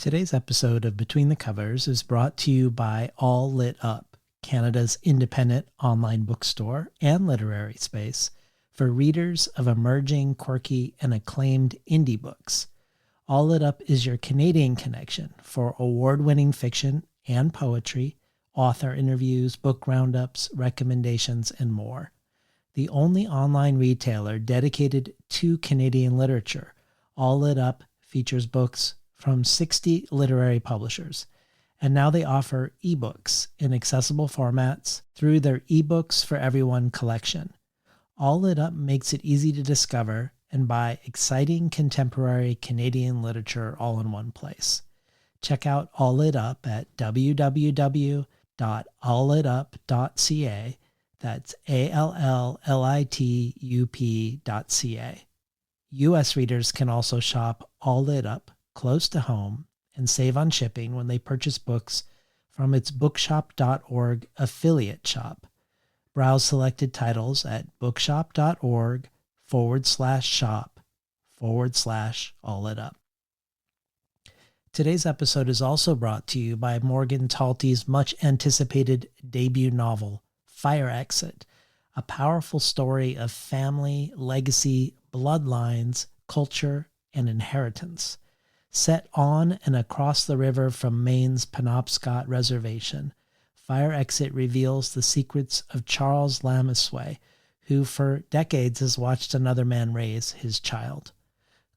Today's episode of Between the Covers is brought to you by All Lit Up, Canada's independent online bookstore and literary space for readers of emerging, quirky, and acclaimed indie books. All Lit Up is your Canadian connection for award-winning fiction and poetry, author interviews, book roundups, recommendations, and more. The only online retailer dedicated to Canadian literature, All Lit Up features books from 60 literary publishers, and now they offer ebooks in accessible formats through their eBooks for Everyone collection. All Lit Up makes it easy to discover and buy exciting contemporary Canadian literature all in one place. Check out All Lit Up at www.alllitup.ca. That's ALLLITUP.ca. U.S. readers can also shop All Lit Up close to home and save on shipping when they purchase books from its bookshop.org affiliate shop. Browse selected titles at bookshop.org/shop/all-lit-up. Today's episode is also brought to you by Morgan Talty's much-anticipated debut novel, Fire Exit, a powerful story of family, legacy, bloodlines, culture, and inheritance. Set on and across the river from Maine's Penobscot Reservation, Fire Exit reveals the secrets of Charles Lamisway, who for decades has watched another man raise his child.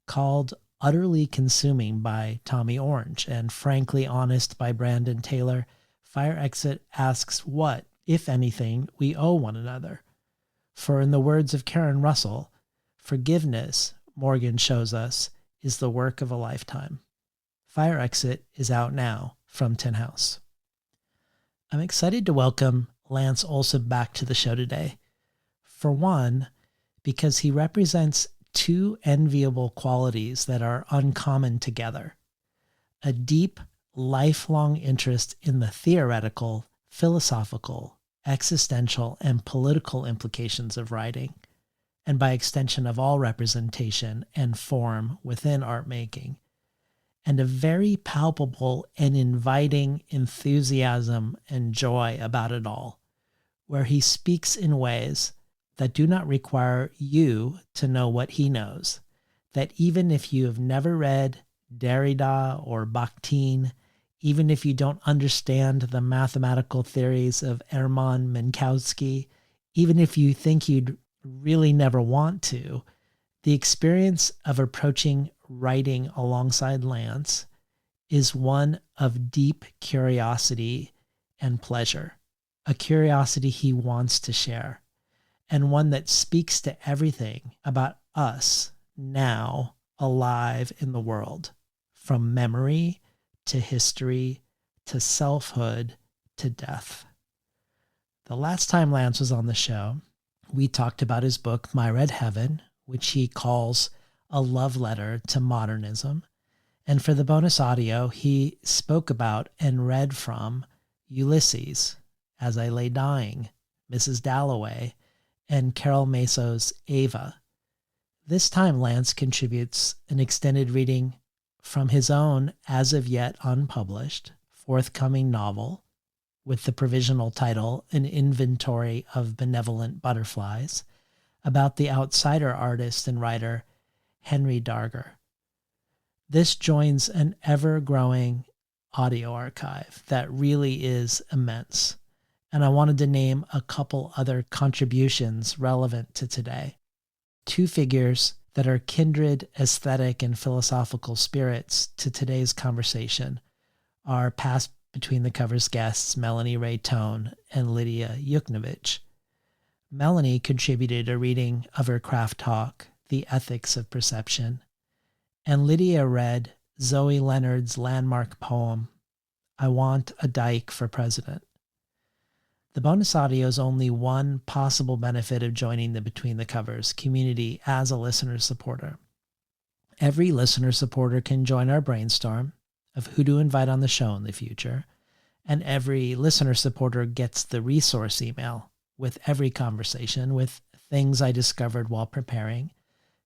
Called utterly consuming by Tommy Orange and frankly honest by Brandon Taylor, Fire Exit asks what, if anything, we owe one another. For in the words of Karen Russell, forgiveness, Morgan shows us, is the work of a lifetime. Fire Exit is out now from Tin House. I'm excited to welcome Lance Olsen back to the show today. For one, because he represents two enviable qualities that are uncommon together: a deep, lifelong interest in the theoretical, philosophical, existential, and political implications of writing, and by extension of all representation and form within art making, and a very palpable and inviting enthusiasm and joy about it all, where he speaks in ways that do not require you to know what he knows, that even if you have never read Derrida or Bakhtin, even if you don't understand the mathematical theories of Hermann Minkowski, even if you think you'd really never want to, the experience of approaching writing alongside Lance is one of deep curiosity and pleasure, a curiosity he wants to share, and one that speaks to everything about us now alive in the world, from memory to history to selfhood to death. The last time Lance was on the show, we talked about his book, My Red Heaven, which he calls a love letter to modernism. And for the bonus audio, he spoke about and read from Ulysses, As I Lay Dying, Mrs. Dalloway, and Carol Meso's Ava. This time, Lance contributes an extended reading from his own, as of yet unpublished, forthcoming novel, with the provisional title, An Inventory of Benevolent Butterflies, about the outsider artist and writer Henry Darger. This joins an ever-growing audio archive that really is immense, and I wanted to name a couple other contributions relevant to today. Two figures that are kindred aesthetic and philosophical spirits to today's conversation are past Between the Covers guests Melanie Ray Tone and Lydia Yuknovich. Melanie contributed a reading of her craft talk, The Ethics of Perception, and Lydia read Zoe Leonard's landmark poem, I Want a Dyke for President. The bonus audio is only one possible benefit of joining the Between the Covers community as a listener supporter. Every listener supporter can join our brainstorm of who to invite on the show in the future, and every listener supporter gets the resource email with every conversation, with things I discovered while preparing,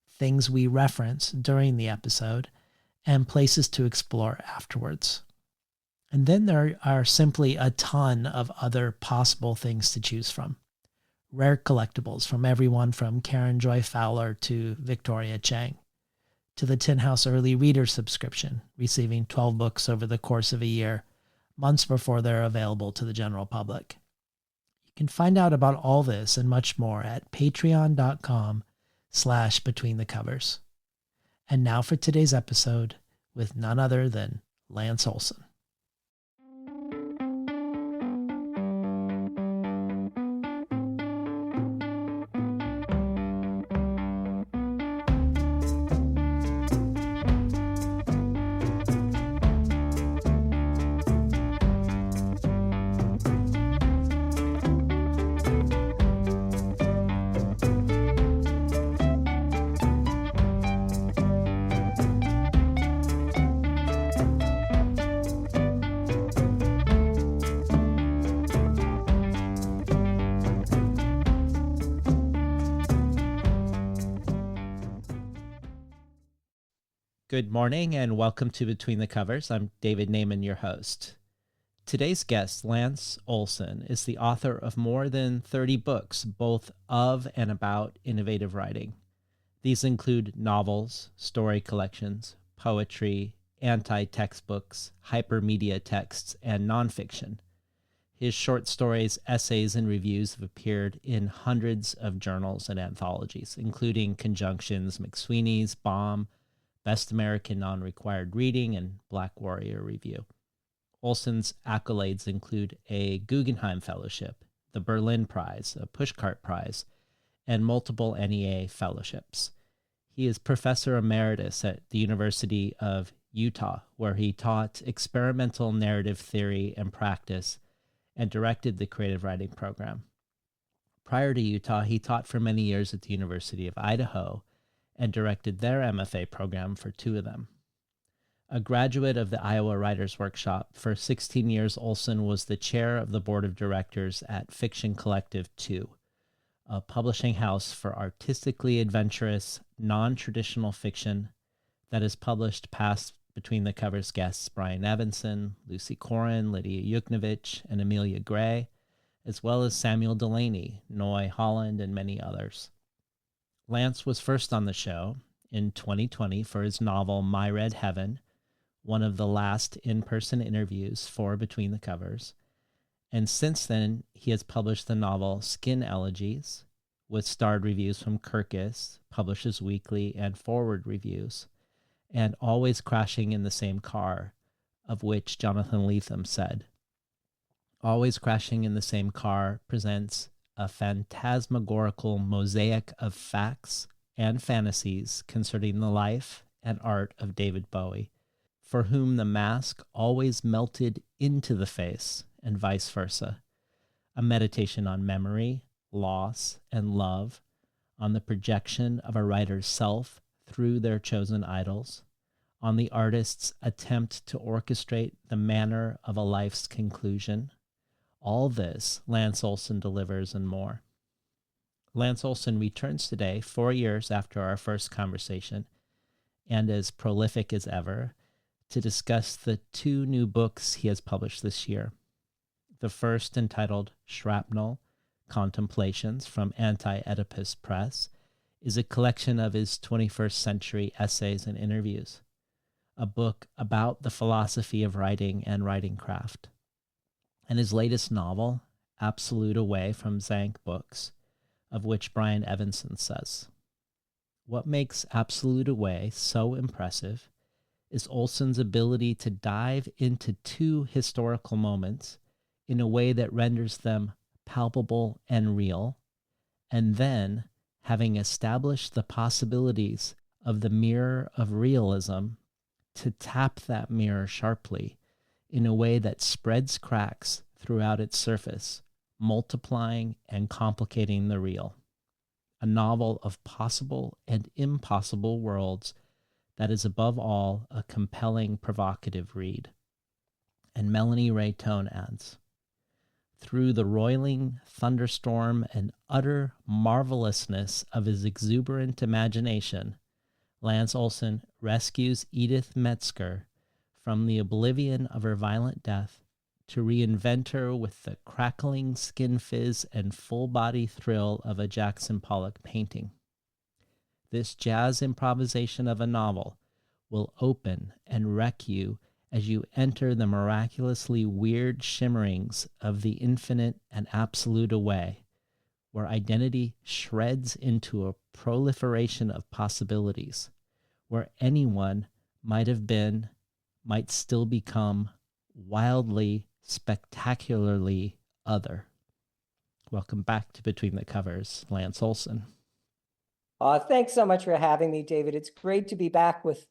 things we reference during the episode, and places to explore afterwards. And then there are simply a ton of other possible things to choose from. Rare collectibles from everyone from Karen Joy Fowler to Victoria Chang, to the Tin House Early Reader subscription, receiving 12 books over the course of a year, months before they're available to the general public. You can find out about all this and much more at patreon.com/betweenthecovers. And now for today's episode with none other than Lance Olsen. Good morning and welcome to Between the Covers. I'm David Naiman, your host. Today's guest, Lance Olsen, is the author of more than 30 books, both of and about innovative writing. These include novels, story collections, poetry, anti-textbooks, hypermedia texts, and nonfiction. His short stories, essays, and reviews have appeared in hundreds of journals and anthologies, including Conjunctions, McSweeney's, Bomb, Best American Non-Required Reading, and Black Warrior Review. Olsen's accolades include a Guggenheim Fellowship, the Berlin Prize, a Pushcart Prize, and multiple NEA fellowships. He is Professor Emeritus at the University of Utah, where he taught experimental narrative theory and practice and directed the creative writing program. Prior to Utah, he taught for many years at the University of Idaho and directed their MFA program for 2 of them. A graduate of the Iowa Writers Workshop, for 16 years Olsen was the chair of the board of directors at Fiction Collective 2, a publishing house for artistically adventurous, non-traditional fiction that has published past Between the Covers guests Brian Evanson, Lucy Corin, Lydia Yuknovich, and Amelia Gray, as well as Samuel Delaney, Noy Holland, and many others. Lance was first on the show in 2020 for his novel My Red Heaven, one of the last in-person interviews for Between the Covers. And since then, he has published the novel Skin Elegies, with starred reviews from Kirkus, Publishers Weekly, and Forward Reviews, and Always Crashing in the Same Car, of which Jonathan Lethem said, Always Crashing in the Same Car presents a phantasmagorical mosaic of facts and fantasies concerning the life and art of David Bowie, for whom the mask always melted into the face and vice versa. A meditation on memory, loss, and love, on the projection of a writer's self through their chosen idols, on the artist's attempt to orchestrate the manner of a life's conclusion. All this Lance Olsen delivers and more. Lance Olsen returns today, 4 years after our first conversation, and as prolific as ever, to discuss the 2 new books he has published this year. The first, entitled Shrapnel, Contemplations from Anti-Oedipus Press, is a collection of his 21st century essays and interviews, a book about the philosophy of writing and writing craft. And his latest novel, Absolute Away, from Zank Books, of which Brian Evanson says, what makes Absolute Away so impressive is Olsen's ability to dive into 2 historical moments in a way that renders them palpable and real, and then, having established the possibilities of the mirror of realism, to tap that mirror sharply in a way that spreads cracks throughout its surface, multiplying and complicating the real. A novel of possible and impossible worlds that is above all a compelling, provocative read. And Melanie Ray Tone adds, through the roiling thunderstorm and utter marvelousness of his exuberant imagination, Lance Olsen rescues Edith Metzger from the oblivion of her violent death to reinvent her with the crackling skin fizz and full body thrill of a Jackson Pollock painting. This jazz improvisation of a novel will open and wreck you as you enter the miraculously weird shimmerings of the infinite and absolute away, where identity shreds into a proliferation of possibilities, where anyone might have been, might still become wildly, spectacularly other. Welcome back to Between the Covers, Lance Olsen. Thanks so much for having me, David. It's great to be back with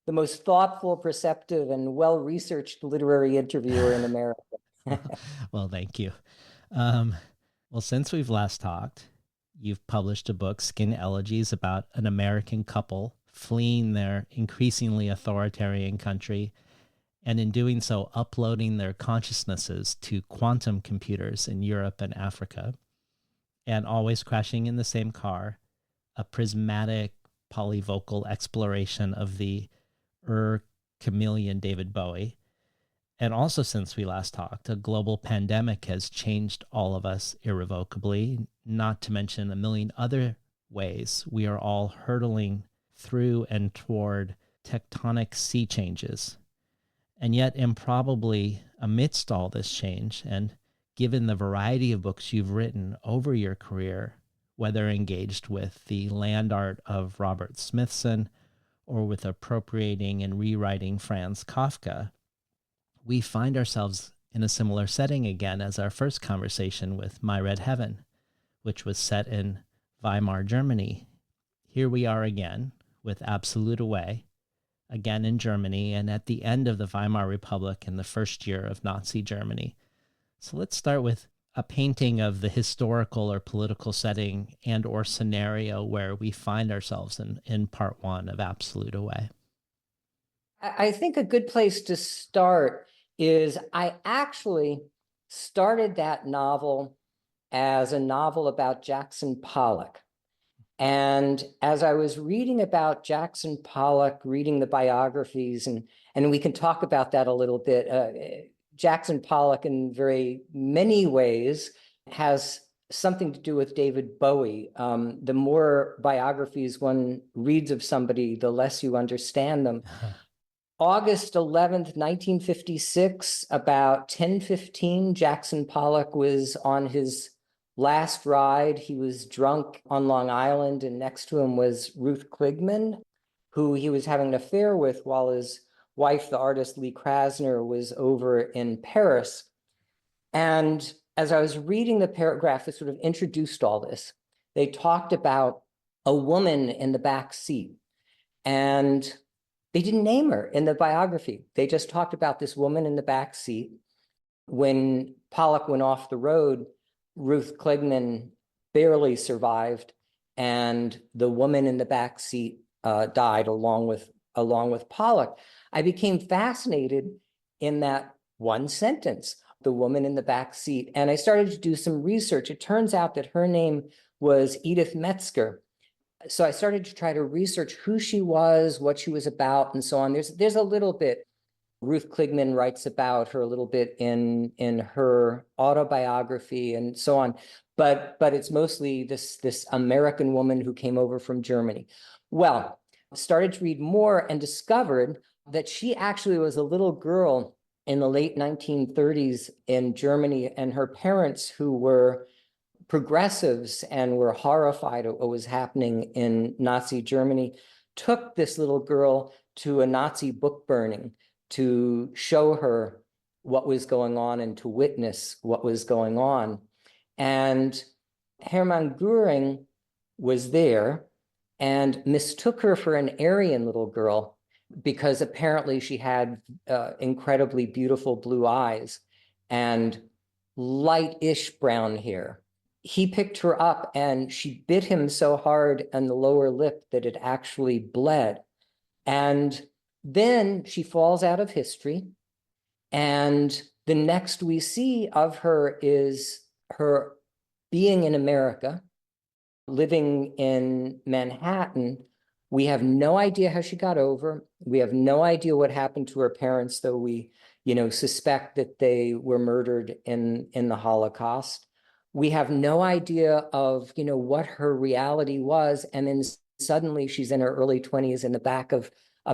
the most thoughtful, perceptive, and well-researched literary interviewer in America. Well, thank you. Well, since we've last talked, you've published a book, Skin Elegies, about an American couple fleeing their increasingly authoritarian country, and in doing so, uploading their consciousnesses to quantum computers in Europe and Africa, and always crashing in the same car, a prismatic, polyvocal exploration of the chameleon David Bowie. And also, since we last talked, a global pandemic has changed all of us irrevocably, not to mention a million other ways we are all hurtling through and toward tectonic sea changes. And yet, improbably, amidst all this change, and given the variety of books you've written over your career, whether engaged with the land art of Robert Smithson or with appropriating and rewriting Franz Kafka, we find ourselves in a similar setting again as our first conversation with My Red Heaven, which was set in Weimar, Germany. Here we are again with Absolute Away, again in Germany, and at the end of the Weimar Republic in the first year of Nazi Germany. So let's start with a painting of the historical or political setting and or scenario where we find ourselves in part one of Absolute Away. I think a good place to start is I actually started that novel as a novel about Jackson Pollock. And as I was reading about Jackson Pollock, reading the biographies, and we can talk about that a little bit, Jackson Pollock in very many ways has something to do with David Bowie. The more biographies one reads of somebody, the less you understand them. August 11th, 1956, about 10:15, Jackson Pollock was on his last ride. He was drunk on Long Island, and next to him was Ruth Kligman, who he was having an affair with while his wife, the artist Lee Krasner, was over in Paris. And as I was reading the paragraph that sort of introduced all this, they talked about a woman in the back seat. And they didn't name her in the biography. They just talked about this woman in the back seat. When Pollock went off the road, Ruth Kligman barely survived, and the woman in the back seat died along with Pollock. I became fascinated in that one sentence, the woman in the back seat, and I started to do some research. It turns out that her name was Edith Metzger. So I started to try to research who she was, what she was about, and so on. There's a little bit. Ruth Kligman writes about her a little bit in her autobiography and so on, but it's mostly this American woman who came over from Germany. Well, started to read more and discovered that she actually was a little girl in the late 1930s in Germany, and her parents, who were progressives and were horrified at what was happening in Nazi Germany, took this little girl to a Nazi book burning to show her what was going on and to witness what was going on. And Hermann Göring was there and mistook her for an Aryan little girl because apparently she had incredibly beautiful blue eyes and light-ish brown hair. He picked her up and she bit him so hard on the lower lip that it actually bled. And then she falls out of history. And the next we see of her is her being in America, living in Manhattan We have no idea how she got over. We have no idea what happened to her parents, though we, suspect that they were murdered in the Holocaust. We have no idea of, what her reality was. And then suddenly she's in her early 20s in the back of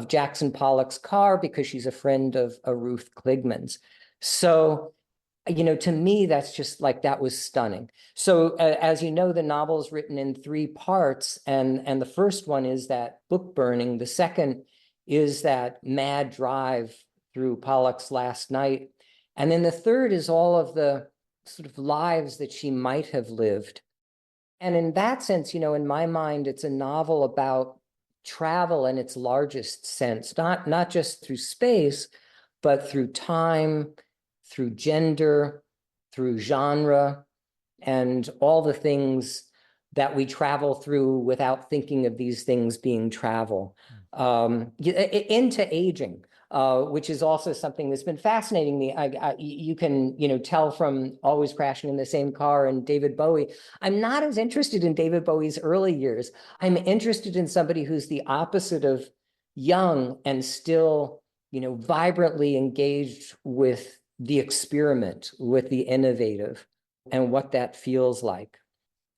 Jackson Pollock's car because she's a friend of Ruth Kligman's. So, to me, that's just like, that was stunning. So as you know, the novel is written in 3 parts, and the first one is that book burning. The second is that mad drive through Pollock's last night. And then the third is all of the sort of lives that she might have lived. And in that sense, in my mind, it's a novel about travel in its largest sense, not just through space, but through time, through gender, through genre, and all the things that we travel through without thinking of these things being travel. Into aging, which is also something that's been fascinating me. You can, tell from Always Crashing in the Same Car and David Bowie. I'm not as interested in David Bowie's early years. I'm interested in somebody who's the opposite of young and still, vibrantly engaged with the experiment, with the innovative, and what that feels like.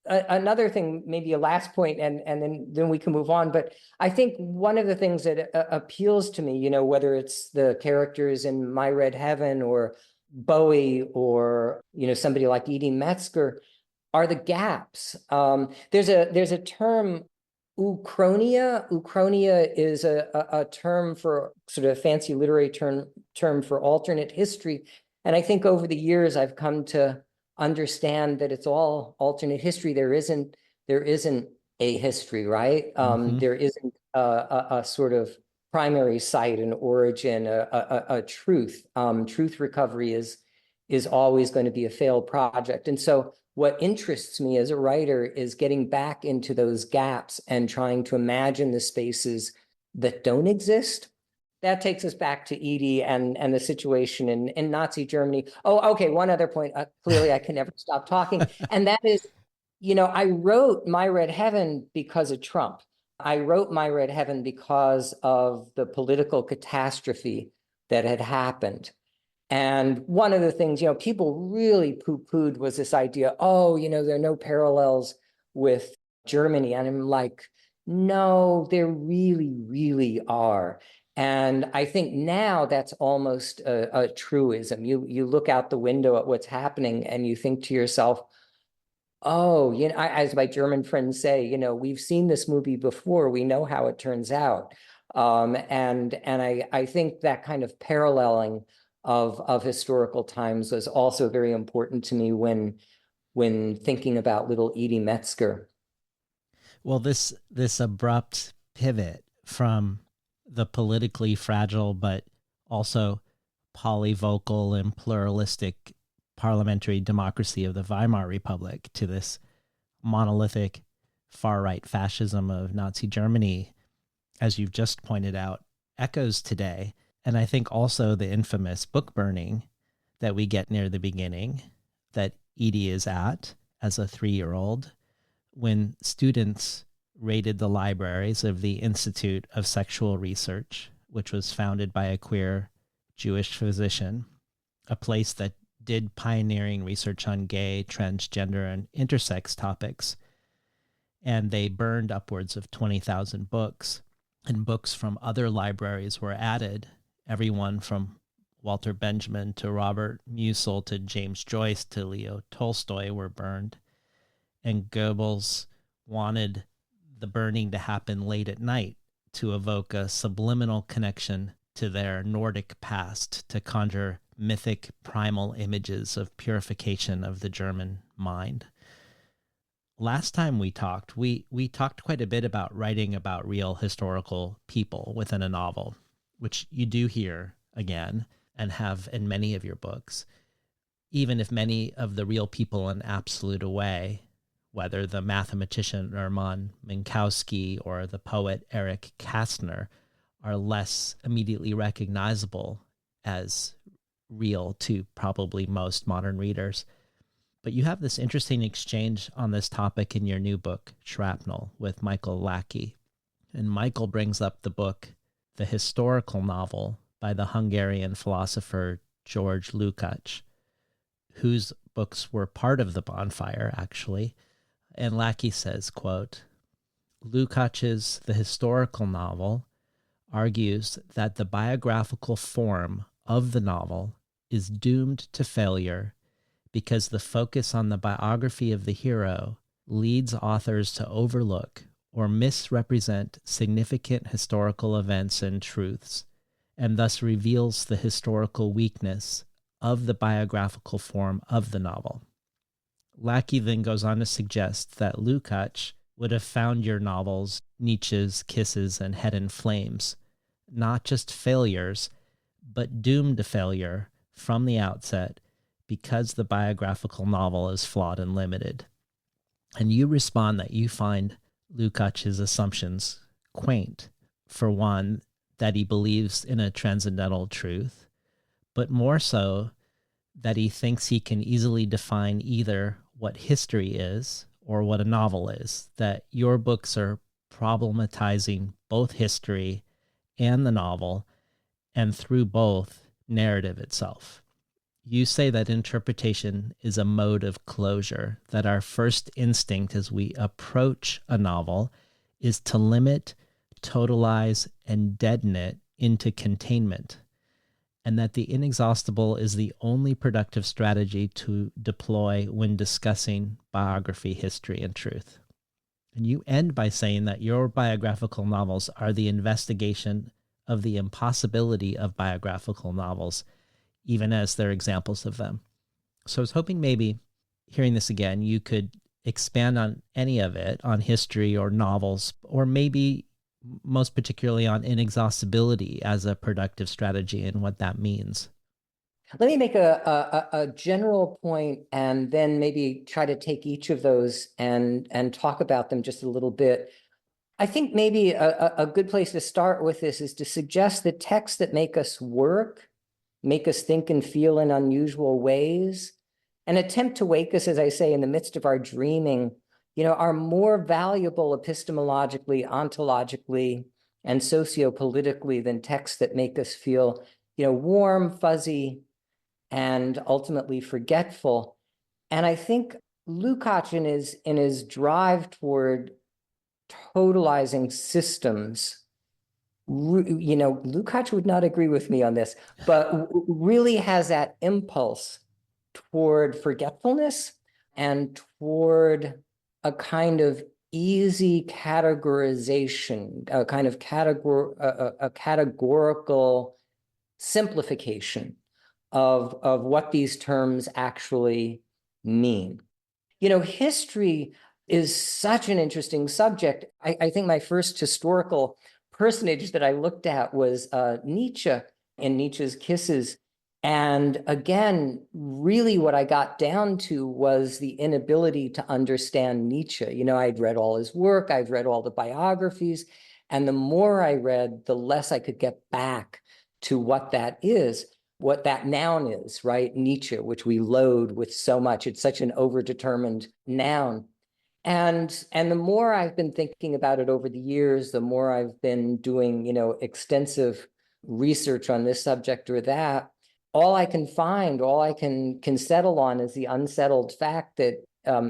Another thing, maybe a last point, and then we can move on. But I think one of the things that appeals to me, whether it's the characters in My Red Heaven or Bowie or somebody like Edie Metzger, are the gaps. There's a term, uchronia. Uchronia is a term for sort of a fancy literary term for alternate history. And I think over the years I've come to understand that it's all alternate history. There isn't a history, right? There isn't a sort of primary site, an origin, a truth. Truth recovery is always going to be a failed project. And so what interests me as a writer is getting back into those gaps and trying to imagine the spaces that don't exist. That takes us back to Edie and the situation in Nazi Germany. Oh, okay, one other point. Clearly, I can never stop talking. And that is, I wrote My Red Heaven because of Trump. I wrote My Red Heaven because of the political catastrophe that had happened. And one of the things, people really poo-pooed was this idea, there are no parallels with Germany. And I'm like, no, there really, really are. And I think now that's almost a truism. You look out the window at what's happening and you think to yourself, oh, as my German friends say, we've seen this movie before. We know how it turns out. And I think that kind of paralleling of historical times was also very important to me when thinking about little Edie Metzger. Well, this abrupt pivot from the politically fragile but also polyvocal and pluralistic parliamentary democracy of the Weimar Republic to this monolithic far-right fascism of Nazi Germany, as you've just pointed out, echoes today. And I think also the infamous book burning that we get near the beginning that Edie is at as a 3-year-old, when students raided the libraries of the Institute of Sexual Research, which was founded by a queer Jewish physician, a place that did pioneering research on gay, transgender, and intersex topics. And they burned upwards of 20,000 books, and books from other libraries were added. Everyone from Walter Benjamin to Robert Musil to James Joyce to Leo Tolstoy were burned. And Goebbels wanted the burning to happen late at night to evoke a subliminal connection to their Nordic past, to conjure mythic primal images of purification of the German mind. Last time we talked quite a bit about writing about real historical people within a novel, which you do here again and have in many of your books, even if many of the real people in absolute away, whether the mathematician Hermann Minkowski or the poet Erich Kästner, are less immediately recognizable as real to probably most modern readers. But you have this interesting exchange on this topic in your new book, Shrapnel, with Michael Lackey, And Michael brings up the book, The Historical Novel by the Hungarian philosopher George Lukács, whose books were part of the bonfire, actually. And Lackey says, quote, Lukács's The Historical Novel argues that the biographical form of the novel is doomed to failure because the focus on the biography of the hero leads authors to overlook or misrepresent significant historical events and truths, and thus reveals the historical weakness of the biographical form of the novel. Lackey then goes on to suggest that Lukács would have found your novels, Nietzsche's Kisses and Head in Flames, not just failures, but doomed to failure from the outset because the biographical novel is flawed and limited. And you respond that you find Lukács's assumptions quaint. For one, that he believes in a transcendental truth, but more so that he thinks he can easily define either what history is or what a novel is, that your books are problematizing both history and the novel, and through both, narrative itself. You say that interpretation is a mode of closure, that our first instinct as we approach a novel is to limit, totalize, and deaden it into containment, and that the inexhaustible is the only productive strategy to deploy when discussing biography, history, and truth. And you end by saying that your biographical novels are the investigation of the impossibility of biographical novels, even as they're examples of them. So I was hoping maybe, hearing this again, you could expand on any of it, on history or novels, or maybe most particularly on inexhaustibility as a productive strategy and what that means. Let me make a general point and then maybe try to take each of those and talk about them just a little bit. I think maybe a good place to start with this is to suggest that texts that make us work, make us think and feel in unusual ways, and attempt to wake us, as I say, in the midst of our dreaming, are more valuable epistemologically, ontologically, and sociopolitically than texts that make us feel, warm, fuzzy, and ultimately forgetful. And I think Lukács in his drive toward totalizing systems, Lukács would not agree with me on this, but really has that impulse toward forgetfulness and toward a kind of easy categorization, a kind of categorical simplification of what these terms actually mean. History is such an interesting subject. I think my first historical personage that I looked at was Nietzsche in Nietzsche's Kisses. And again, really what I got down to was the inability to understand Nietzsche. I'd read all his work, I'd read all the biographies, and the more I read, the less I could get back to what that is, what that noun is, right? Nietzsche, which we load with so much. It's such an overdetermined noun. And the more I've been thinking about it over the years, the more I've been doing, extensive research on this subject or that, all I can find, all I can settle on is the unsettled fact that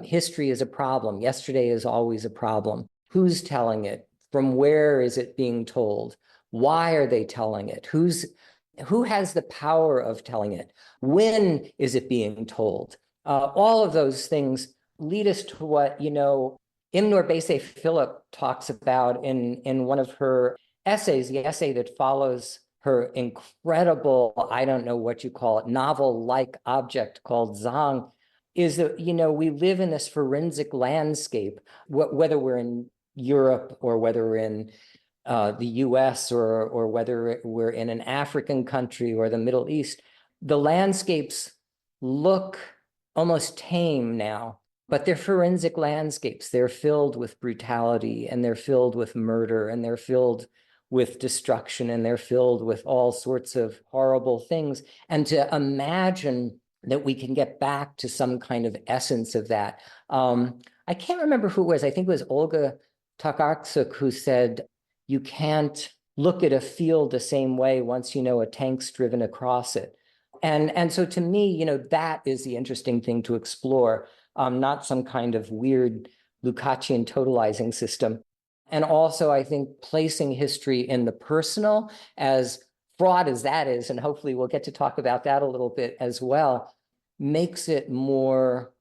history is a problem. Yesterday is always a problem. Who's telling it? From where is it being told? Why are they telling it? Who has the power of telling it? When is it being told? All of those things lead us to what, Imnor Bese Philip talks about in one of her essays, the essay that follows her incredible, I don't know what you call it, novel-like object called Zang, is that, we live in this forensic landscape, whether we're in Europe or whether we're in the US or whether we're in an African country or the Middle East. The landscapes look almost tame now, but they're forensic landscapes. They're filled with brutality, and they're filled with murder, and they're filled with destruction, and they're filled with all sorts of horrible things. And to imagine that we can get back to some kind of essence of that. I can't remember who it was. I think it was Olga Tokarczuk who said, you can't look at a field the same way once you know a tank's driven across it. And so to me, that is the interesting thing to explore, not some kind of weird Lukácsian totalizing system. And also, I think placing history in the personal, as fraught as that is, and hopefully we'll get to talk about that a little bit as well, makes it more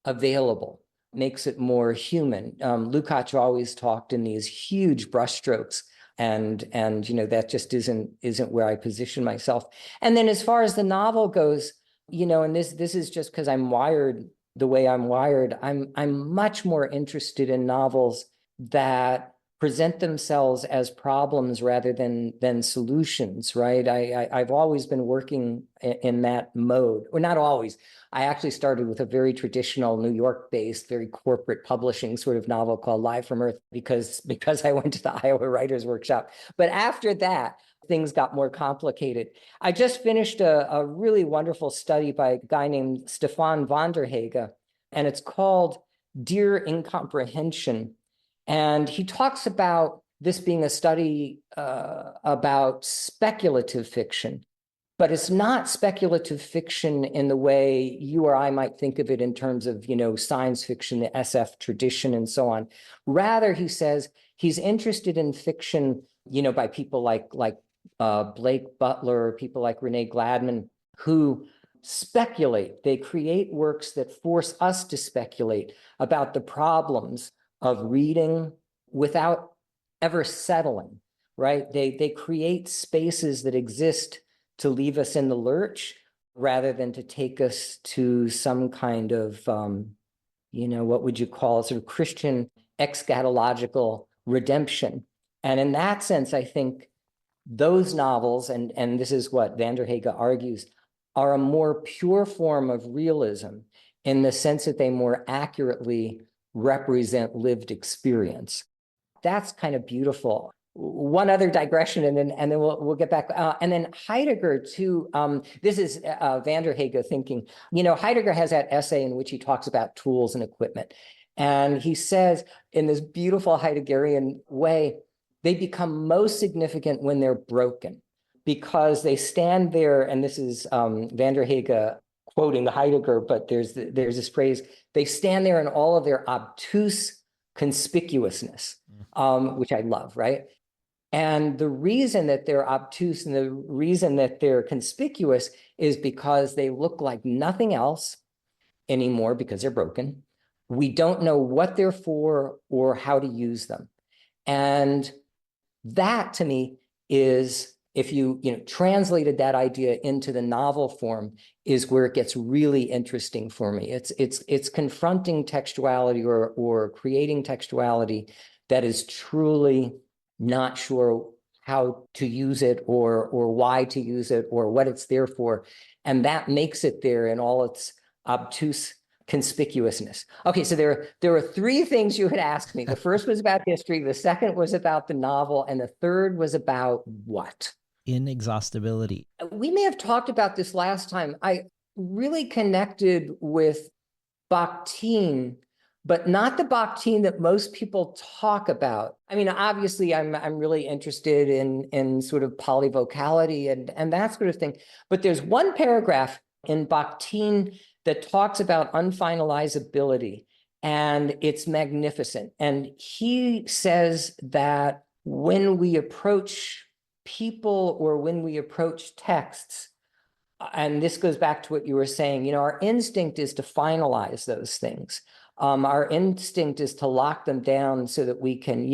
available, makes it more human. Lukács always talked in these huge brushstrokes, and that just isn't where I position myself. And then as far as the novel goes, and this is just because I'm wired the way I'm wired, I'm much more interested in novels that present themselves as problems rather than solutions, right? I've always been working in that mode, or not always. I actually started with a very traditional New York-based, very corporate publishing sort of novel called Live from Earth because I went to the Iowa Writers Workshop. But after that, things got more complicated. I just finished a really wonderful study by a guy named Stefan van der Hege, and it's called Dear Incomprehension. And he talks about this being a study about speculative fiction, but it's not speculative fiction in the way you or I might think of it in terms of, science fiction, the SF tradition, and so on. Rather, he says he's interested in fiction, by people like Blake Butler, people like Renee Gladman, who speculate. They create works that force us to speculate about the problems of reading without ever settling, right? They create spaces that exist to leave us in the lurch rather than to take us to some kind of, what would you call sort of Christian eschatological redemption. And in that sense, I think those novels, and this is what van der Hege argues, are a more pure form of realism in the sense that they more accurately represent lived experience. That's kind of beautiful. One other digression, and then we'll get back. And then Heidegger too. This is van der Hege thinking. Heidegger has that essay in which he talks about tools and equipment, and he says in this beautiful Heideggerian way, they become most significant when they're broken, because they stand there. And this is van der Hege quoting the Heidegger, but there's this phrase: they stand there in all of their obtuse conspicuousness, which I love, right? And the reason that they're obtuse and the reason that they're conspicuous is because they look like nothing else anymore because they're broken. We don't know what they're for or how to use them. And that to me is, if you translated that idea into the novel form, is where it gets really interesting for me. It's confronting textuality or creating textuality that is truly not sure how to use it or why to use it or what it's there for. And that makes it there in all its obtuse conspicuousness. Okay, so there were three things you had asked me. The first was about history, the second was about the novel, and the third was about what? Inexhaustibility. We may have talked about this last time. I really connected with Bakhtin, but not the Bakhtin that most people talk about. I mean, obviously, I'm really interested in sort of polyvocality and that sort of thing. But there's one paragraph in Bakhtin that talks about unfinalizability, and it's magnificent. And he says that when we approach people or when we approach texts, and this goes back to what you were saying, our instinct is to finalize those things. Our instinct is to lock them down so that we can,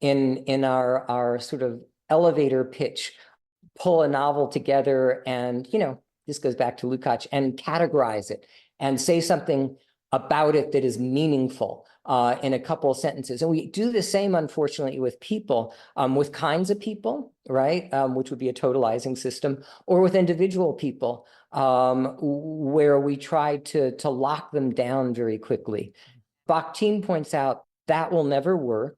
in our sort of elevator pitch, pull a novel together and, this goes back to Lukács, and categorize it and say something about it that is meaningful in a couple of sentences. And we do the same, unfortunately, with people, with kinds of people, right, which would be a totalizing system, or with individual people, where we try to lock them down very quickly. Bakhtin points out that will never work,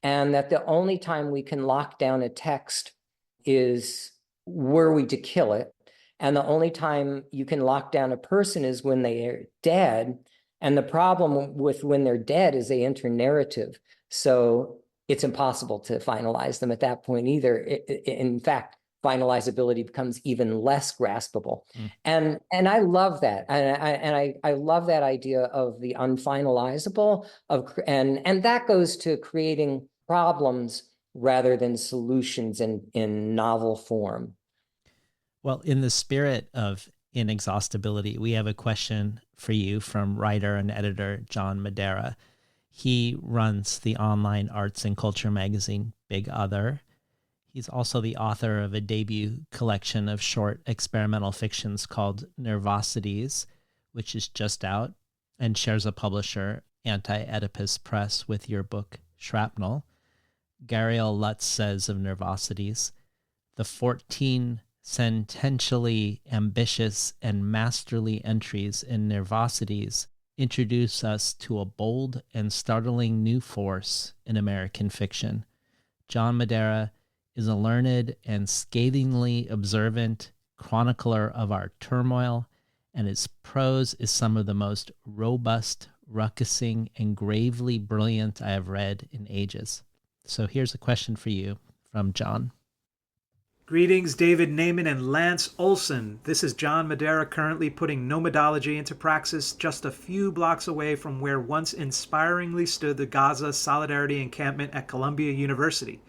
and that the only time we can lock down a text is were we to kill it. And the only time you can lock down a person is when they are dead. And the problem with when they're dead is they enter narrative. So it's impossible to finalize them at that point either. In fact, finalizability becomes even less graspable. And I love that. I love that idea of the unfinalizable and that goes to creating problems rather than solutions in novel form. Well, in the spirit of inexhaustibility, we have a question for you from writer and editor John Madera. He runs the online arts and culture magazine Big Other. He's also the author of a debut collection of short experimental fictions called Nervosities, which is just out, and shares a publisher, Anti-Oedipus Press, with your book Shrapnel. Gariel Lutz says of Nervosities, the 14 sententially ambitious and masterly entries in Nervosities introduce us to a bold and startling new force in American fiction. John Madera is a learned and scathingly observant chronicler of our turmoil, and his prose is some of the most robust, ruckusing, and gravely brilliant I have read in ages. So here's a question for you from John. Greetings, David Naiman and Lance Olsen. This is John Madera, currently putting nomadology into praxis just a few blocks away from where once inspiringly stood the Gaza Solidarity Encampment at Columbia University.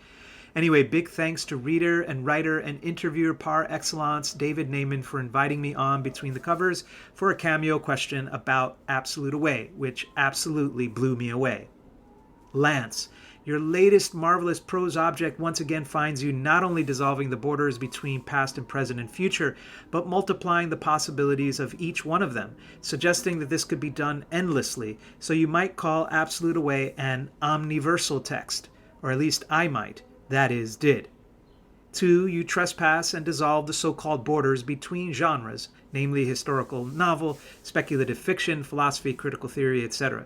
Anyway, big thanks to reader and writer and interviewer par excellence David Naiman for inviting me on between the covers for a cameo question about Absolute Away, which absolutely blew me away. Lance, your latest marvelous prose object once again finds you not only dissolving the borders between past and present and future, but multiplying the possibilities of each one of them, suggesting that this could be done endlessly, so you might call Absolute Away an omniversal text, or at least I might, that is, did. 2, you trespass and dissolve the so-called borders between genres, namely historical novel, speculative fiction, philosophy, critical theory, etc.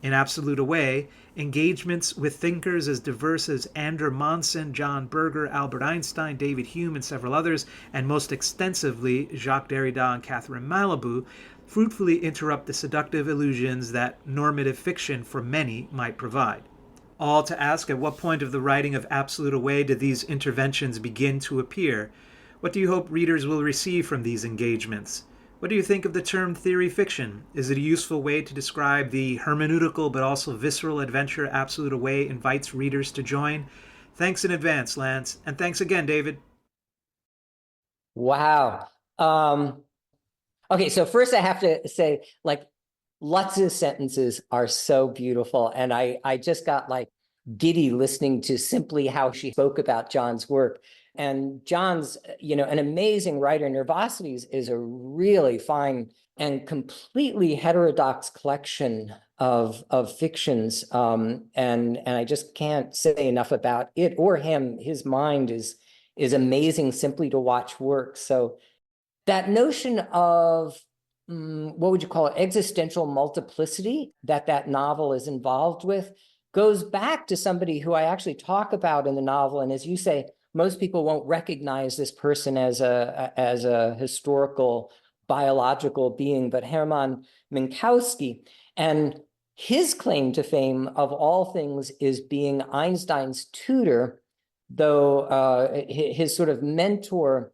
In Absolute Away, engagements with thinkers as diverse as Andrew Monson, John Berger, Albert Einstein, David Hume, and several others, and most extensively Jacques Derrida and Catherine Malabou, fruitfully interrupt the seductive illusions that normative fiction for many might provide. All to ask, at what point of the writing of Absolute Away did these interventions begin to appear? What do you hope readers will receive from these engagements? What do you think of the term theory fiction? Is it a useful way to describe the hermeneutical but also visceral adventure Absolute Away invites readers to join? Thanks in advance, Lance, and thanks again, David. Wow. Okay, so first I have to say, like, Lutz's sentences are so beautiful, and I just got like giddy listening to simply how she spoke about John's work. And John's, an amazing writer. Nervosities is a really fine and completely heterodox collection of fictions. And I just can't say enough about it or him. His mind is amazing simply to watch work. So that notion of what would you call it, existential multiplicity that novel is involved with goes back to somebody who I actually talk about in the novel. And as you say, most people won't recognize this person as a historical biological being, but Hermann Minkowski. And his claim to fame, of all things, is being Einstein's tutor, though his sort of mentor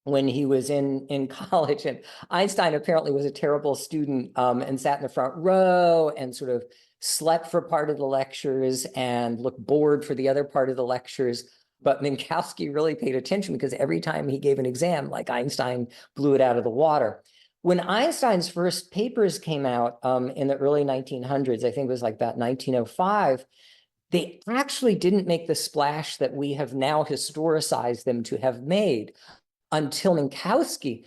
when he was in college. And Einstein apparently was a terrible student and sat in the front row and sort of slept for part of the lectures and looked bored for the other part of the lectures. But Minkowski really paid attention because every time he gave an exam, like Einstein blew it out of the water. When Einstein's first papers came out in the early 1900s, I think it was like about 1905, they actually didn't make the splash that we have now historicized them to have made, until Minkowski,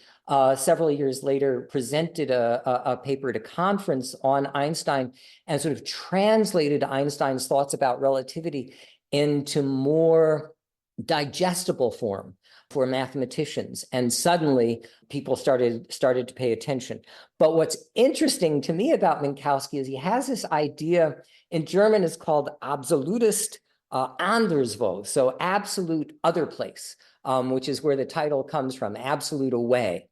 several years later, presented a paper at a conference on Einstein and sort of translated Einstein's thoughts about relativity into more digestible form for mathematicians. And suddenly people started to pay attention. But what's interesting to me about Minkowski is he has this idea, in German is called absolutist anderswo, so absolute other place, which is where the title comes from, Absolute Away.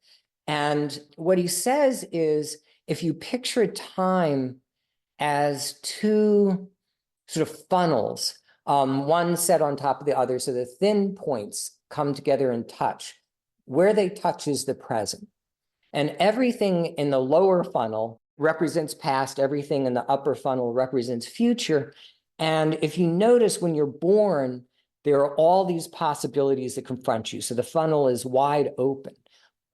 And what he says is, if you picture time as two sort of funnels, one set on top of the other. So the thin points come together and touch. Where they touch is the present. And everything in the lower funnel represents past, everything in the upper funnel represents future. And if you notice, when you're born, there are all these possibilities that confront you. So the funnel is wide open.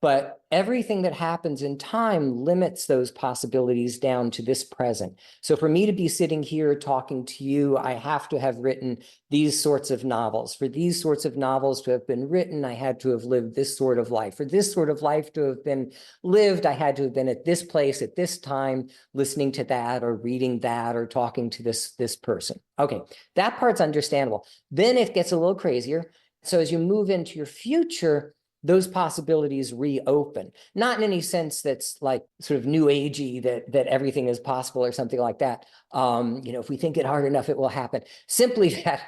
But everything that happens in time limits those possibilities down to this present. So for me to be sitting here talking to you, I have to have written these sorts of novels. For these sorts of novels to have been written, I had to have lived this sort of life. For this sort of life to have been lived, I had to have been at this place at this time, listening to that or reading that or talking to this person. Okay, that part's understandable. Then it gets a little crazier. So as you move into your future, those possibilities reopen, not in any sense that's like sort of new agey that everything is possible or something like that. If we think it hard enough, it will happen. Simply that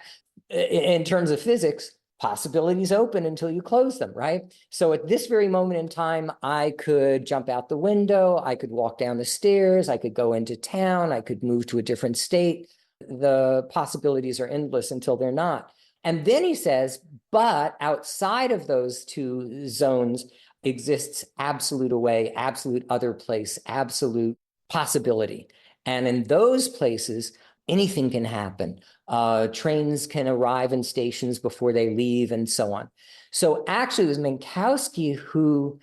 in terms of physics, possibilities open until you close them, right? So at this very moment in time, I could jump out the window, I could walk down the stairs, I could go into town, I could move to a different state. The possibilities are endless until they're not. And then he says, but outside of those two zones exists absolute away, absolute other place, absolute possibility. And in those places, anything can happen. Trains can arrive in stations before they leave and so on. So actually, it was Minkowski who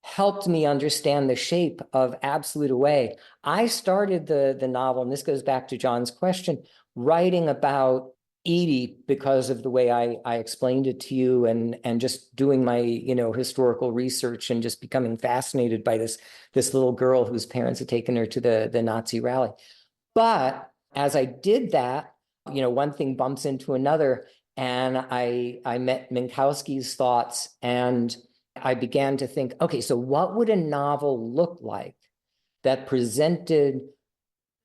helped me understand the shape of absolute away. I started the novel, and this goes back to John's question, writing about Edie because of the way I explained it to you, and just doing my historical research and just becoming fascinated by this little girl whose parents had taken her to the Nazi rally. But as I did that, one thing bumps into another, and I met Minkowski's thoughts, and I began to think, okay, so what would a novel look like that presented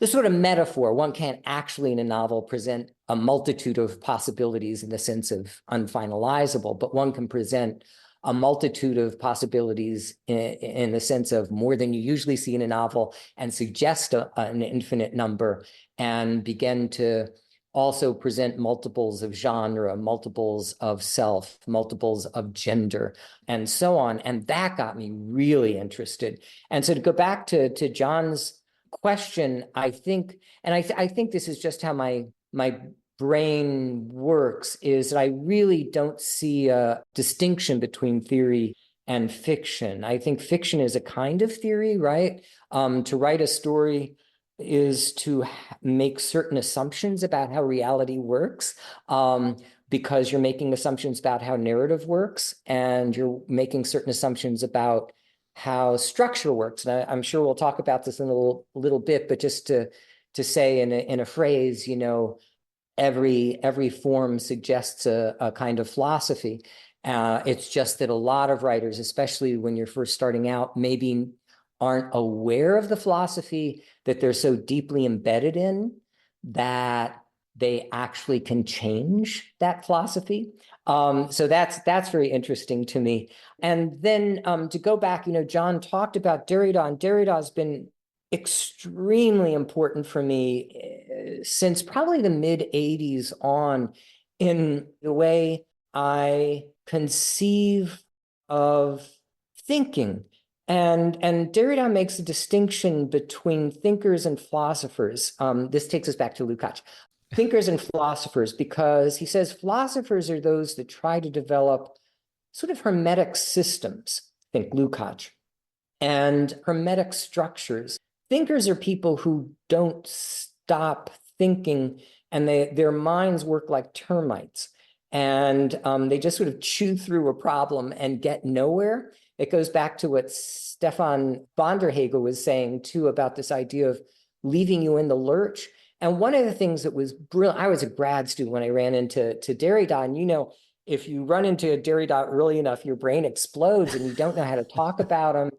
the sort of metaphor? One can't actually in a novel present a multitude of possibilities in the sense of unfinalizable, but one can present a multitude of possibilities in the sense of more than you usually see in a novel, and suggest an infinite number, and begin to also present multiples of genre, multiples of self, multiples of gender, and so on. And that got me really interested. And so to go back to John's question, I think, and I think this is just how my brain works, is that I really don't see a distinction between theory and fiction. I think fiction is a kind of theory, right? To write a story is to make certain assumptions about how reality works, because you're making assumptions about how narrative works, and you're making certain assumptions about how structure works. And I'm sure we'll talk about this in a little bit, but just to say in a phrase, every form suggests a kind of philosophy. It's just that a lot of writers, especially when you're first starting out, maybe aren't aware of the philosophy that they're so deeply embedded in that they actually can change that philosophy. So that's very interesting to me. And then to go back, John talked about Derrida, and Derrida has been extremely important for me since probably the mid-'80s on, in the way I conceive of thinking. And Derrida makes a distinction between thinkers and philosophers. This takes us back to Lukács. Thinkers and philosophers, because he says philosophers are those that try to develop sort of hermetic systems, think Lukács, and hermetic structures. Thinkers are people who don't stop thinking, and their minds work like termites, and they just sort of chew through a problem and get nowhere. It goes back to what Stefan Bonderhagel was saying too about this idea of leaving you in the lurch. And one of the things that was brilliant, I was a grad student when I ran into Derrida, and if you run into Derrida early enough, your brain explodes and you don't know how to talk about him.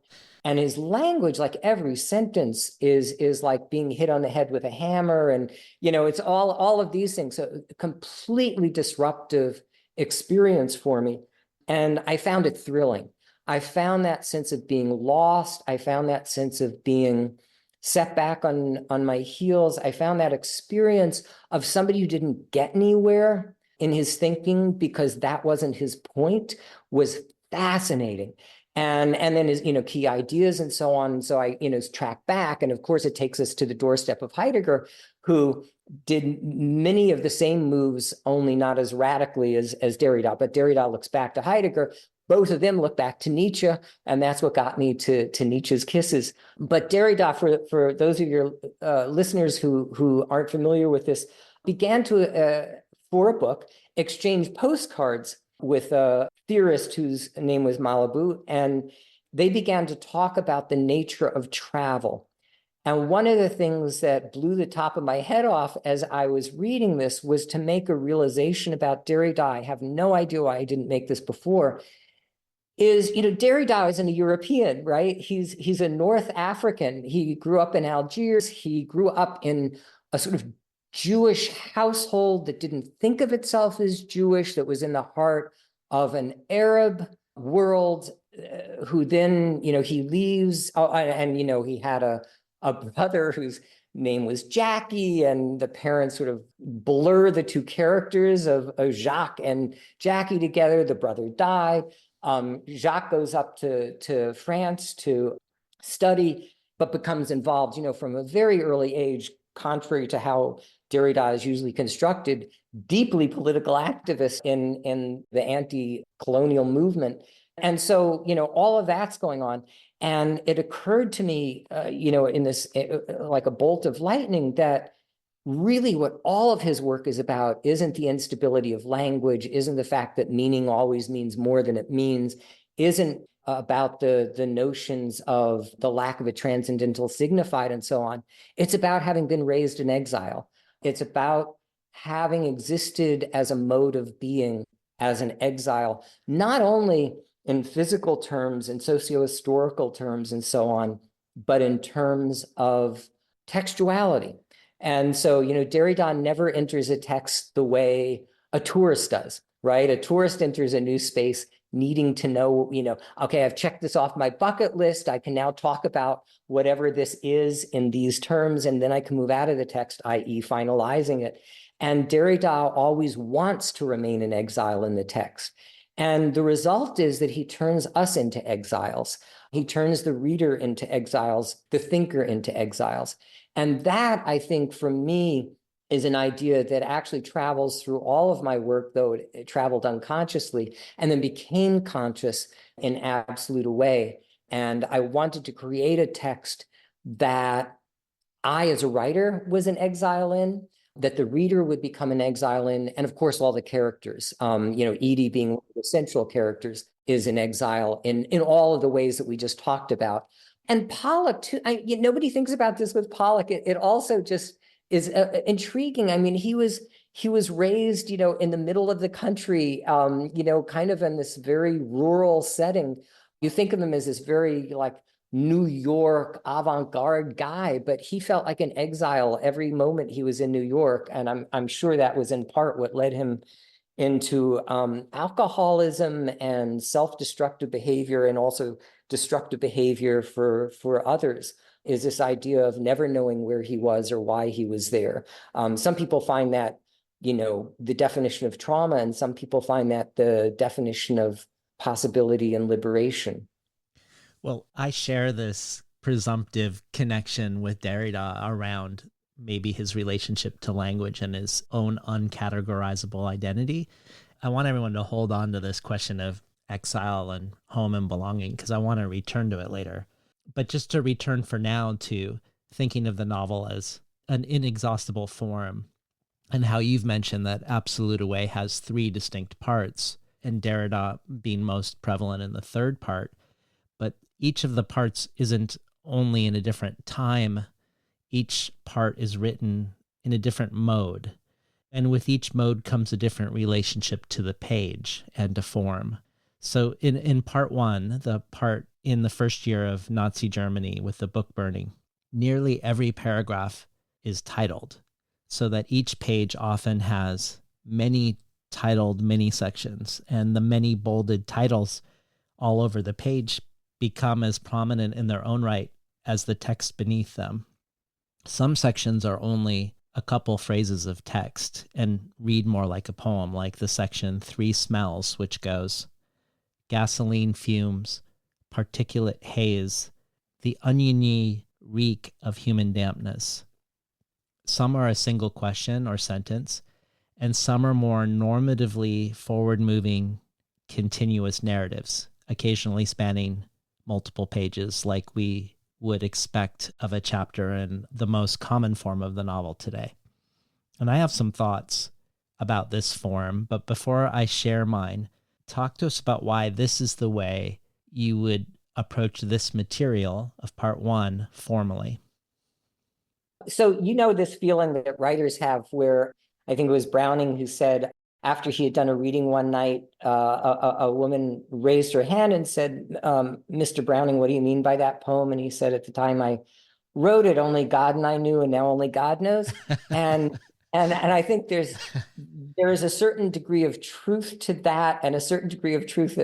And his language, like every sentence is like being hit on the head with a hammer. And, it's all of these things. So completely disruptive experience for me. And I found it thrilling. I found that sense of being lost. I found that sense of being set back on my heels. I found that experience of somebody who didn't get anywhere in his thinking because that wasn't his point was fascinating. And then his, key ideas and so on. So I, track back. And of course, it takes us to the doorstep of Heidegger, who did many of the same moves, only not as radically as Derrida. But Derrida looks back to Heidegger. Both of them look back to Nietzsche, and that's what got me to Nietzsche's Kisses. But Derrida, for those of your listeners who aren't familiar with this, began to, for a book, exchange postcards with a theorist whose name was Malibu, and they began to talk about the nature of travel. And one of the things that blew the top of my head off as I was reading this was to make a realization about Derrida. I have no idea why I didn't make this before. Is, Derrida isn't a European, right? He's a North African. He grew up in Algiers. He grew up in a sort of Jewish household that didn't think of itself as Jewish, that was in the heart of an Arab world, who then, he leaves. Oh, and, he had a brother whose name was Jackie, and the parents sort of blur the two characters of Jacques and Jackie together. The brother died. Jacques goes up to France to study, but becomes involved, from a very early age, contrary to how Derrida is usually constructed, deeply political activist in the anti-colonial movement. And so, all of that's going on. And it occurred to me, in this, like a bolt of lightning, that really what all of his work is about isn't the instability of language, isn't the fact that meaning always means more than it means, isn't about the notions of the lack of a transcendental signified and so on. It's about having been raised in exile. It's about having existed as a mode of being, as an exile, not only in physical terms and socio-historical terms and so on, but in terms of textuality. And so, Derrida never enters a text the way a tourist does, right? A tourist enters a new space needing to know, okay, I've checked this off my bucket list. I can now talk about whatever this is in these terms, and then I can move out of the text, i.e. finalizing it. And Derrida always wants to remain in exile in the text. And the result is that he turns us into exiles. He turns the reader into exiles, the thinker into exiles. And that, I think, for me, is an idea that actually travels through all of my work, though it traveled unconsciously, and then became conscious in absolute way. And I wanted to create a text that I, as a writer, was an exile in, that the reader would become an exile in, and of course, all the characters, Edie being one of the central characters, is an exile in all of the ways that we just talked about. And Pollock, too, nobody thinks about this with Pollock. It also just is intriguing. I mean, he was raised, in the middle of the country, kind of in this very rural setting. You think of him as this very New York avant-garde guy, but he felt like an exile every moment he was in New York. And I'm sure that was in part what led him into alcoholism and self-destructive behavior, and also destructive behavior for others, is this idea of never knowing where he was or why he was there. Some people find that, the definition of trauma, and some people find that the definition of possibility and liberation. Well, I share this presumptive connection with Derrida around maybe his relationship to language and his own uncategorizable identity. I want everyone to hold on to this question of exile and home and belonging, because I want to return to it later. But just to return for now to thinking of the novel as an inexhaustible form, and how you've mentioned that Absolute Away has three distinct parts, and Derrida being most prevalent in the third part. But each of the parts isn't only in a different time. Each part is written in a different mode. And with each mode comes a different relationship to the page and to form. So in part one, the part in the first year of Nazi Germany with the book burning, nearly every paragraph is titled, so that each page often has many titled mini sections, and the many bolded titles all over the page become as prominent in their own right as the text beneath them. Some sections are only a couple phrases of text and read more like a poem, like the section Three Smells, which goes, gasoline fumes, particulate haze, the oniony reek of human dampness. Some are a single question or sentence, and some are more normatively forward-moving, continuous narratives, occasionally spanning multiple pages like we would expect of a chapter in the most common form of the novel today. And I have some thoughts about this form, but before I share mine, talk to us about why this is the way you would approach this material of part one formally. So, this feeling that writers have where I think it was Browning who said, after he had done a reading one night, a woman raised her hand and said, Mr. Browning, what do you mean by that poem? And he said, at the time I wrote it, only God and I knew, and now only God knows. And I think there is a certain degree of truth to that, and a certain degree of truth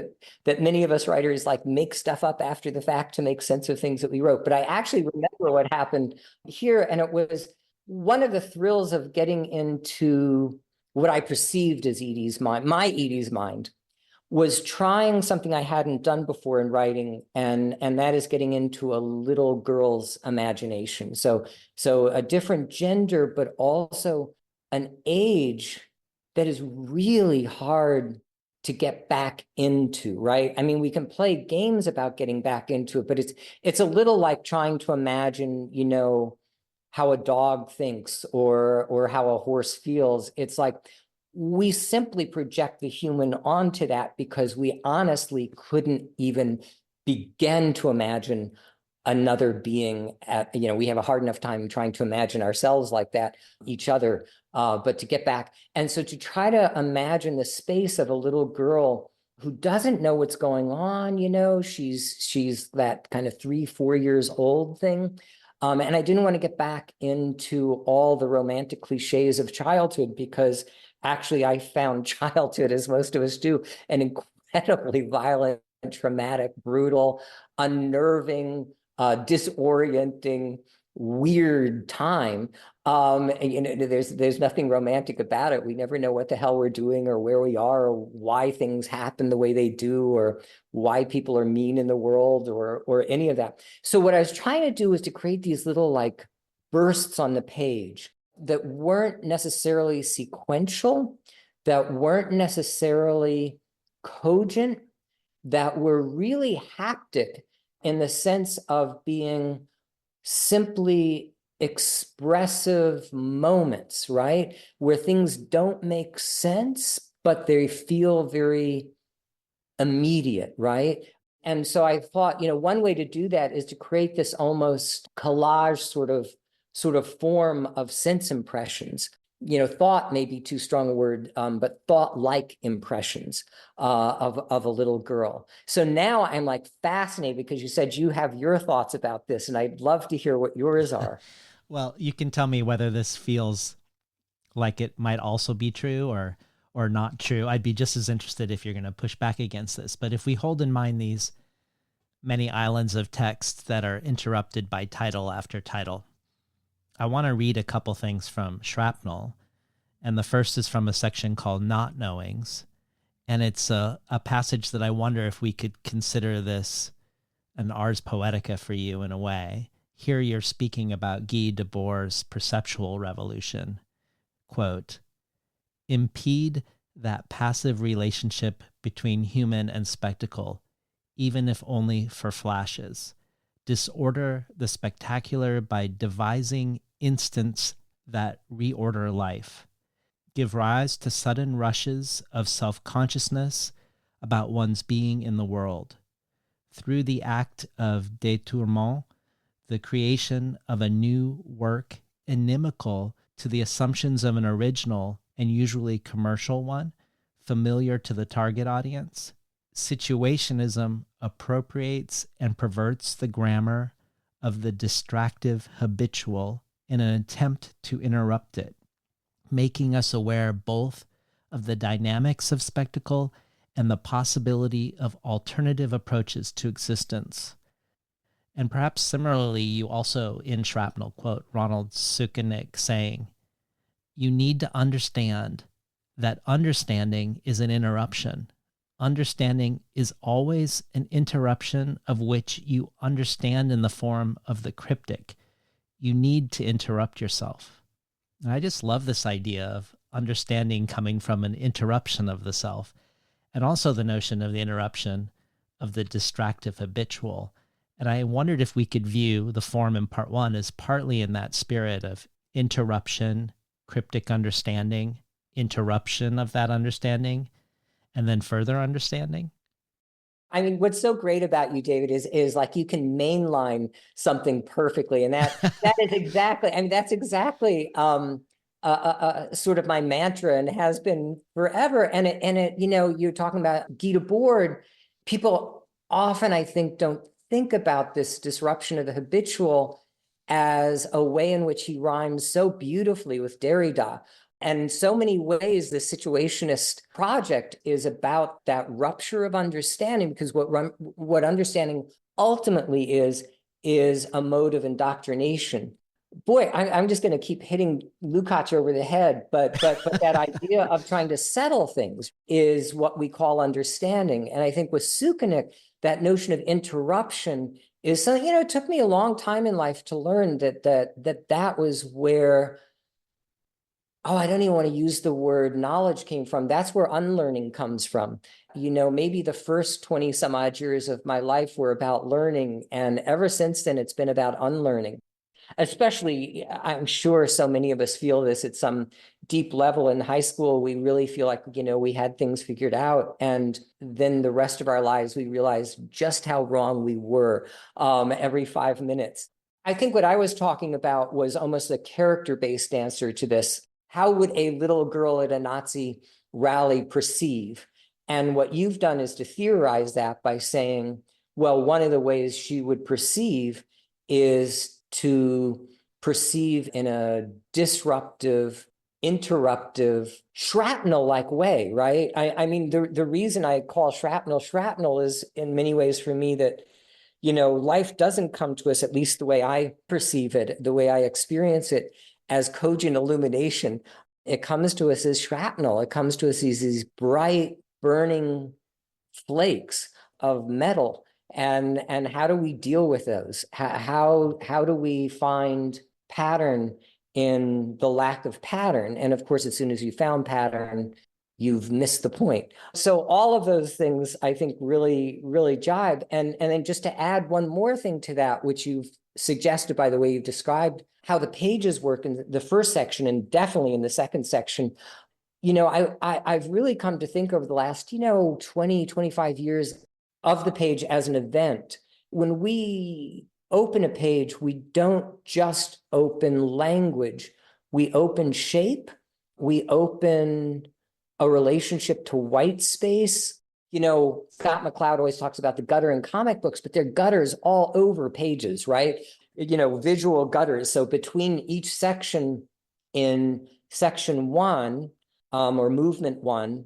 that many of us writers like make stuff up after the fact to make sense of things that we wrote. But I actually remember what happened here, and it was one of the thrills of getting into what I perceived as Edie's mind, my Edie's mind, was trying something I hadn't done before in writing, and that is getting into a little girl's imagination. So a different gender, but also an age that is really hard to get back into, right? I mean, we can play games about getting back into it, but it's a little like trying to imagine, how a dog thinks or how a horse feels. It's like we simply project the human onto that because we honestly couldn't even begin to imagine another being we have a hard enough time trying to imagine ourselves like that, each other, but to get back. And so to try to imagine the space of a little girl who doesn't know what's going on, she's that kind of 3-4 years old thing. And I didn't want to get back into all the romantic cliches of childhood because actually I found childhood, as most of us do, an incredibly violent, traumatic, brutal, unnerving, disorienting, weird time. There's nothing romantic about it. We never know what the hell we're doing or where we are or why things happen the way they do or why people are mean in the world or any of that. So what I was trying to do was to create these little like bursts on the page that weren't necessarily sequential, that weren't necessarily cogent, that were really haptic in the sense of being simply expressive moments, right? Where things don't make sense, but they feel very immediate, right? And so I thought, one way to do that is to create this almost collage sort of form of sense impressions. Thought may be too strong a word, but thought-like impressions of a little girl. So now I'm like fascinated because you said you have your thoughts about this, and I'd love to hear what yours are. Well, you can tell me whether this feels like it might also be true or not true. I'd be just as interested if you're going to push back against this. But if we hold in mind these many islands of text that are interrupted by title after title, I want to read a couple things from Shrapnel. And the first is from a section called Not Knowings. And it's a passage that I wonder if we could consider this an ars poetica for you in a way. Here you're speaking about Guy Debord's perceptual revolution. Quote, impede that passive relationship between human and spectacle, even if only for flashes. Disorder the spectacular by devising instants that reorder life. Give rise to sudden rushes of self-consciousness about one's being in the world. Through the act of détournement, the creation of a new work inimical to the assumptions of an original and usually commercial one, familiar to the target audience, situationism appropriates and perverts the grammar of the distractive habitual in an attempt to interrupt it, making us aware both of the dynamics of spectacle and the possibility of alternative approaches to existence. And perhaps similarly, you also in Shrapnel quote Ronald Sukenik saying, you need to understand that understanding is an interruption. Understanding is always an interruption of which you understand in the form of the cryptic. You need to interrupt yourself. And I just love this idea of understanding coming from an interruption of the self, and also the notion of the interruption of the distractive habitual. And I wondered if we could view the form in part one as partly in that spirit of interruption, cryptic understanding, interruption of that understanding, and then further understanding. I mean, what's so great about you, David, is like you can mainline something perfectly, and that is exactly. I mean, that's exactly sort of my mantra, and has been forever. And it, you know, you're talking about Guy Debord. People often, I think, don't think about this disruption of the habitual as a way in which he rhymes so beautifully with Derrida. And in so many ways, the situationist project is about that rupture of understanding, because what understanding ultimately is a mode of indoctrination. Boy, I'm just going to keep hitting Lukács over the head, but that idea of trying to settle things is what we call understanding. And I think with Sukenik, that notion of interruption is something, you know, it took me a long time in life to learn that was where, oh, I don't even want to use the word knowledge came from. That's where unlearning comes from. You know, maybe the first 20 some odd years of my life were about learning. And ever since then, it's been about unlearning. Especially, I'm sure so many of us feel this at some deep level. In high school, we really feel like, you know, we had things figured out. And then the rest of our lives, we realized just how wrong we were every 5 minutes. I think what I was talking about was almost a character-based answer to this. How would a little girl at a Nazi rally perceive? And what you've done is to theorize that by saying, well, one of the ways she would perceive is to perceive in a disruptive, interruptive, shrapnel-like way, right? I mean, the reason I call shrapnel is in many ways for me that, you know, life doesn't come to us, at least the way I perceive it, the way I experience it, as cogent illumination. It comes to us as shrapnel. It comes to us as these bright, burning flakes of metal. And how do we deal with those? How do we find pattern in the lack of pattern? And of course, as soon as you found pattern, you've missed the point. So all of those things, I think, really, really jibe. And then just to add one more thing to that, which you've suggested by the way you've described how the pages work in the first section and definitely in the second section, you know, I've really come to think over the last, you know, 20, 25 years of the page as an event. When we open a page, we don't just open language, we open shape, we open a relationship to white space. You know, Scott McCloud always talks about the gutter in comic books, but they're gutters all over pages, right? You know, visual gutters. So between each section in section one, or movement one,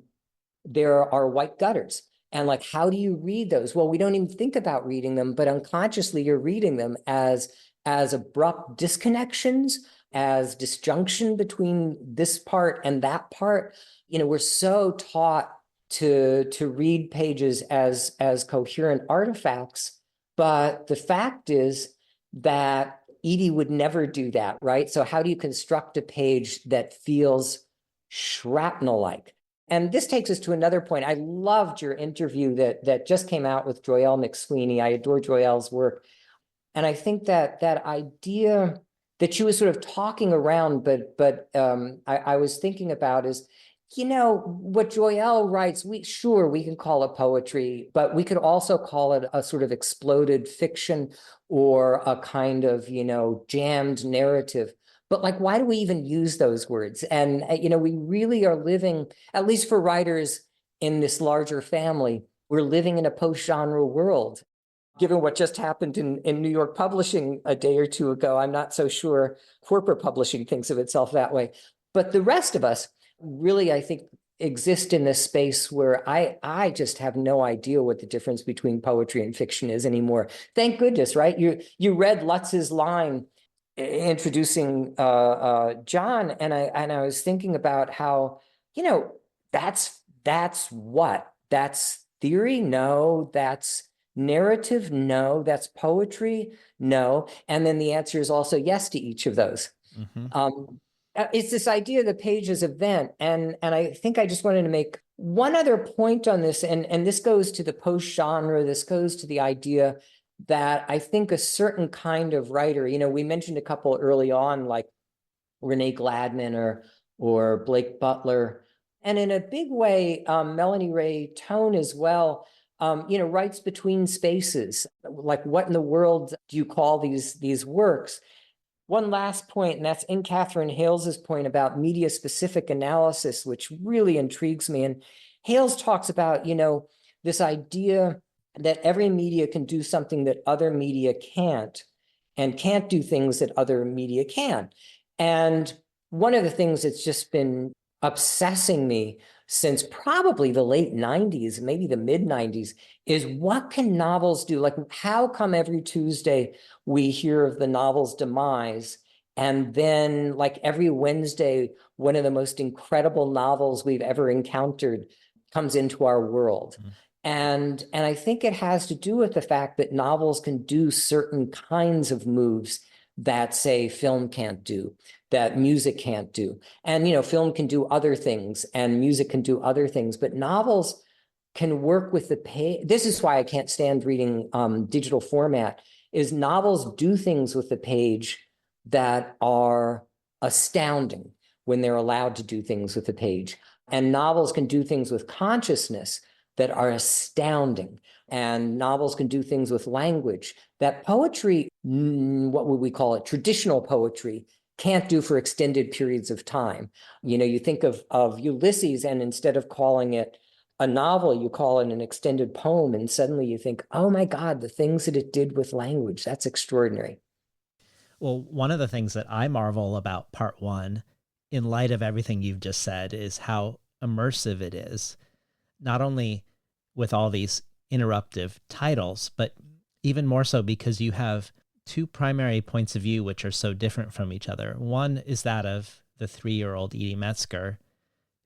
there are white gutters. And like, how do you read those? Well, we don't even think about reading them, but unconsciously you're reading them as abrupt disconnections, as disjunction between this part and that part. You know, we're so taught to read pages as coherent artifacts, but the fact is that Edie would never do that, right? So how do you construct a page that feels shrapnel-like? And this takes us to another point. I loved your interview that just came out with Joelle McSweeney. I adore Joelle's work. And I think that idea that she was sort of talking around, but I was thinking about is, you know, what Joelle writes, we can call it poetry, but we could also call it a sort of exploded fiction or a kind of, you know, jammed narrative. But like, why do we even use those words? And, you know, we really are living, at least for writers in this larger family, we're living in a post-genre world. Given what just happened in New York publishing a day or two ago, I'm not so sure corporate publishing thinks of itself that way. But the rest of us, really, I think exist in this space where I just have no idea what the difference between poetry and fiction is anymore. Thank goodness, right? You read Lutz's line introducing John, and I was thinking about how, that's what? That's theory? No. That's narrative? No. That's poetry? No. And then the answer is also yes to each of those. It's this idea of the page as event. And I think I just wanted to make one other point on this, and this goes to the post-genre, this goes to the idea that I think a certain kind of writer, we mentioned a couple early on, like Renee Gladman or Blake Butler, and in a big way, Melanie Ray Tone as well, writes between spaces. Like, what in the world do you call these works? One last point, and that's in Catherine Hales's point about media-specific analysis, which really intrigues me. And Hales talks about, this idea that every media can do something that other media can't, and can't do things that other media can. And one of the things that's just been obsessing me since probably the late 90s, maybe the mid 90s, is what can novels do? Like, how come every Tuesday we hear of the novel's demise, and then like every Wednesday, one of the most incredible novels we've ever encountered comes into our world? And I think it has to do with the fact that novels can do certain kinds of moves that, say, film can't do, that music can't do. And, film can do other things and music can do other things, but novels can work with the page. This is why I can't stand reading digital format, is novels do things with the page that are astounding when they're allowed to do things with the page. And novels can do things with consciousness that are astounding. And novels can do things with language that poetry, what would we call it, traditional poetry, can't do for extended periods of time. You think of Ulysses, and instead of calling it a novel, you call it an extended poem, and suddenly you think, oh my God, the things that it did with language, that's extraordinary. Well, one of the things that I marvel about part one, in light of everything you've just said, is how immersive it is. Not only with all these interruptive titles, but even more so because you have two primary points of view which are so different from each other. One is that of the 3-year-old Edie Metzger,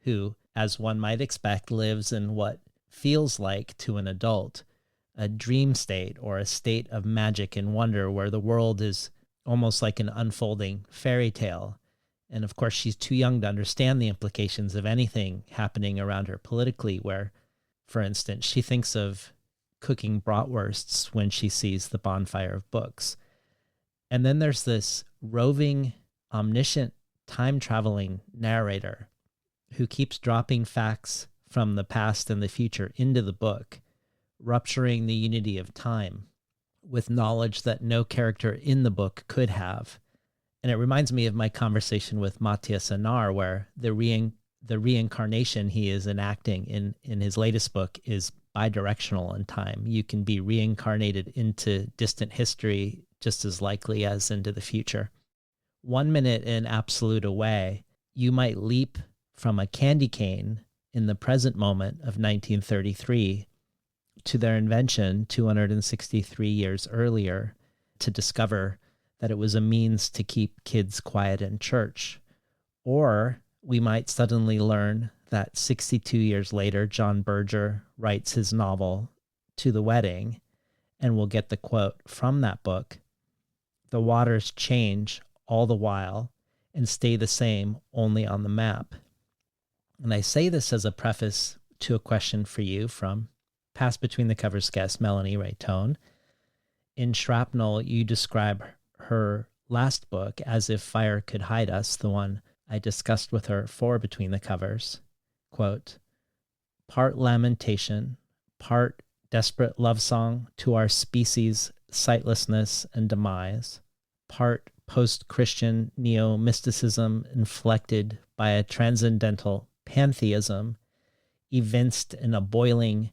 who, as one might expect, lives in what feels like, to an adult, a dream state or a state of magic and wonder where the world is almost like an unfolding fairy tale. And of course, she's too young to understand the implications of anything happening around her politically, where, for instance, she thinks of cooking bratwursts when she sees the bonfire of books. And then there's this roving, omniscient, time-traveling narrator who keeps dropping facts from the past and the future into the book, rupturing the unity of time with knowledge that no character in the book could have. And it reminds me of my conversation with Matthias Anar, where the reincarnation he is enacting in his latest book is bidirectional in time. You can be reincarnated into distant history just as likely as into the future. 1 minute in absolute away, you might leap from a candy cane in the present moment of 1933 to their invention 263 years earlier to discover that it was a means to keep kids quiet in church. Or we might suddenly learn that 62 years later, John Berger writes his novel To the Wedding, and we'll get the quote from that book: "The waters change all the while and stay the same only on the map." And I say this as a preface to a question for you from past Between the Covers guest Melanie Ray Tone. In Shrapnel, you describe her last book as If Fire Could Hide Us, the one I discussed with her for Between the Covers. Quote, "Part lamentation, part desperate love song to our species' sightlessness and demise, part post-Christian neo-mysticism inflected by a transcendental pantheism evinced in a boiling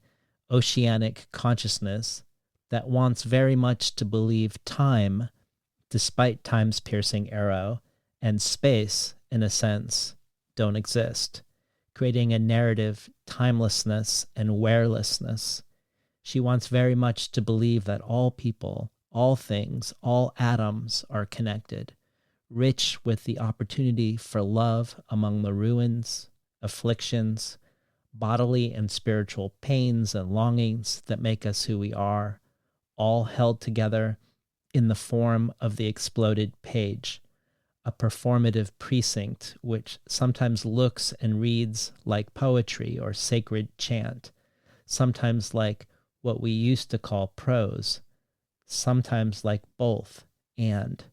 oceanic consciousness that wants very much to believe time, despite time's piercing arrow, and space, in a sense, don't exist. creating a narrative timelessness and wherelessness. She wants very much to believe that all people, all things, all atoms are connected, rich with the opportunity for love among the ruins, afflictions, bodily and spiritual pains and longings that make us who we are, all held together in the form of the exploded page, a performative precinct which sometimes looks and reads like poetry or sacred chant, sometimes like what we used to call prose, sometimes like both, and,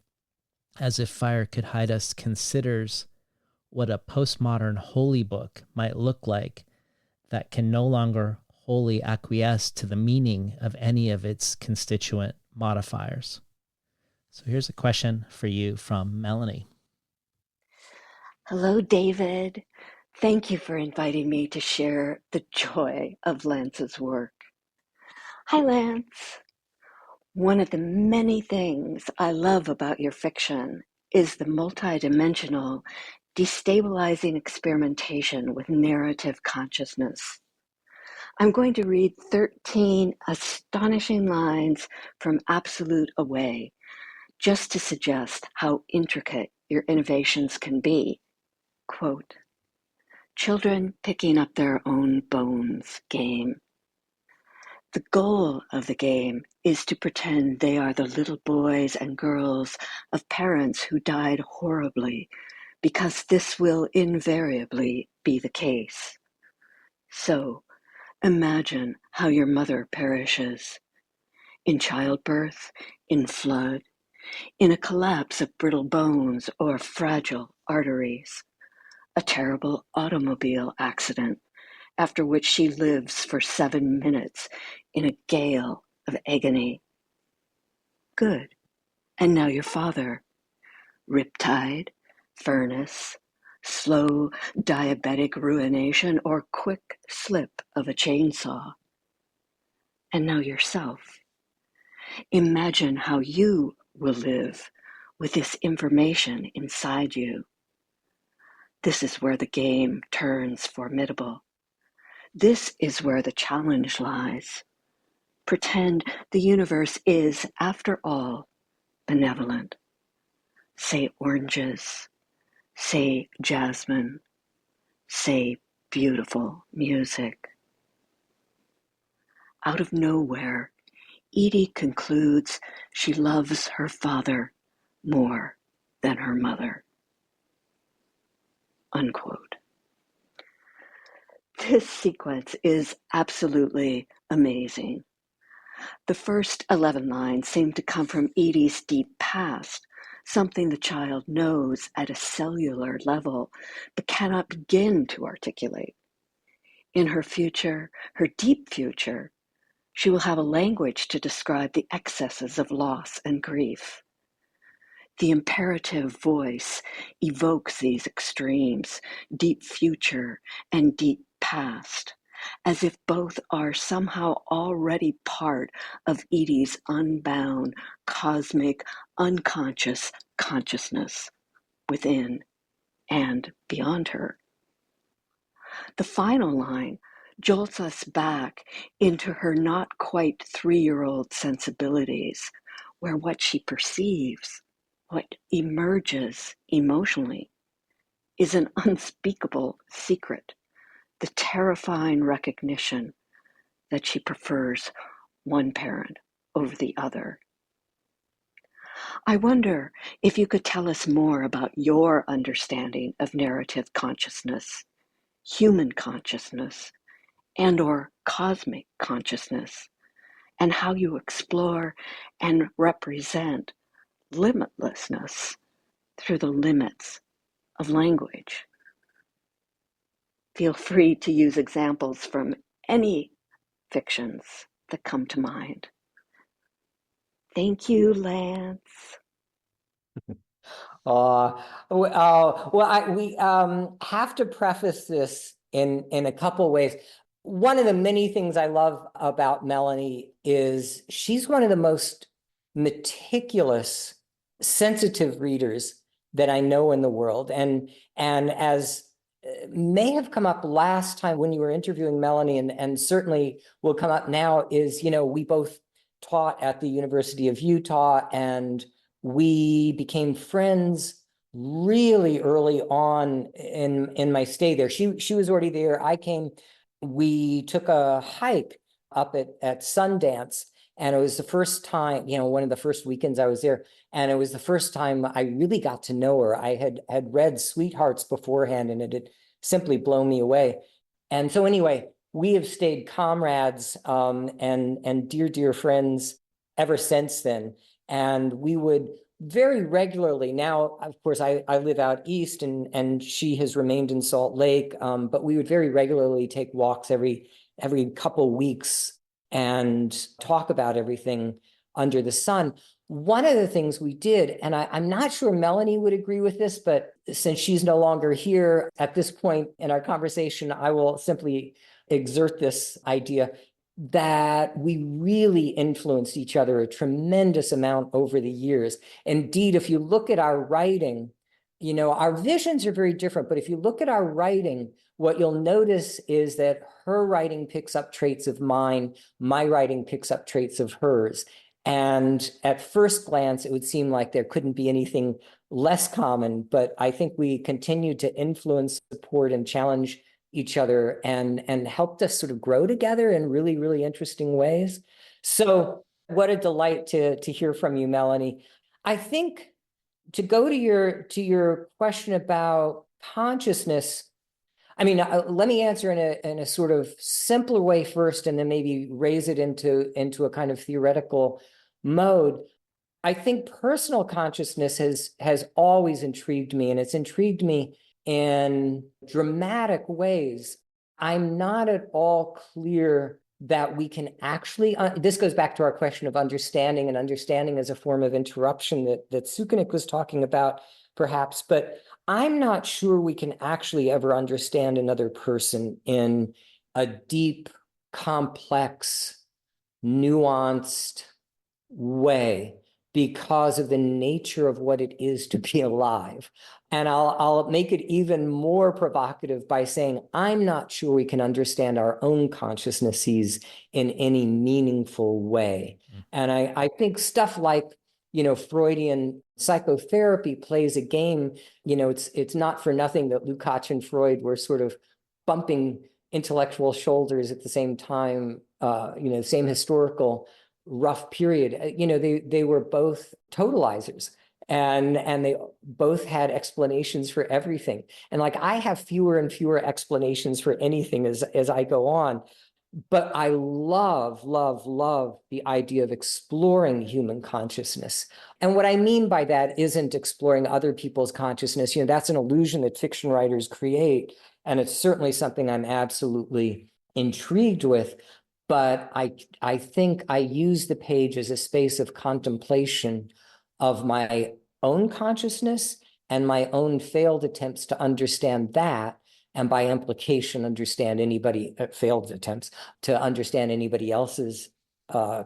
as if fire could hide us, considers what a postmodern holy book might look like that can no longer wholly acquiesce to the meaning of any of its constituent modifiers. So here's a question for you from Melanie. Hello, David. Thank you for inviting me to share the joy of Lance's work. Hi, Lance. One of the many things I love about your fiction is the multidimensional, destabilizing experimentation with narrative consciousness. I'm going to read 13 astonishing lines from Absolute Away, just to suggest how intricate your innovations can be. Quote, children picking up their own bones game. The goal of the game is to pretend they are the little boys and girls of parents who died horribly, because this will invariably be the case. So, imagine how your mother perishes. In childbirth, in flood, in a collapse of brittle bones or fragile arteries, a terrible automobile accident after which she lives for 7 minutes in a gale of agony. Good. And now your father, riptide, furnace, slow diabetic ruination, or quick slip of a chainsaw. And now yourself. Imagine how you will live with this information inside you. This is where the game turns formidable. This is where the challenge lies. Pretend the universe is, after all, benevolent. Say oranges, say jasmine, say beautiful music. Out of nowhere, Edie concludes she loves her father more than her mother. Unquote. This sequence is absolutely amazing. The first 11 lines seem to come from Edie's deep past, something the child knows at a cellular level, but cannot begin to articulate. In her future, her deep future, she will have a language to describe the excesses of loss and grief. The imperative voice evokes these extremes, deep future and deep past, as if both are somehow already part of Edie's unbound, cosmic, unconscious consciousness within and beyond her. The final line jolts us back into her not quite 3-year-old sensibilities, where what she perceives, what emerges emotionally, is an unspeakable secret, the terrifying recognition that she prefers one parent over the other. I wonder if you could tell us more about your understanding of narrative consciousness, human consciousness, and or cosmic consciousness, and how you explore and represent limitlessness through the limits of language. Feel free to use examples from any fictions that come to mind. Thank you, Lance. We have to preface this in a couple ways. One of the many things I love about Melanie is she's one of the most meticulous, sensitive readers that I know in the world. And as may have come up last time when you were interviewing Melanie, and certainly will come up now, is, we both taught at the University of Utah, and we became friends really early on in my stay there. She was already there. I came. We took a hike up at Sundance, and it was the first time, one of the first weekends I was there, and it was the first time I really got to know her. I had read Sweethearts beforehand, and it had simply blown me away. And so anyway, we have stayed comrades and dear friends ever since then. And we would very regularly, now, of course, I live out east, and she has remained in Salt Lake, but we would very regularly take walks every couple weeks and talk about everything under the sun. One of the things we did, and I'm not sure Melanie would agree with this, but since she's no longer here at this point in our conversation, I will simply exert this idea, that we really influenced each other a tremendous amount over the years. Indeed, if you look at our writing, our visions are very different, but if you look at our writing, what you'll notice is that her writing picks up traits of mine, my writing picks up traits of hers. And at first glance, it would seem like there couldn't be anything less common, but I think we continued to influence, support, and challenge each other, and helped us sort of grow together in really, really interesting ways. So what a delight to hear from you, Melanie. I think to go to your question about consciousness, I mean, let me answer in a sort of simpler way first, and then maybe raise it into a kind of theoretical mode. I think personal consciousness has always intrigued me, and it's intrigued me in dramatic ways. I'm not at all clear that we can actually, this goes back to our question of understanding, and understanding as a form of interruption that Sukenik was talking about, perhaps, but I'm not sure we can actually ever understand another person in a deep, complex, nuanced way, because of the nature of what it is to be alive. And I'll make it even more provocative by saying, I'm not sure we can understand our own consciousnesses in any meaningful way. And I think stuff like, Freudian psychotherapy plays a game. It's not for nothing that Lukács and Freud were sort of bumping intellectual shoulders at the same time, same historical rough period. They were both totalizers, and they both had explanations for everything. And like, I have fewer and fewer explanations for anything as I go on. But I love the idea of exploring human consciousness. And what I mean by that isn't exploring other people's consciousness. That's an illusion that fiction writers create. And it's certainly something I'm absolutely intrigued with. But I think I use the page as a space of contemplation of my own consciousness and my own failed attempts to understand that, and by implication, failed attempts to understand anybody else's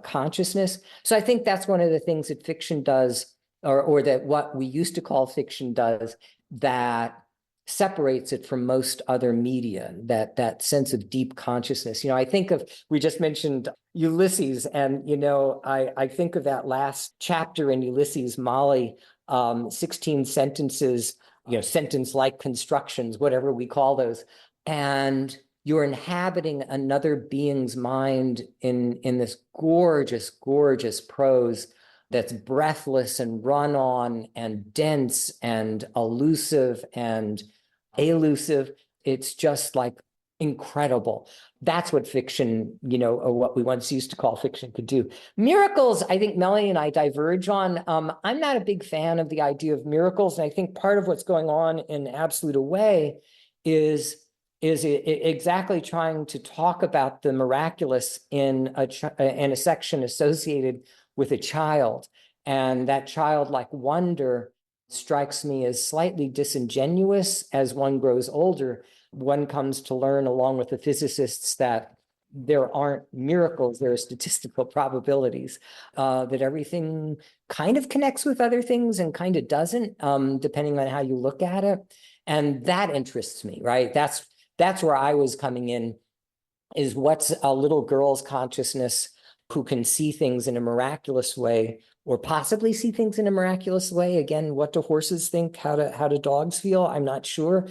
consciousness. So I think that's one of the things that fiction does, or that what we used to call fiction does, that separates it from most other media, that sense of deep consciousness. I think of, we just mentioned Ulysses, and, I think of that last chapter in Ulysses, Molly, 16 sentences, sentence-like constructions, whatever we call those. And you're inhabiting another being's mind in this gorgeous, gorgeous prose that's breathless and run on and dense and elusive and elusive. It's just like incredible. That's what fiction, or what we once used to call fiction, could do. Miracles, I think Melanie and I diverge on. I'm not a big fan of the idea of miracles. And I think part of what's going on in Absolute Away is exactly trying to talk about the miraculous in a section associated with a child. And that childlike wonder strikes me as slightly disingenuous as one grows older. One comes to learn, along with the physicists, that there aren't miracles, there are statistical probabilities, that everything kind of connects with other things and kind of doesn't, depending on how you look at it. And that interests me, right? That's where I was coming in, is what's a little girl's consciousness who can see things in a miraculous way, or possibly see things in a miraculous way. Again, what do horses think? How do dogs feel? I'm not sure.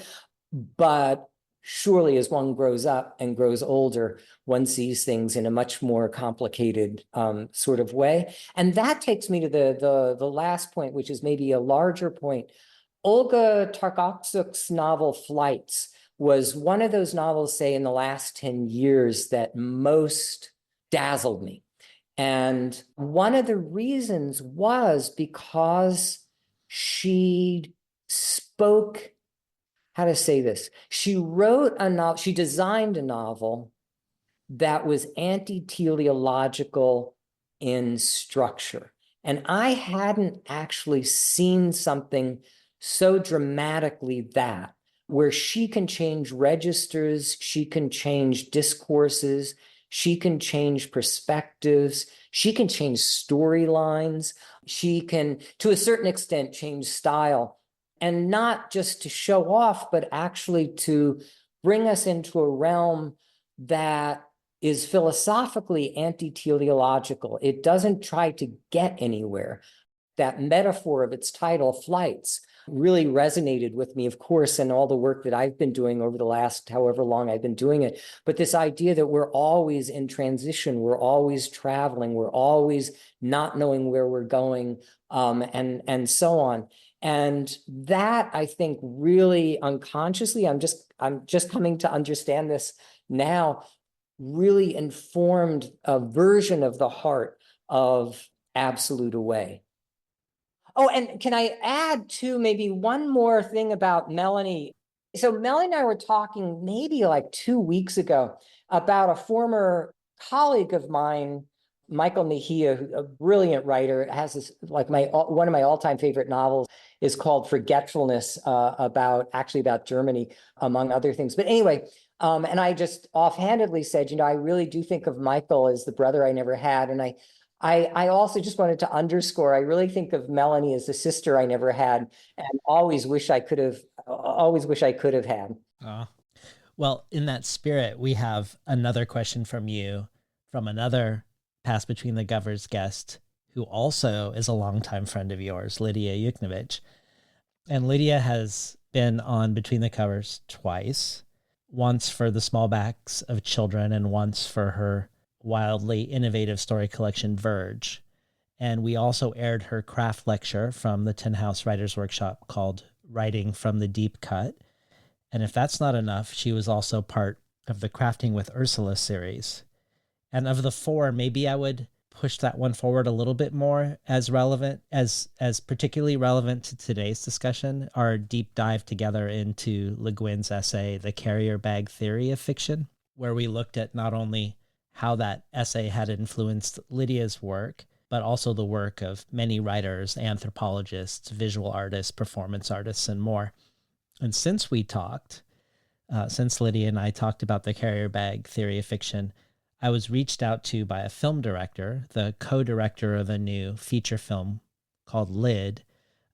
But surely as one grows up and grows older, one sees things in a much more complicated sort of way. And that takes me to the last point, which is maybe a larger point. Olga Tarkovsky's novel Flights was one of those novels, say, in the last 10 years that most dazzled me. And one of the reasons was because she spoke, how to say this? She wrote a novel, she designed a novel that was anti-teleological in structure. And I hadn't actually seen something so dramatically that, where she can change registers, she can change discourses, she can change perspectives, she can change storylines, she can, to a certain extent, change style, and not just to show off, but actually to bring us into a realm that is philosophically anti-teleological. It doesn't try to get anywhere. That metaphor of its title, Flights, really resonated with me, of course, and all the work that I've been doing over the last however long I've been doing it. But this idea that we're always in transition, we're always traveling, we're always not knowing where we're going, and so on. And that, I think, really unconsciously, I'm just coming to understand this now, really informed a version of the heart of Absolute Away. Oh, and can I add too, maybe one more thing about Melanie? So Melanie and I were talking maybe like 2 weeks ago about a former colleague of mine, Michael Mejia, a brilliant writer, has this, like one of my all-time favorite novels is called Forgetfulness, about Germany, among other things. But anyway, and I just offhandedly said, I really do think of Michael as the brother I never had. And I also just wanted to underscore, I really think of Melanie as the sister I never had, and always wish I could have had. Well, in that spirit, we have another question from you, from another Pass Between the Govers guest, who also is a longtime friend of yours, Lydia Yuknovich. And Lydia has been on Between the Covers twice, once for The Small Backs of Children and once for her wildly innovative story collection Verge. And we also aired her craft lecture from the Tin House Writers Workshop called Writing from the Deep Cut. And if that's not enough, she was also part of the Crafting with Ursula series. And of the four, maybe I would push that one forward a little bit more as relevant, as particularly relevant to today's discussion, our deep dive together into Le Guin's essay, The Carrier Bag Theory of Fiction, where we looked at not only how that essay had influenced Lydia's work, but also the work of many writers, anthropologists, visual artists, performance artists, and more. And since we talked, since Lydia and I talked about the carrier bag theory of fiction, I was reached out to by a film director, the co-director of a new feature film called Lid,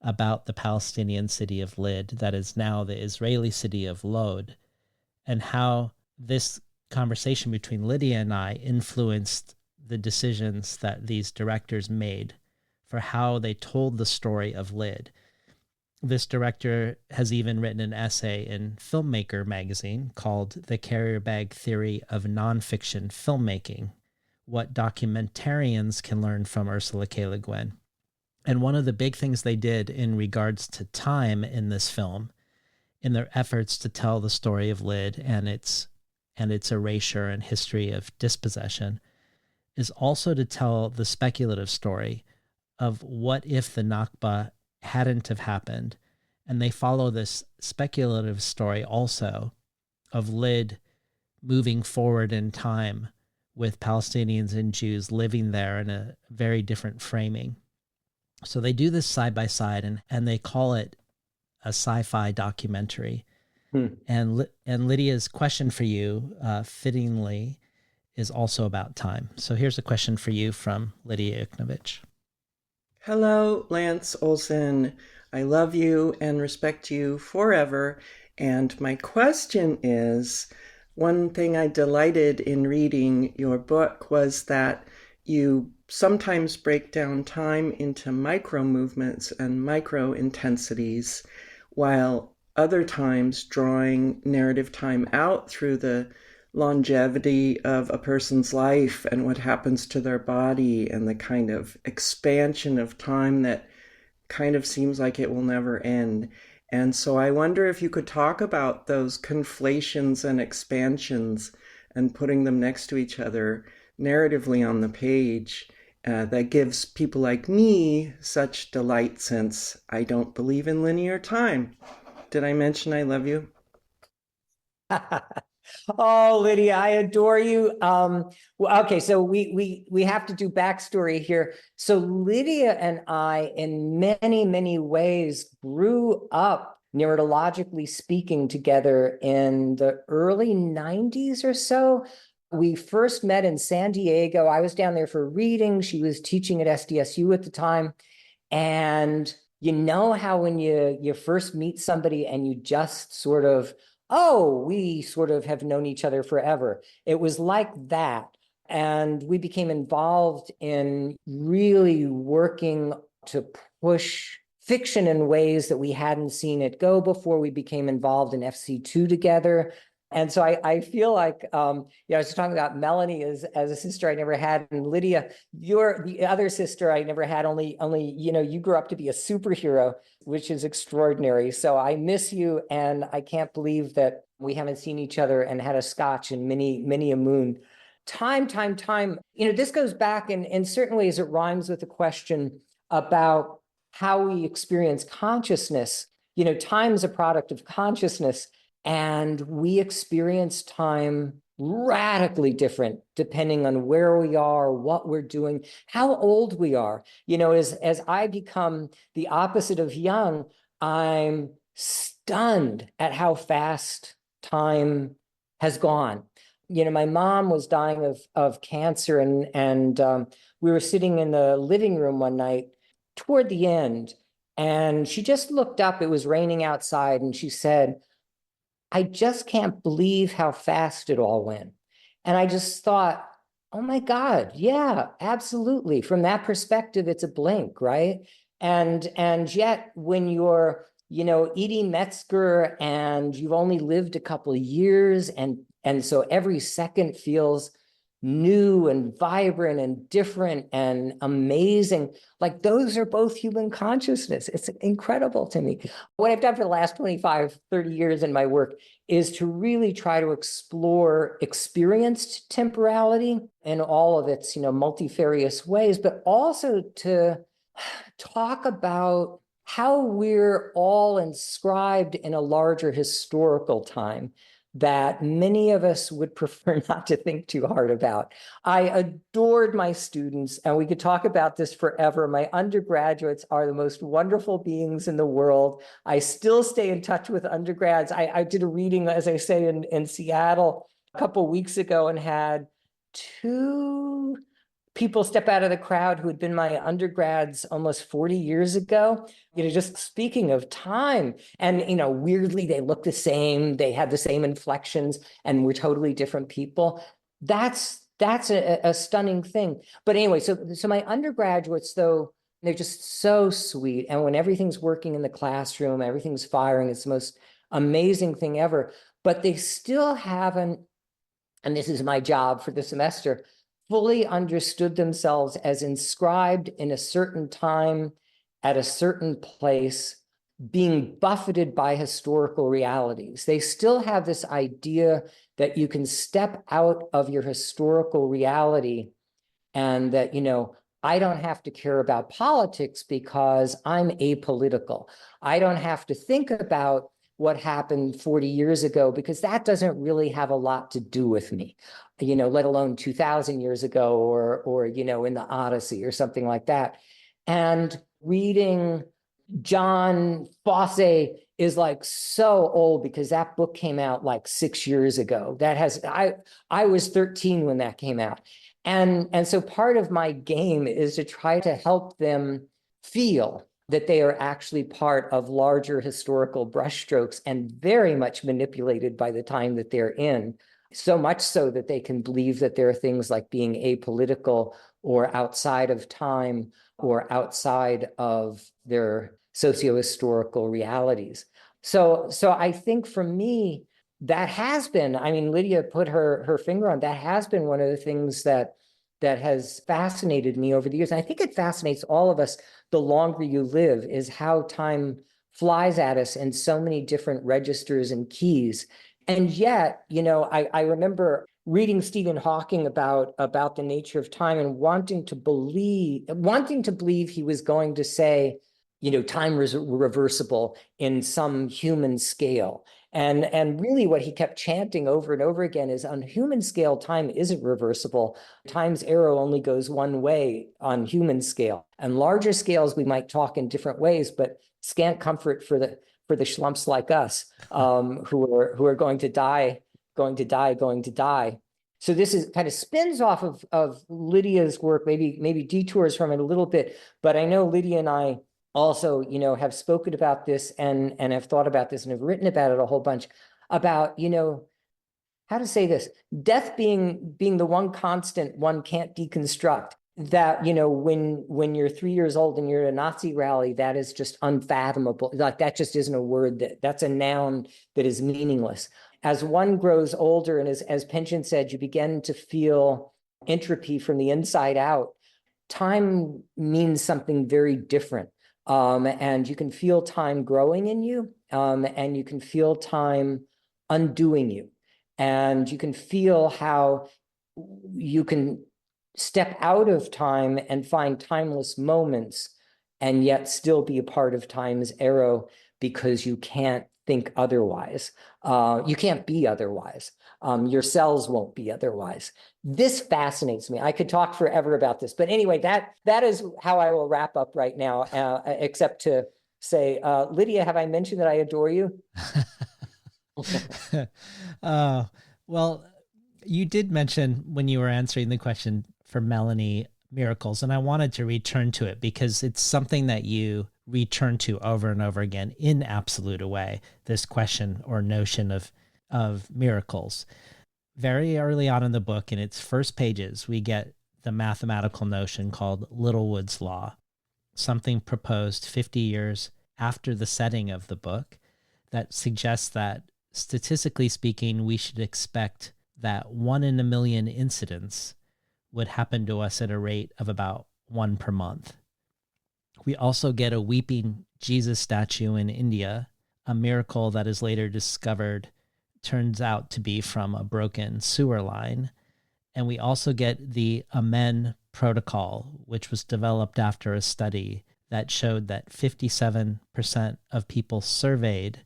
about the Palestinian city of Lid that is now the Israeli city of Lod, and how this conversation between Lydia and I influenced the decisions that these directors made for how they told the story of Lid. This director has even written an essay in Filmmaker magazine called The Carrier Bag Theory of Nonfiction Filmmaking, What Documentarians Can Learn from Ursula K. Le Guin. And one of the big things they did in regards to time in this film, in their efforts to tell the story of Lid and its erasure and history of dispossession, is also to tell the speculative story of what if the Nakba hadn't have happened. And they follow this speculative story also of Lid moving forward in time with Palestinians and Jews living there in a very different framing. So they do this side by side, and they call it a sci-fi documentary. And Lydia's question for you, fittingly, is also about time. So here's a question for you from Lydia Yuknovich. Hello, Lance, Olsen. I love you and respect you forever. And my question is, one thing I delighted in reading your book was that you sometimes break down time into micro movements and micro intensities, while other times drawing narrative time out through the longevity of a person's life and what happens to their body and the kind of expansion of time that kind of seems like it will never end. And so I wonder if you could talk about those conflations and expansions and putting them next to each other narratively on the page, that gives people like me such delight, since I don't believe in linear time. Did I mention I love you? Oh, Lydia, I adore you. Okay, so we have to do backstory here. So Lydia and I, in many ways, grew up neurologically speaking together in the early 90s or so. We first met in San Diego. I was down there for reading. She was teaching at SDSU at the time. And you know how when you first meet somebody and you just sort of, oh, we sort of have known each other forever. It was like that. And we became involved in really working to push fiction in ways that we hadn't seen it go before. We became involved in FC2 together. And so I feel like, I was talking about Melanie as a sister I never had, and Lydia, you're the other sister I never had, only, you grew up to be a superhero, which is extraordinary. So I miss you, and I can't believe that we haven't seen each other and had a scotch in many a moon. Time. This goes back, and in certain ways it rhymes with the question about how we experience consciousness. Time's a product of consciousness. And we experience time radically different depending on where we are, what we're doing, how old we are. As I become the opposite of young, I'm stunned at how fast time has gone. My mom was dying of cancer, and we were sitting in the living room one night toward the end, and she just looked up. It was raining outside, and she said, I just can't believe how fast it all went. And I just thought, oh my God, yeah, absolutely. From that perspective, it's a blink, right? And yet when you're, Edie Metzger and you've only lived a couple of years, and so every second feels new and vibrant and different and amazing. Like, those are both human consciousness. It's incredible to me. What I've done for the last 25, 30 years in my work is to really try to explore experienced temporality in all of its, multifarious ways, but also to talk about how we're all inscribed in a larger historical time that many of us would prefer not to think too hard about. I adored my students, and we could talk about this forever. My undergraduates are the most wonderful beings in the world. I still stay in touch with undergrads. I did a reading, as I say, in Seattle a couple of weeks ago, and had two people step out of the crowd who had been my undergrads almost 40 years ago, just speaking of time. And, weirdly, they look the same, they had the same inflections, and we're totally different people. That's a stunning thing. But anyway, so my undergraduates, though, they're just so sweet. And when everything's working in the classroom, everything's firing, it's the most amazing thing ever. But they still haven't, and this is my job for the semester, fully understood themselves as inscribed in a certain time, at a certain place, being buffeted by historical realities. They still have this idea that you can step out of your historical reality, and that, I don't have to care about politics because I'm apolitical. I don't have to think about what happened 40 years ago because that doesn't really have a lot to do with me, let alone 2000 years ago, or in the Odyssey or something like that. And reading John Fosse is like so old because that book came out like 6 years ago. I was 13 when that came out. And so part of my game is to try to help them feel that they are actually part of larger historical brushstrokes and very much manipulated by the time that they're in, so much so that they can believe that there are things like being apolitical or outside of time or outside of their socio-historical realities. So I think for me, that has been, I mean, Lydia put her finger on, that has been one of the things that has fascinated me over the years. And I think it fascinates all of us the longer you live, is how time flies at us in so many different registers and keys. And yet, I remember reading Stephen Hawking about the nature of time and wanting to believe he was going to say, time is reversible in some human scale. And really what he kept chanting over and over again is, on human scale, time isn't reversible. Time's arrow only goes one way on human scale. And larger scales, we might talk in different ways, but scant comfort for the schlumps like us, who are going to die. So this is kind of spins off of Lydia's work, maybe detours from it a little bit, but I know Lydia and I also, have spoken about this and have thought about this and have written about it a whole bunch, about, how to say this, death being the one constant one can't deconstruct. That, when you're 3 years old and you're at a Nazi rally, that is just unfathomable. Like, that just isn't a word, that's a noun that is meaningless. As one grows older, and as Pynchon said, you begin to feel entropy from the inside out, time means something very different. And you can feel time growing in you, and you can feel time undoing you. And you can feel how you can step out of time and find timeless moments and yet still be a part of time's arrow, because you can't think otherwise. You can't be otherwise. Your cells won't be otherwise. This fascinates me. I could talk forever about this, but anyway, that is how I will wrap up right now, except to say, Lydia, have I mentioned that I adore you? Well, you did mention when you were answering the question for Melanie, miracles, and I wanted to return to it because it's something that you return to over and over again in absolute a way, this question or notion of miracles. Very early on in the book, in its first pages, we get the mathematical notion called Littlewood's Law, something proposed 50 years after the setting of the book, that suggests that, statistically speaking, we should expect that 1 in a million incidents would happen to us at a rate of about 1 per month. We also get a weeping Jesus statue in India, a miracle that is later discovered turns out to be from a broken sewer line. And we also get the Amen protocol, which was developed after a study that showed that 57% of people surveyed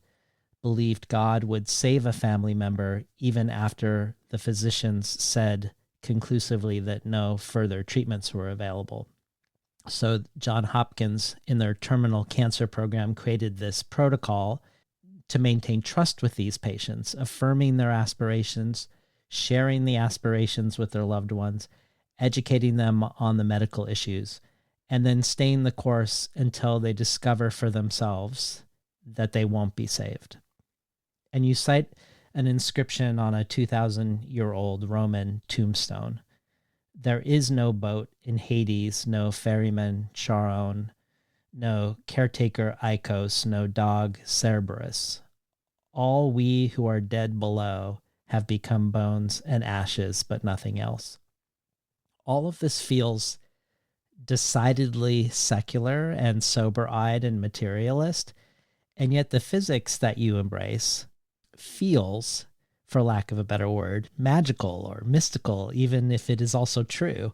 believed God would save a family member even after the physicians said conclusively that no further treatments were available. So Johns Hopkins, in their terminal cancer program, created this protocol to maintain trust with these patients, affirming their aspirations, sharing the aspirations with their loved ones, educating them on the medical issues, and then staying the course until they discover for themselves that they won't be saved. And you cite an inscription on a 2,000-year-old Roman tombstone. There is no boat in Hades, no ferryman Charon, no caretaker Icos, no dog Cerberus. All we who are dead below have become bones and ashes, but nothing else. All of this feels decidedly secular and sober-eyed and materialist, and yet the physics that you embrace feels, for lack of a better word, magical or mystical, even if it is also true.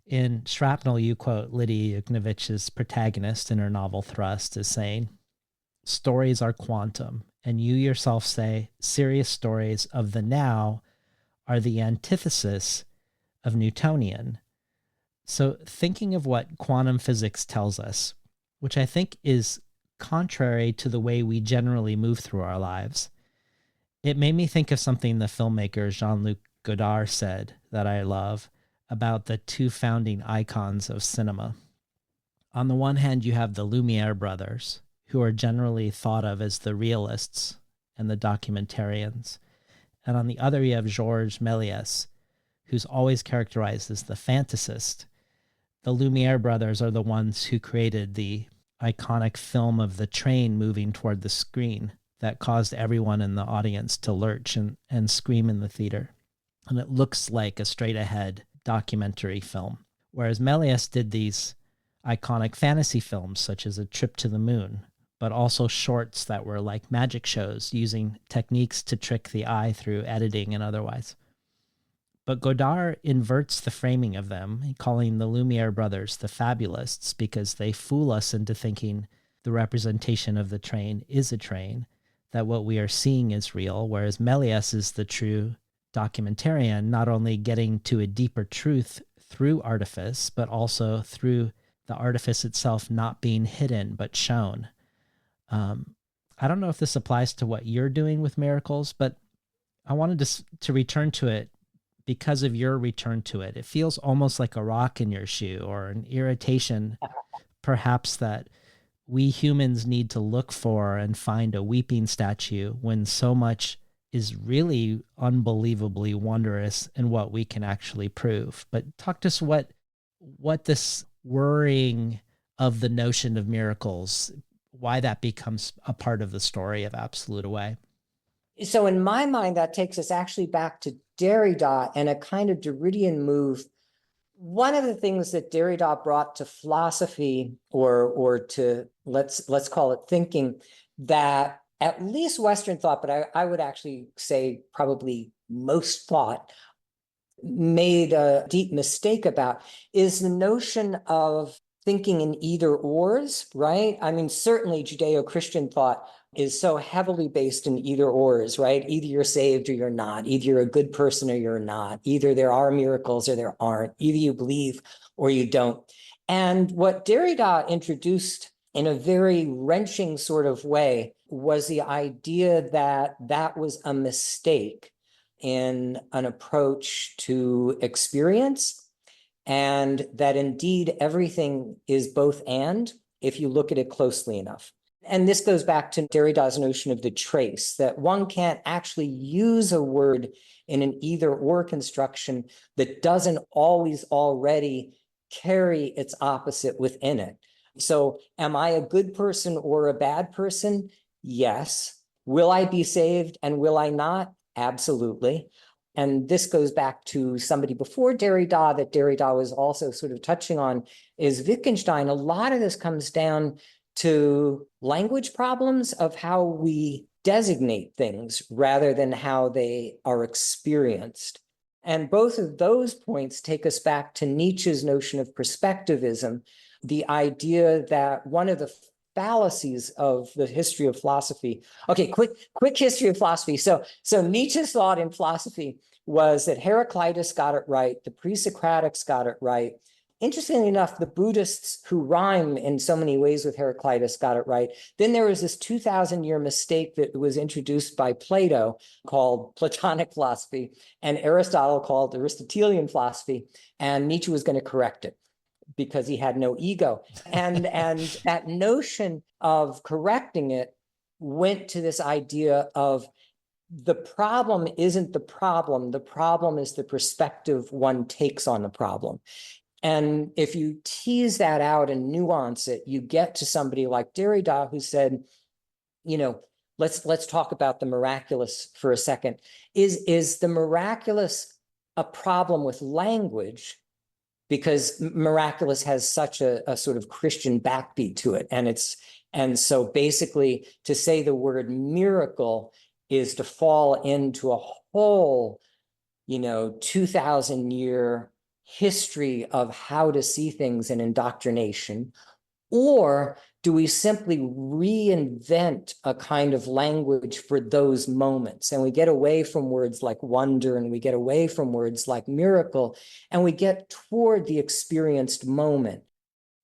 In Shrapnel, you quote Lydia Yuknevich's protagonist in her novel Thrust as saying, "Stories are quantum," and you yourself say, "Serious stories of the now are the antithesis of Newtonian." So thinking of what quantum physics tells us, which I think is contrary to the way we generally move through our lives, it made me think of something the filmmaker Jean-Luc Godard said that I love about the two founding icons of cinema, on the one hand, you have the Lumiere brothers, who are generally thought of as the realists and the documentarians. And on the other, you have Georges Méliès, who's always characterized as the fantasist. The Lumiere brothers are the ones who created the iconic film of the train moving toward the screen that caused everyone in the audience to lurch and scream in the theater. And it looks like a straight-ahead documentary film. Whereas Méliès did these iconic fantasy films, such as A Trip to the Moon, but also shorts that were like magic shows using techniques to trick the eye through editing and otherwise. But Godard inverts the framing of them, calling the Lumiere brothers the fabulists because they fool us into thinking the representation of the train is a train, that what we are seeing is real, whereas Méliès is the true documentarian, not only getting to a deeper truth through artifice, but also through the artifice itself not being hidden but shown. I don't know if this applies to what you're doing with miracles, but I wanted to return to it because of your return to it. It feels almost like a rock in your shoe or an irritation, perhaps, that we humans need to look for and find a weeping statue when so much is really unbelievably wondrous in what we can actually prove. But talk to us what this worrying of the notion of miracles, why that becomes a part of the story of Absolute Away. So in my mind, that takes us actually back to Derrida and a kind of Derridian move. One of the things that Derrida brought to philosophy, or to let's call it thinking, that at least Western thought, but I would actually say probably most thought made a deep mistake about, is the notion of thinking in either ors, right? I mean, certainly Judeo-Christian thought is so heavily based in either ors, right? Either you're saved or you're not. Either you're a good person or you're not. Either there are miracles or there aren't. Either you believe or you don't. And what Derrida introduced in a very wrenching sort of way was the idea that that was a mistake in an approach to experience, and that indeed everything is both and if you look at it closely enough. And this goes back to Derrida's notion of the trace, that one can't actually use a word in an either or construction that doesn't always already carry its opposite within it. So am I a good person or a bad person? Yes. Will I be saved and will I not? Absolutely. And this goes back to somebody before Derrida that Derrida was also sort of touching on, is Wittgenstein. A lot of this comes down to language problems of how we designate things rather than how they are experienced. And both of those points take us back to Nietzsche's notion of perspectivism, the idea that one of the fallacies of the history of philosophy. Okay, quick history of philosophy. So Nietzsche's thought in philosophy was that Heraclitus got it right, the pre-Socratics got it right. Interestingly enough, the Buddhists who rhyme in so many ways with Heraclitus got it right. Then there was this 2,000-year mistake that was introduced by Plato called Platonic philosophy, and Aristotle called Aristotelian philosophy, and Nietzsche was going to correct it because he had no ego. And that notion of correcting it went to this idea of the problem isn't the problem is the perspective one takes on the problem. And if you tease that out and nuance it, you get to somebody like Derrida, who said, you know, let's talk about the miraculous for a second. Is the miraculous a problem with language? Because miraculous has such a sort of Christian backbeat to it. And so basically to say the word miracle is to fall into a whole, 2,000-year history of how to see things in indoctrination. Or do we simply reinvent a kind of language for those moments? And we get away from words like wonder, and we get away from words like miracle, and we get toward the experienced moment.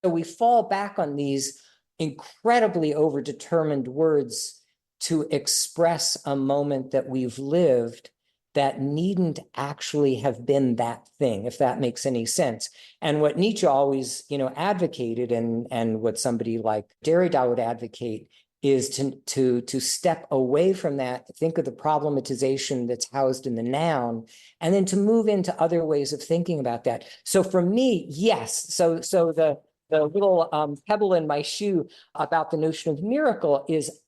So we fall back on these incredibly overdetermined words to express a moment that we've lived. that needn't actually have been that thing, if that makes any sense. And what Nietzsche always, advocated, and what somebody like Derrida would advocate, is to step away from that, think of the problematization that's housed in the noun, and then to move into other ways of thinking about that. So for me, yes. So the little pebble in my shoe about the notion of miracle is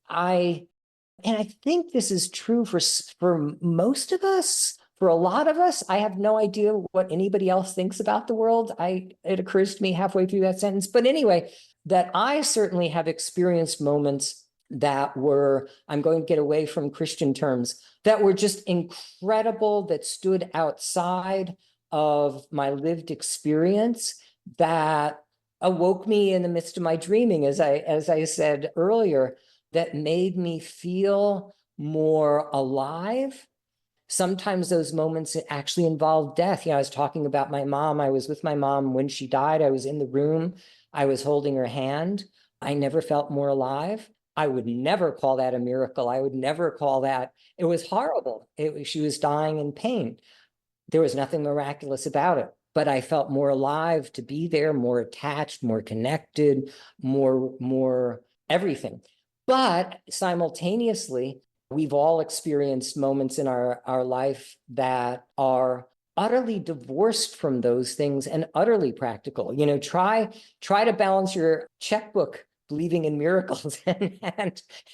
and I think this is true for most of us. For a lot of us, I have no idea what anybody else thinks about the world. It occurs to me halfway through that sentence. But anyway, that I certainly have experienced moments that were, I'm going to get away from Christian terms, that were just incredible, that stood outside of my lived experience, that awoke me in the midst of my dreaming, as I said earlier, that made me feel more alive. Sometimes those moments actually involved death. I was talking about my mom. I was with my mom when she died. I was in the room. I was holding her hand. I never felt more alive. I would never call that a miracle. I would never call that. It was horrible. She was dying in pain. There was nothing miraculous about it, but I felt more alive to be there, more attached, more connected, more everything. But simultaneously, we've all experienced moments in our life that are utterly divorced from those things and utterly practical. Try to balance your checkbook believing in miracles and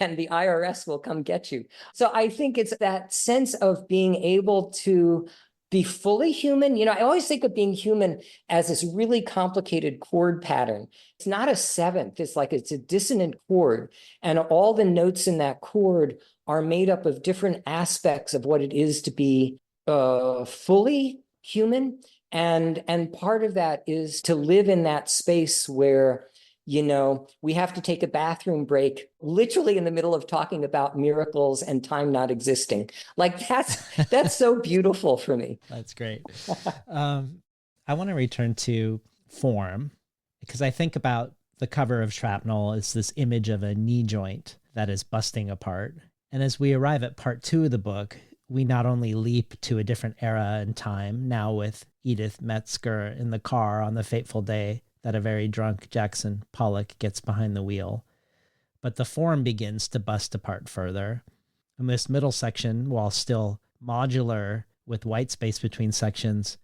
the IRS will come get you. So I think it's that sense of being able to be fully human. I always think of being human as this really complicated chord pattern. It's not a seventh. It's a dissonant chord. And all the notes in that chord are made up of different aspects of what it is to be fully human. And part of that is to live in that space where we have to take a bathroom break literally in the middle of talking about miracles and time not existing. That's so beautiful for me. That's great. I want to return to form, because I think about the cover of Shrapnel as this image of a knee joint that is busting apart. And as we arrive at part 2 of the book, we not only leap to a different era in time, now with Edith Metzger in the car on the fateful day that a very drunk Jackson Pollock gets behind the wheel, but the form begins to bust apart further. In this middle section, while still modular with white space between sections,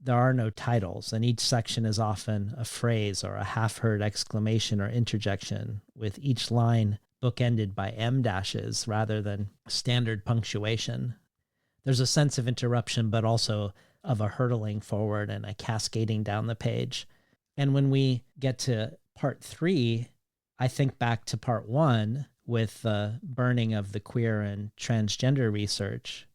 there are no titles, and each section is often a phrase or a half-heard exclamation or interjection, with each line bookended by M dashes rather than standard punctuation. There's a sense of interruption, but also of a hurtling forward and a cascading down the page. And when we get to part 3, I think back to part 1 with the burning of the queer and transgender research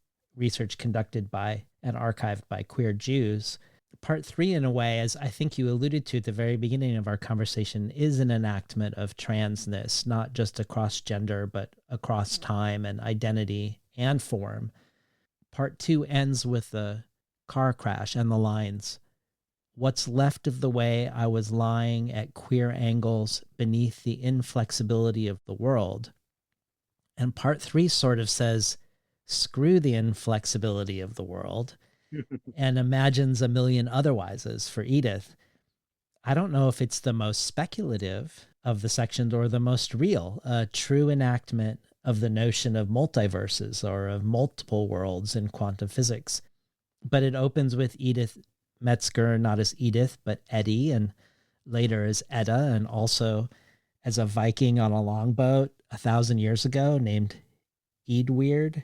conducted by and archived by queer Jews. Part 3, in a way, as I think you alluded to at the very beginning of our conversation, is an enactment of transness, not just across gender, but across time and identity and form. Part 2 ends with the car crash and the lines, "What's left of the way I was lying at queer angles beneath the inflexibility of the world." And part 3 sort of says, screw the inflexibility of the world, and imagines a million otherwises for Edith. I don't know if it's the most speculative of the sections or the most real, a true enactment of the notion of multiverses or of multiple worlds in quantum physics. But it opens with Edith Metzger, not as Edith, but Edie, and later as Edda, and also as a Viking on a longboat 1,000 years ago named Eadweird.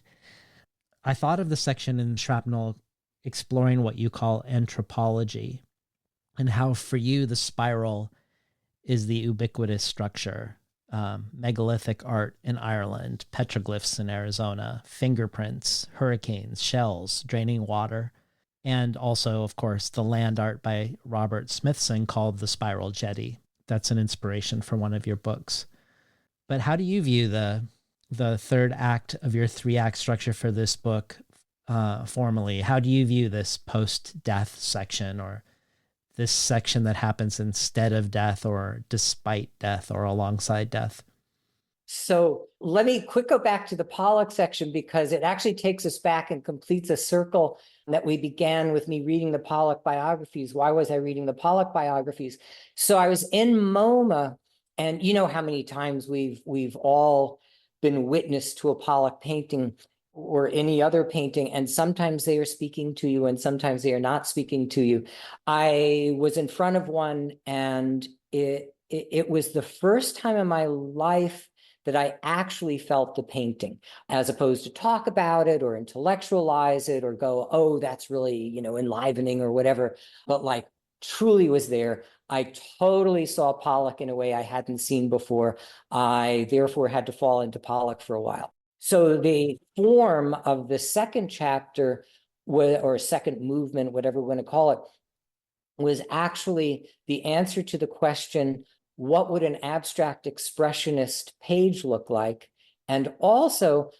I thought of the section in Shrapnel exploring what you call anthropology, and how for you the spiral is the ubiquitous structure. Megalithic art in Ireland, petroglyphs in Arizona, fingerprints, hurricanes, shells, draining water, and also, of course, the land art by Robert Smithson called The Spiral Jetty. That's an inspiration for one of your books. But how do you view the third act of your 3-act structure for this book formally? How do you view this post-death section, or this section that happens instead of death or despite death or alongside death? So let me quick go back to the Pollock section, because it actually takes us back and completes a circle that we began with me reading the Pollock biographies. Why was I reading the Pollock biographies? So I was in MoMA, and you know how many times we've all been witness to a Pollock painting or any other painting, and sometimes they are speaking to you and sometimes they are not speaking to you. I was in front of one, and it was the first time in my life that I actually felt the painting, as opposed to talk about it or intellectualize it or go, oh, that's really, you know, enlivening or whatever, but like truly was there. I totally saw Pollock in a way I hadn't seen before. I therefore had to fall into Pollock for a while. So the form of the second chapter, or second movement, whatever we're going to call it, was actually the answer to the question, what would an abstract expressionist page look like? And also,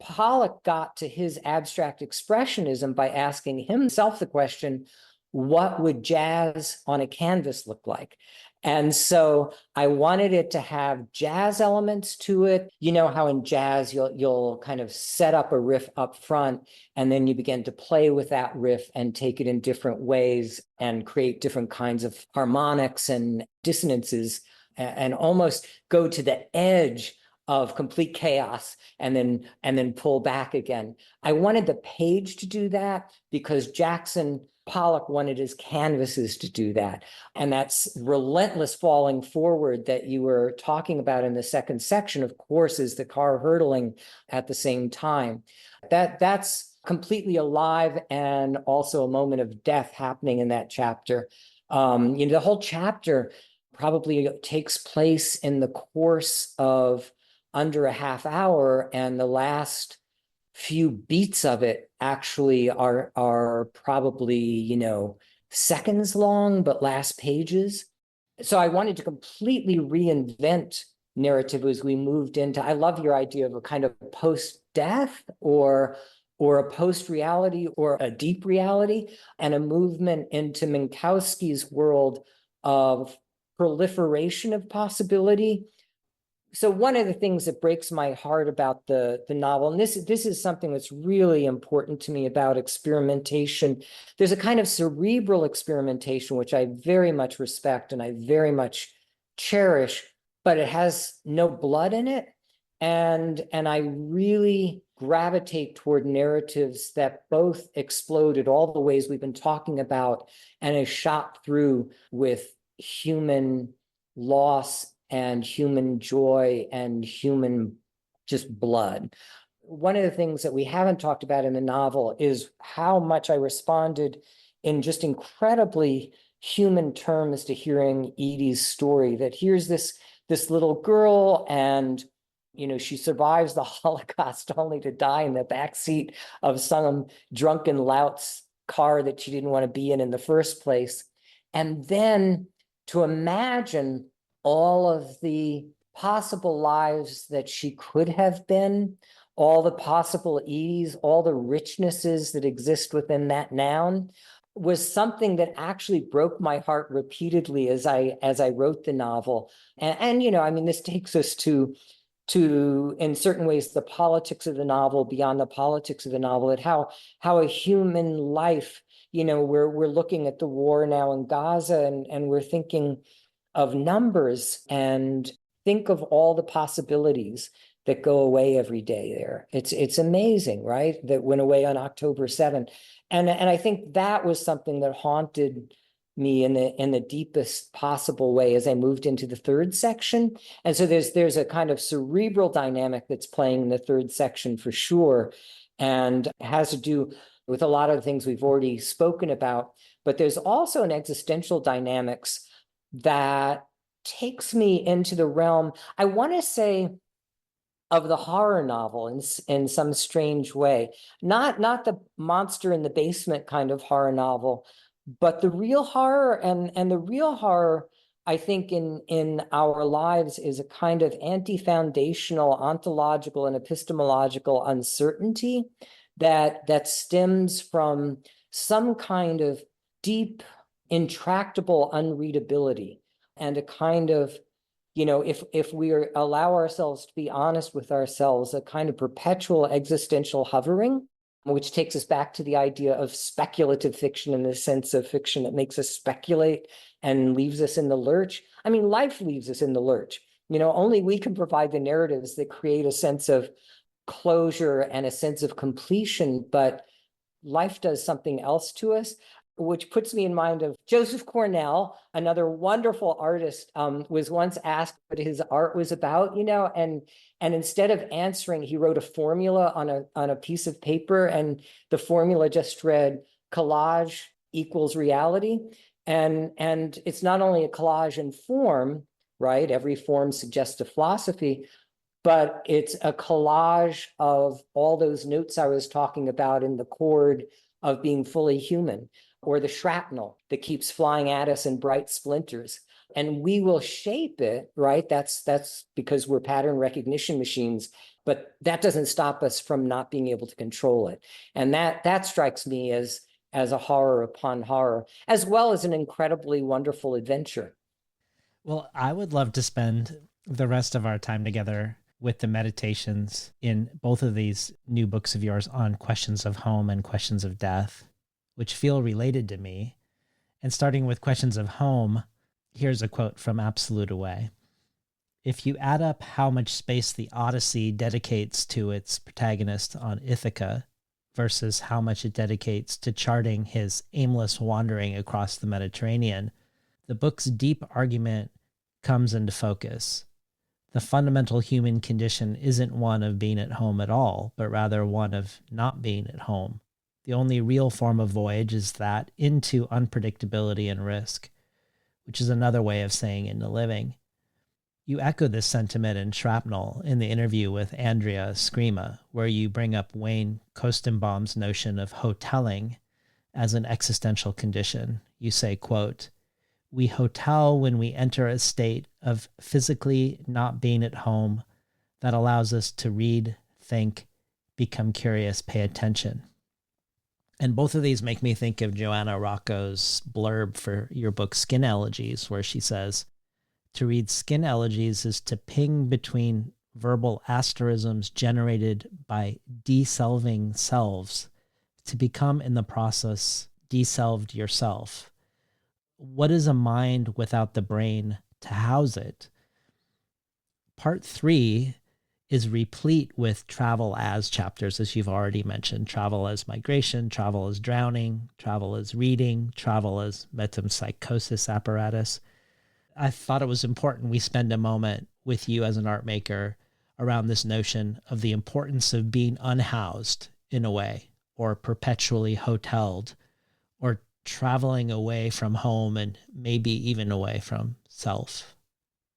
Pollock got to his abstract expressionism by asking himself the question, what would jazz on a canvas look like? And so I wanted it to have jazz elements to it. You know how in jazz you'll kind of set up a riff up front, and then you begin to play with that riff and take it in different ways and create different kinds of harmonics and dissonances, and almost go to the edge of complete chaos and then pull back again. I wanted the page to do that because Jackson Pollock wanted his canvases to do that. And that's relentless falling forward that you were talking about in the second section, of course, is the car hurtling at the same time. That's completely alive, and also a moment of death happening in that chapter. You know, the whole chapter probably takes place in the course of under a half hour, and the last few beats of it actually are probably, you know, seconds long, but last pages. So I wanted to completely reinvent narrative as we moved into, I love your idea of a kind of post-death or a post-reality or a deep reality, and a movement into Minkowski's world of proliferation of possibility. So one of the things that breaks my heart about the novel, and this is something that's really important to me about experimentation, there's a kind of cerebral experimentation which I very much respect and I very much cherish, but it has no blood in it. And I really gravitate toward narratives that both explode at all the ways we've been talking about and is shot through with human loss and human joy and human just blood. One of the things that we haven't talked about in the novel is how much I responded in just incredibly human terms to hearing Edie's story, that here's this little girl, and you know, she survives the Holocaust only to die in the backseat of some drunken lout's car that she didn't want to be in the first place. And then to imagine all of the possible lives that she could have been, all the possible Edies, all the richnesses that exist within that noun, was something that actually broke my heart repeatedly as I wrote the novel. And you know, I mean, this takes us to in certain ways the politics of the novel, beyond the politics of the novel, at how a human life, you know, we're looking at the war now in Gaza, and we're thinking of numbers, and think of all the possibilities that go away every day there. It's amazing, right? That went away on October 7th. And I think that was something that haunted me in the deepest possible way as I moved into the third section. And so there's a kind of cerebral dynamic that's playing in the third section for sure, and has to do with a lot of the things we've already spoken about. But there's also an existential dynamics that takes me into the realm, I want to say, of the horror novel in some strange way. Not the monster in the basement kind of horror novel, but the real horror. And the real horror, I think, in our lives is a kind of anti-foundational, ontological, and epistemological uncertainty that stems from some kind of deep, intractable unreadability, and a kind of, if we allow ourselves to be honest with ourselves, a kind of perpetual existential hovering, which takes us back to the idea of speculative fiction in the sense of fiction that makes us speculate and leaves us in the lurch. I mean, life leaves us in the lurch. Only we can provide the narratives that create a sense of closure and a sense of completion, but life does something else to us, which puts me in mind of Joseph Cornell, another wonderful artist, was once asked what his art was about, and instead of answering, he wrote a formula on a piece of paper, and the formula just read collage equals reality. And it's not only a collage in form, right? Every form suggests a philosophy, but it's a collage of all those notes I was talking about in the chord of being fully human, or the shrapnel that keeps flying at us in bright splinters. And we will shape it, right? That's because we're pattern recognition machines, but that doesn't stop us from not being able to control it. And that strikes me as a horror upon horror, as well as an incredibly wonderful adventure. Well, I would love to spend the rest of our time together with the meditations in both of these new books of yours on questions of home and questions of death, which feel related to me. And starting with questions of home, here's a quote from Absolute Away. If you add up how much space the Odyssey dedicates to its protagonist on Ithaca versus how much it dedicates to charting his aimless wandering across the Mediterranean, the book's deep argument comes into focus. The fundamental human condition isn't one of being at home at all, but rather one of not being at home. The only real form of voyage is that into unpredictability and risk, which is another way of saying into living. You echo this sentiment in Shrapnel in the interview with Andrea Scrima, where you bring up Wayne Kostenbaum's notion of hoteling as an existential condition. You say, quote, "We hotel when we enter a state of physically not being at home that allows us to read, think, become curious, pay attention." And both of these make me think of Joanna Rocco's blurb for your book, Skin Elegies, where she says, "To read Skin Elegies is to ping between verbal asterisms generated by deselving selves, to become in the process deselved yourself. What is a mind without the brain to house it?" Part 3 is replete with travel as chapters, as you've already mentioned. Travel as migration, travel as drowning, travel as reading, travel as metempsychosis apparatus. I thought it was important we spend a moment with you as an art maker around this notion of the importance of being unhoused in a way, or perpetually hoteled, or traveling away from home and maybe even away from self.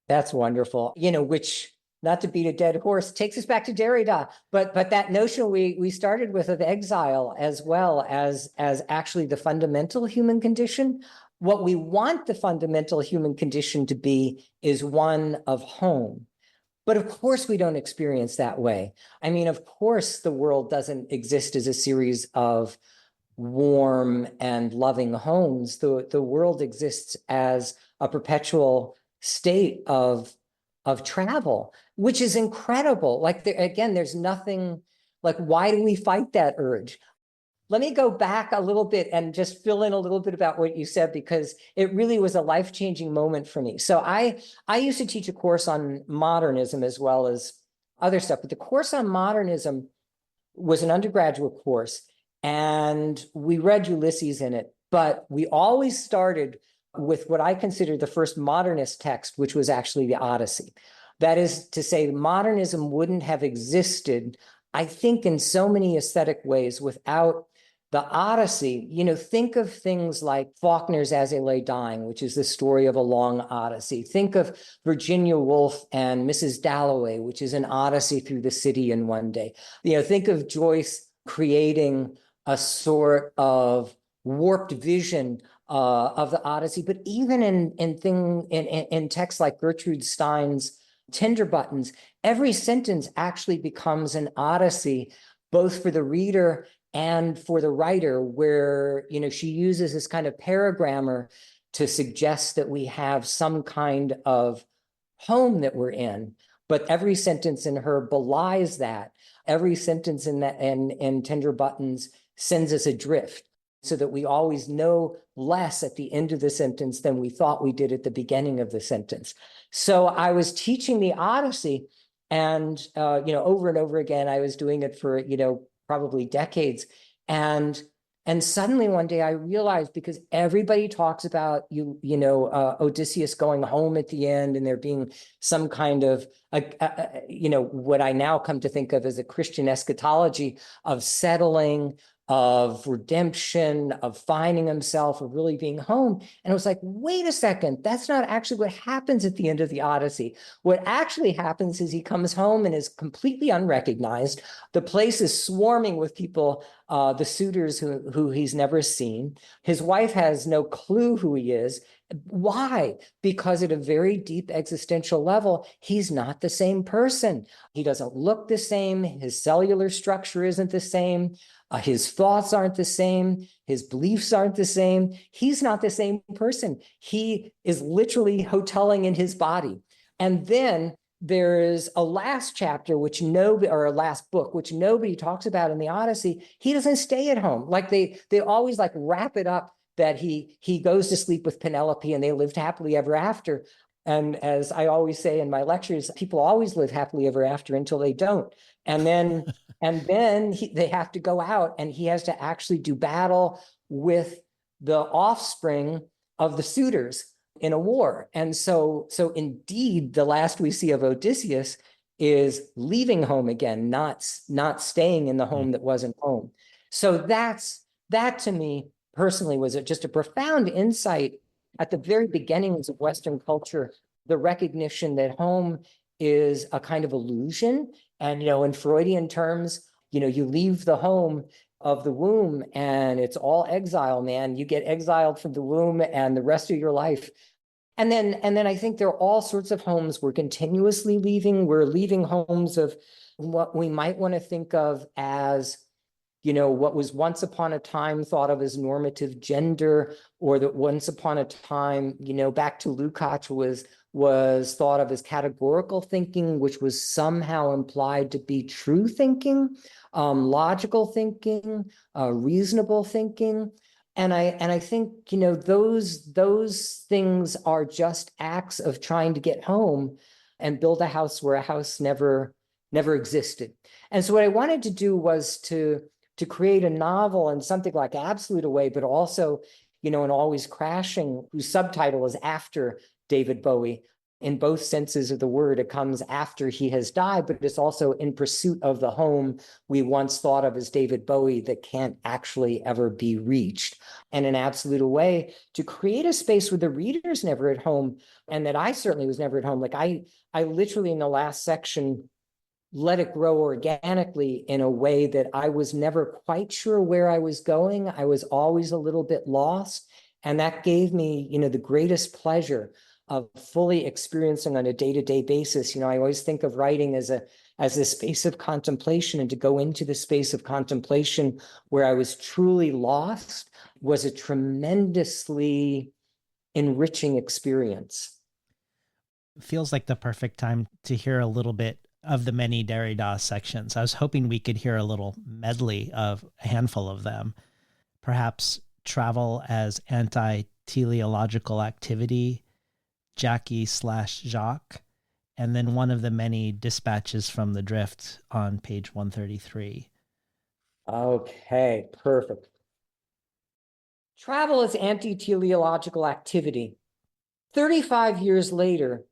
That's wonderful. Which, not to beat a dead horse, takes us back to Derrida, but that notion we started with of exile, as well as actually the fundamental human condition. What we want the fundamental human condition to be is one of home. But of course, we don't experience that way. I mean, of course, the world doesn't exist as a series of warm and loving homes. The world exists as a perpetual state of travel, which is incredible. Like, again, there's nothing, like, why do we fight that urge? Let me go back a little bit and just fill in a little bit about what you said, because it really was a life-changing moment for me. So I used to teach a course on modernism as well as other stuff, but the course on modernism was an undergraduate course, and we read Ulysses in it, but we always started with what I consider the first modernist text, which was actually the Odyssey. That is to say, modernism wouldn't have existed, I think, in so many aesthetic ways without the Odyssey. Think of things like Faulkner's As They Lay Dying, which is the story of a long odyssey. Think of Virginia Woolf and Mrs. Dalloway, which is an odyssey through the city in one day. Think of Joyce creating a sort of warped vision of the Odyssey. But even in texts like Gertrude Stein's Tinder Buttons, every sentence actually becomes an odyssey, both for the reader and for the writer, where she uses this kind of paragrammar to suggest that we have some kind of home that we're in. But every sentence in her belies that. Every sentence in that and Tender Buttons sends us adrift, so that we always know less at the end of the sentence than we thought we did at the beginning of the sentence. So I was teaching the Odyssey, and over and over again, I was doing it for probably decades, and suddenly one day I realized, because everybody talks about Odysseus going home at the end, and there being some kind of what I now come to think of as a Christian eschatology of settling, of redemption, of finding himself, of really being home. And I was like, wait a second, that's not actually what happens at the end of the Odyssey. What actually happens is he comes home and is completely unrecognized. The place is swarming with people, the suitors who he's never seen. His wife has no clue who he is. Why? Because at a very deep existential level, he's not the same person. He doesn't look the same. His cellular structure isn't the same. His thoughts aren't the same. His beliefs aren't the same. He's not the same person. He is literally hoteling in his body. And then there is a last chapter, or a last book, which nobody talks about in the Odyssey. He doesn't stay at home. Like they always like wrap it up that he goes to sleep with Penelope and they lived happily ever after. And as I always say in my lectures, people always live happily ever after until they don't. And then they have to go out, and he has to actually do battle with the offspring of the suitors in a war. And so indeed, the last we see of Odysseus is leaving home again, not staying in the home that wasn't home. So that to me personally was just a profound insight at the very beginnings of Western culture, the recognition that home is a kind of illusion. And, in Freudian terms, you leave the home of the womb and it's all exile, man. You get exiled from the womb and the rest of your life. And then I think there are all sorts of homes we're continuously leaving. We're leaving homes of what we might want to think of as, what was once upon a time thought of as normative gender, or that once upon a time, back to Lukács, was thought of as categorical thinking, which was somehow implied to be true thinking, logical thinking, reasonable thinking. And I think, those things are just acts of trying to get home and build a house where a house never existed. And so what I wanted to do was to create a novel in something like absolute away, but also, in Always Crashing, whose subtitle is after David Bowie. In both senses of the word, it comes after he has died, but it's also in pursuit of the home we once thought of as David Bowie that can't actually ever be reached. And in absolute away, to create a space where the reader's never at home, and that I certainly was never at home. Like I literally in the last section let it grow organically in a way that I was never quite sure where I was going. I was always a little bit lost. And that gave me, the greatest pleasure of fully experiencing on a day-to-day basis. I always think of writing as a space of contemplation, and to go into the space of contemplation where I was truly lost was a tremendously enriching experience. It feels like the perfect time to hear a little bit of the many Derrida sections. I was hoping we could hear a little medley of a handful of them. Perhaps travel as anti-teleological activity, Jackie/Jacques, and then one of the many dispatches from the drift on page 133. Okay, perfect. Travel as anti-teleological activity. 35 years later,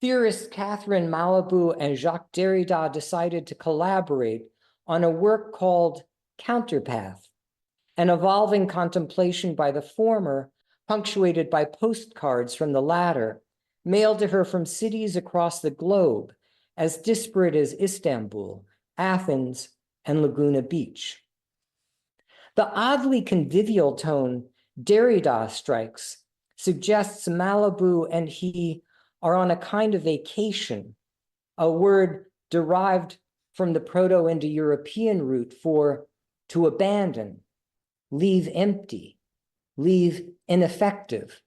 theorists Catherine Malabou and Jacques Derrida decided to collaborate on a work called Counterpath, an evolving contemplation by the former, punctuated by postcards from the latter, mailed to her from cities across the globe, as disparate as Istanbul, Athens, and Laguna Beach. The oddly convivial tone Derrida strikes suggests Malabou and he are on a kind of vacation, a word derived from the Proto-Indo-European root for to abandon, leave empty, leave ineffective.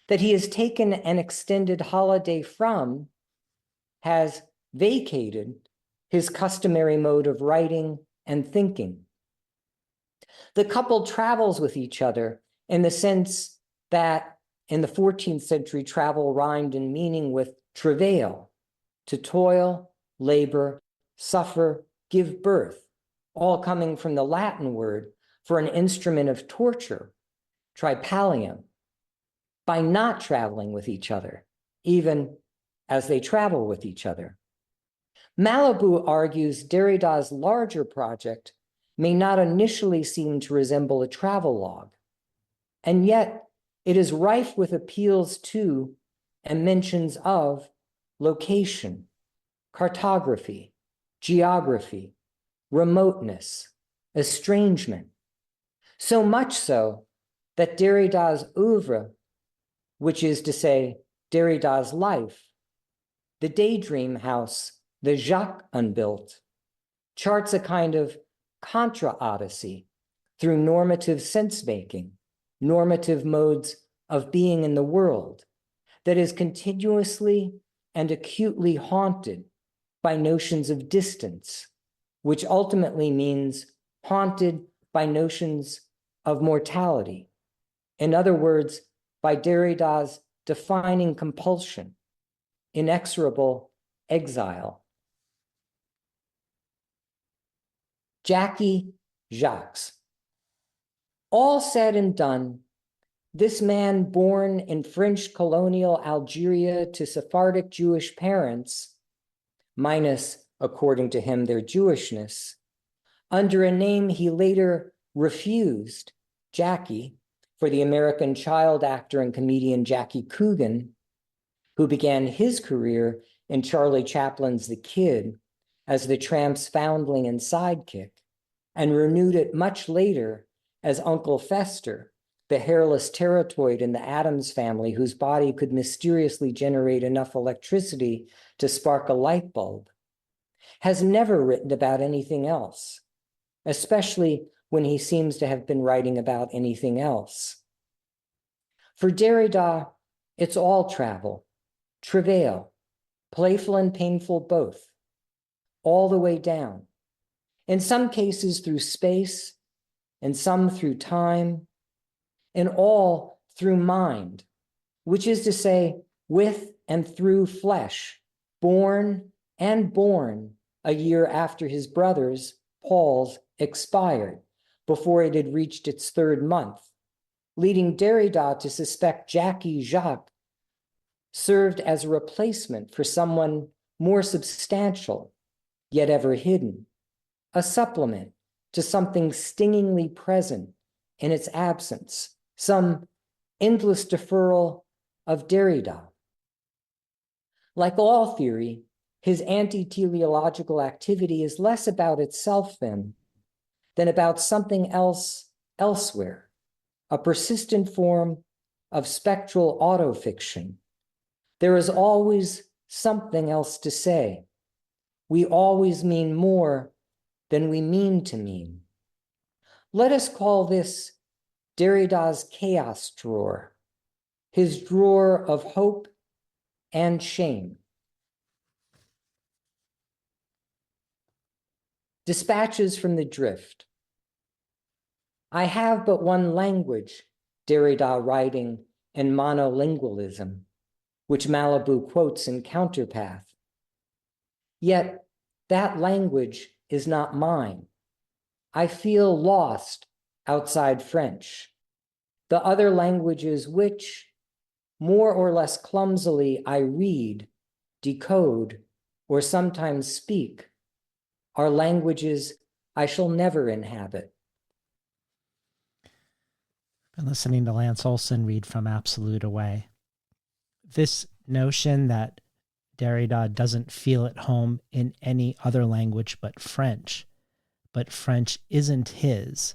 that he has taken an extended holiday from, has vacated his customary mode of writing and thinking. The couple travels with each other in the sense that in the 14th century, travel rhymed in meaning with travail, to toil, labor, suffer, give birth, all coming from the Latin word for an instrument of torture, tripalium, by not traveling with each other, even as they travel with each other. Malibu argues Derrida's larger project may not initially seem to resemble a travelogue, and yet it is rife with appeals to and mentions of location, cartography, geography, remoteness, estrangement, so much so that Derrida's oeuvre, which is to say Derrida's life, the daydream house, the Jacques unbuilt, charts a kind of contra-odyssey through normative sense-making, normative modes of being in the world that is continuously and acutely haunted by notions of distance, which ultimately means haunted by notions of mortality. In other words, by Derrida's defining compulsion, inexorable exile. Jackie Jacques. All said and done, this man born in French colonial Algeria to Sephardic Jewish parents, minus, according to him, their Jewishness, under a name he later refused, Jackie, for the American child actor and comedian Jackie Coogan, who began his career in Charlie Chaplin's The Kid as the Tramp's foundling and sidekick, and renewed it much later as Uncle Fester, the hairless teratoid in the Addams Family whose body could mysteriously generate enough electricity to spark a light bulb, has never written about anything else, especially when he seems to have been writing about anything else. For Derrida, it's all travel, travail, playful and painful both, all the way down, in some cases through space, in some through time, in all through mind, which is to say, with and through flesh, born and born a year after his brother's, Paul's, expired, before it had reached its 3rd month, leading Derrida to suspect Jackie Jacques served as a replacement for someone more substantial, yet ever hidden, a supplement to something stingingly present in its absence, some endless deferral of Derrida. Like all theory, his anti-teleological activity is less about itself then than about something else elsewhere, a persistent form of spectral autofiction. There is always something else to say. We always mean more than we mean to mean. Let us call this Derrida's chaos drawer, his drawer of hope and shame. Dispatches from the drift. I have but one language, Derrida writing in monolingualism, which Malibu quotes in Counterpath. Yet that language is not mine. I feel lost outside French. The other languages which, more or less clumsily, I read, decode, or sometimes speak, are languages I shall never inhabit. Been listening to Lance Olsen read from Absolute Away. This notion that Derrida doesn't feel at home in any other language but French isn't his,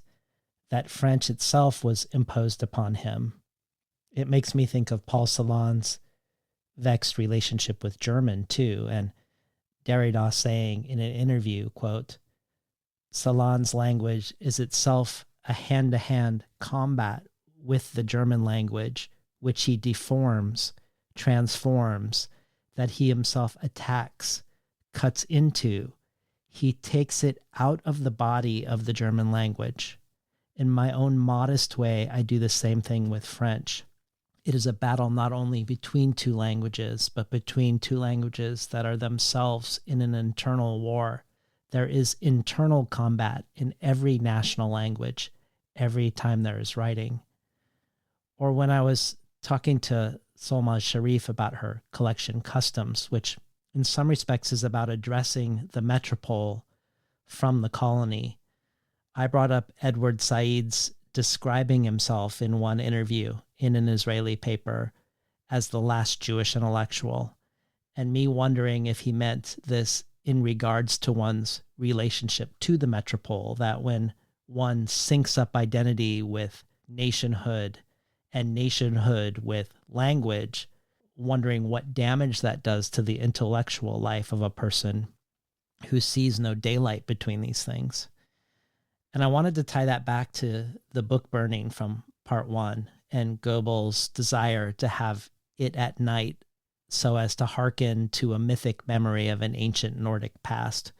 that French itself was imposed upon him. It makes me think of Paul Celan's vexed relationship with German too, and Derrida saying in an interview, quote, Celan's language is itself a hand-to-hand combat with the German language, which he deforms, transforms, that he himself attacks, cuts into. He takes it out of the body of the German language. In my own modest way, I do the same thing with French. It is a battle not only between two languages, but between two languages that are themselves in an internal war. There is internal combat in every national language every time there is writing. Or when I was talking to Solmaz Sharif about her collection Customs, which in some respects is about addressing the metropole from the colony, I brought up Edward Said's describing himself in one interview in an Israeli paper as the last Jewish intellectual, and me wondering if he meant this in regards to one's relationship to the metropole, that when one syncs up identity with nationhood and nationhood with language, wondering what damage that does to the intellectual life of a person who sees no daylight between these things. And I wanted to tie that back to the book burning from part one and Goebbels' desire to have it at night so as to hearken to a mythic memory of an ancient Nordic past.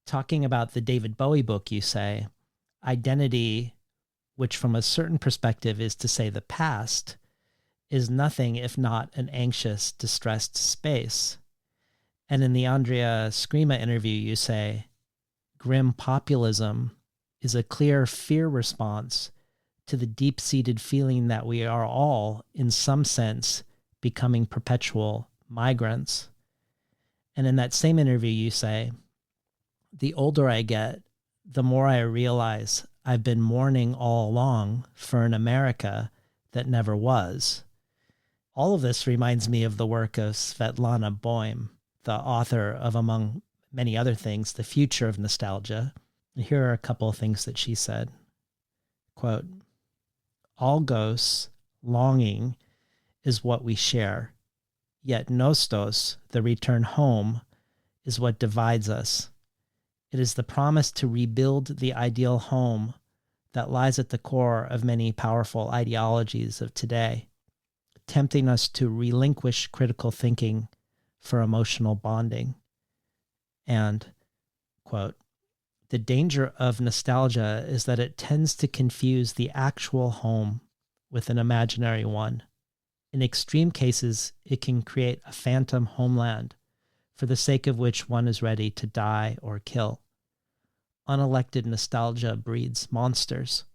Talking about the David Bowie book, you say, identity, which from a certain perspective is to say the past, is nothing if not an anxious, distressed space. And in the Andrea Scrima interview, you say, grim populism is a clear fear response to the deep-seated feeling that we are all, in some sense, becoming perpetual migrants. And in that same interview, you say, the older I get, the more I realize I've been mourning all along for an America that never was. All of this reminds me of the work of Svetlana Boym, the author of, among many other things, The Future of Nostalgia. And here are a couple of things that she said. Quote, all ghosts, longing, is what we share. Yet nostos, the return home, is what divides us. It is the promise to rebuild the ideal home that lies at the core of many powerful ideologies of today, tempting us to relinquish critical thinking for emotional bonding. And, quote, the danger of nostalgia is that it tends to confuse the actual home with an imaginary one. In extreme cases, it can create a phantom homeland for the sake of which one is ready to die or kill. Unelected nostalgia breeds monsters.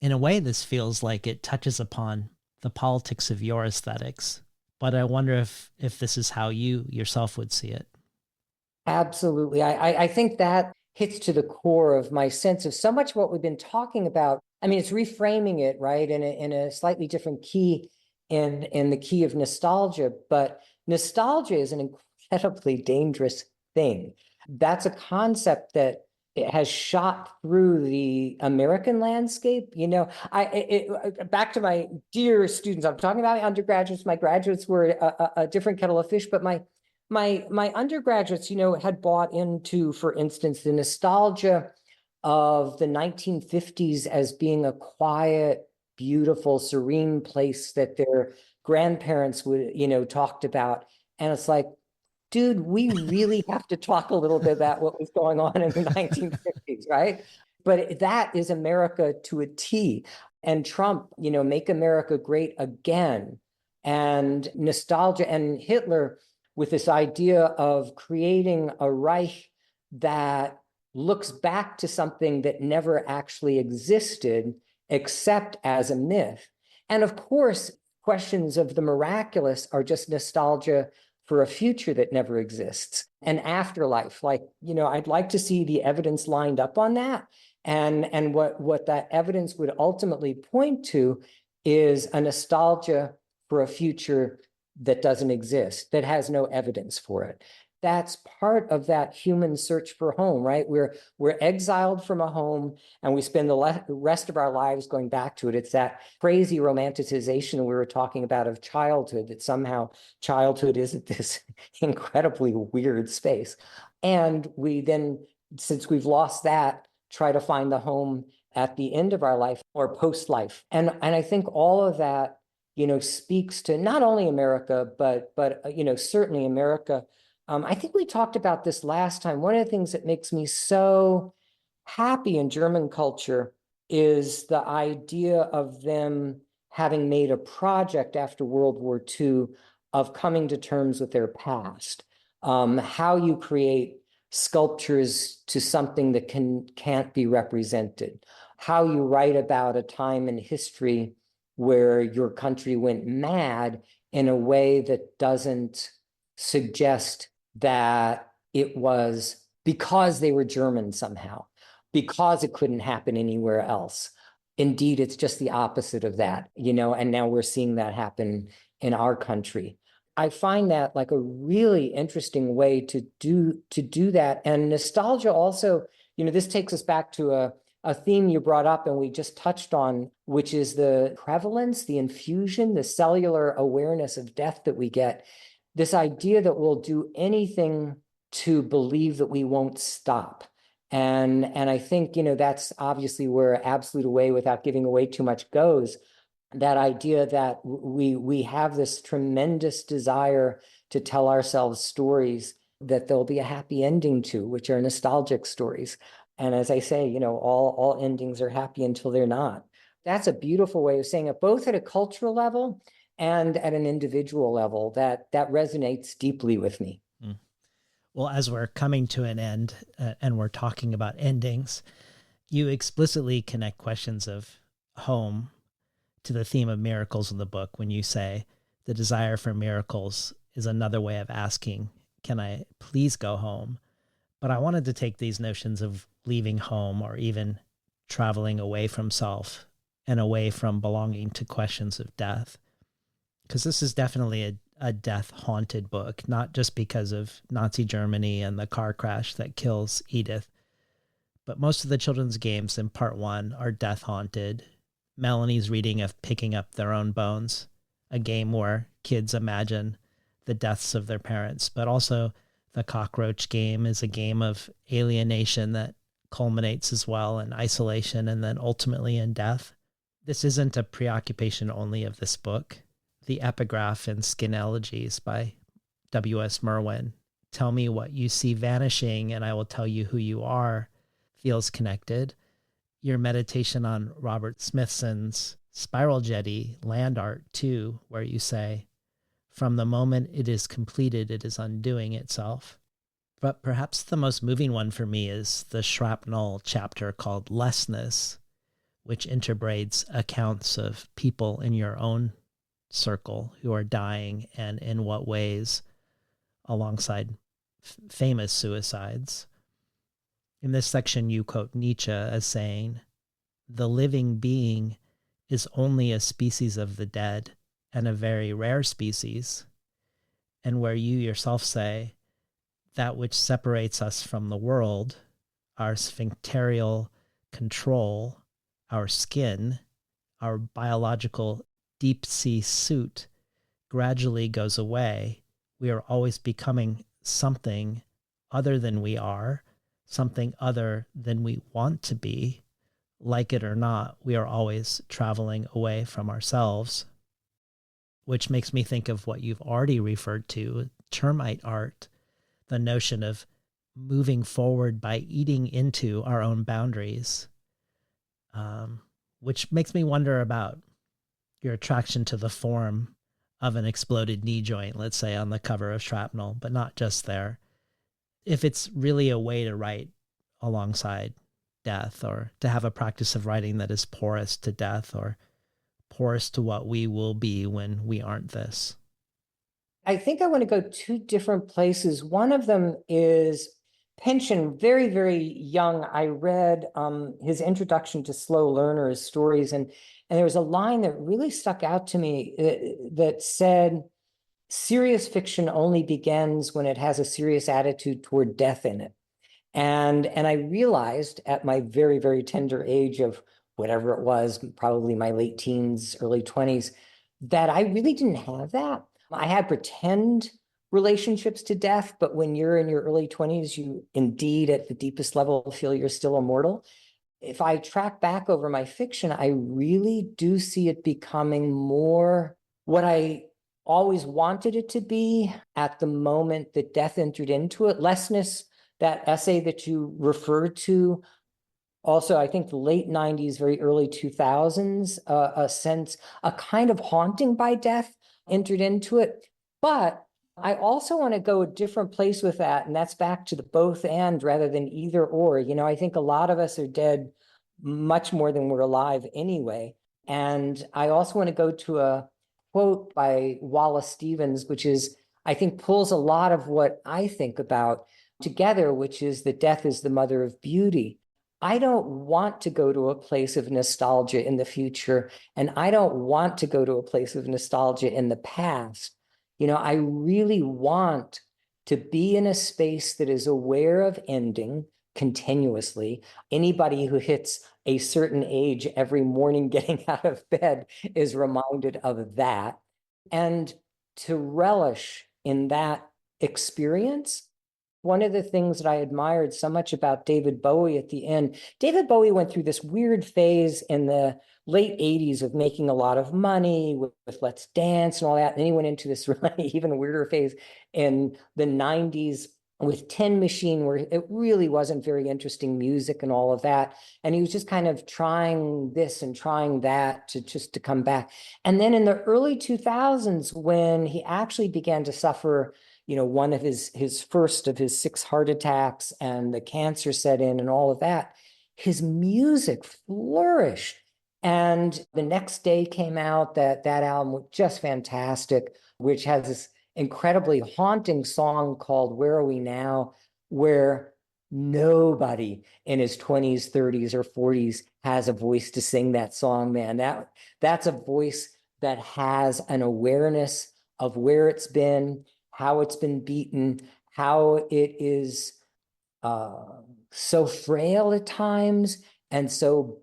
In a way, this feels like it touches upon the politics of your aesthetics, but I wonder if this is how you yourself would see it. Absolutely. I think that hits to the core of my sense of so much of what we've been talking about. I mean, it's reframing it, right, in a slightly different key, in the key of nostalgia. But nostalgia is an incredibly dangerous thing. That's a concept that it has shot through the American landscape. You know, back to my dear students, I'm talking about my undergraduates. My graduates were a different kettle of fish, but my undergraduates, you know, had bought into, for instance, the nostalgia of the 1950s as being a quiet, beautiful, serene place that their grandparents would, you know, talked about. And it's like, dude, we really have to talk a little bit about what was going on in the 1950s, right? But that is America to a T. And Trump, you know, make America great again. And nostalgia, and Hitler with this idea of creating a Reich that looks back to something that never actually existed except as a myth. And of course, questions of the miraculous are just nostalgia for a future that never exists, an afterlife. Like, you know, I'd like to see the evidence lined up on that. And what that evidence would ultimately point to is a nostalgia for a future that doesn't exist, that has no evidence for it. That's part of that human search for home, right? We're exiled from a home and we spend the rest of our lives going back to it. It's that crazy romanticization we were talking about of childhood, that somehow childhood isn't this incredibly weird space. And we then, since we've lost that, try to find the home at the end of our life or post-life. And I think all of that, speaks to not only America, but certainly America. I think we talked about this last time. One of the things that makes me so happy in German culture is the idea of them having made a project after World War II of coming to terms with their past. How you create sculptures to something that can't be represented. How you write about a time in history where your country went mad in a way that doesn't suggest that it was because they were German somehow, because it couldn't happen anywhere else. Indeed, it's just the opposite of that, and now we're seeing that happen in our country. I find that like a really interesting way to do that. And nostalgia also, this takes us back to a theme you brought up and we just touched on, which is the prevalence, the infusion, the cellular awareness of death that we get. This idea that we'll do anything to believe that we won't stop. And I think, that's obviously where absolute away without giving away too much goes. That idea that we have this tremendous desire to tell ourselves stories that there'll be a happy ending to, which are nostalgic stories. And as I say, all endings are happy until they're not. That's a beautiful way of saying it, both at a cultural level and at an individual level. That resonates deeply with me. Well, as we're coming to an end and we're talking about endings, you explicitly connect questions of home to the theme of miracles in the book when you say the desire for miracles is another way of asking, can I please go home? But I wanted to take these notions of leaving home or even traveling away from self and away from belonging to questions of death, because this is definitely a death-haunted book, not just because of Nazi Germany and the car crash that kills Edith, but most of the children's games in part 1 are death-haunted. Melanie's reading of Picking Up Their Own Bones, a game where kids imagine the deaths of their parents, but also the cockroach game is a game of alienation that culminates as well in isolation and then ultimately in death. This isn't a preoccupation only of this book. The epigraph in Skin Elegies by W.S. Merwin, tell me what you see vanishing and I will tell you who you are, feels connected. Your meditation on Robert Smithson's Spiral Jetty land art too, where you say, from the moment it is completed, it is undoing itself. But perhaps the most moving one for me is the Shrapnel chapter called Lessness, which interbraids accounts of people in your own circle who are dying and in what ways, alongside famous suicides. In this section, you quote Nietzsche as saying, the living being is only a species of the dead and a very rare species. And where you yourself say, that which separates us from the world, our sphincterial control, our skin, our biological deep sea suit gradually goes away. We are always becoming something other than we are, something other than we want to be. Like it or not, we are always traveling away from ourselves, which makes me think of what you've already referred to, termite art, the notion of moving forward by eating into our own boundaries, which makes me wonder about your attraction to the form of an exploded knee joint, let's say on the cover of Shrapnel, but not just there. If it's really a way to write alongside death, or to have a practice of writing that is porous to death or porous to what we will be when we aren't this. I think I want to go 2 different places. One of them is Pynchon, very, very young. I read his introduction to Slow Learners stories, and there was a line that really stuck out to me that said, serious fiction only begins when it has a serious attitude toward death in it. And I realized at my very, very tender age of whatever it was, probably my late teens, early 20s, that I really didn't have that. I had pretend relationships to death, but when you're in your early 20s, you indeed at the deepest level feel you're still immortal. if I track back over my fiction, I really do see it becoming more what I always wanted it to be at the moment that death entered into it. Lessness, that essay that you referred to, also, I think the late 90s, very early 2000s, a sense, a kind of haunting by death entered into it. But I also want to go a different place with that, and that's back to the both and rather than either or. I think a lot of us are dead much more than we're alive anyway. And I also want to go to a quote by Wallace Stevens, which is, I think, pulls a lot of what I think about together, which is that death is the mother of beauty. I don't want to go to a place of nostalgia in the future, and I don't want to go to a place of nostalgia in the past. I really want to be in a space that is aware of ending continuously. Anybody who hits a certain age every morning getting out of bed is reminded of that. And to relish in that experience. One of the things that I admired so much about David Bowie at the end, David Bowie went through this weird phase in the late 80s of making a lot of money with Let's Dance and all that. And then he went into this really even weirder phase in the 90s with Tin Machine, where it really wasn't very interesting music and all of that. And he was just kind of trying this and trying that to come back. And then in the early 2000s, when he actually began to suffer one of his first of his 6 heart attacks, and the cancer set in and all of that, his music flourished. And The Next Day came out, that album was just fantastic, which has this incredibly haunting song called Where Are We Now, where nobody in his 20s, 30s, or 40s has a voice to sing that song, man. That's a voice that has an awareness of where it's been, how it's been beaten, how it is so frail at times and so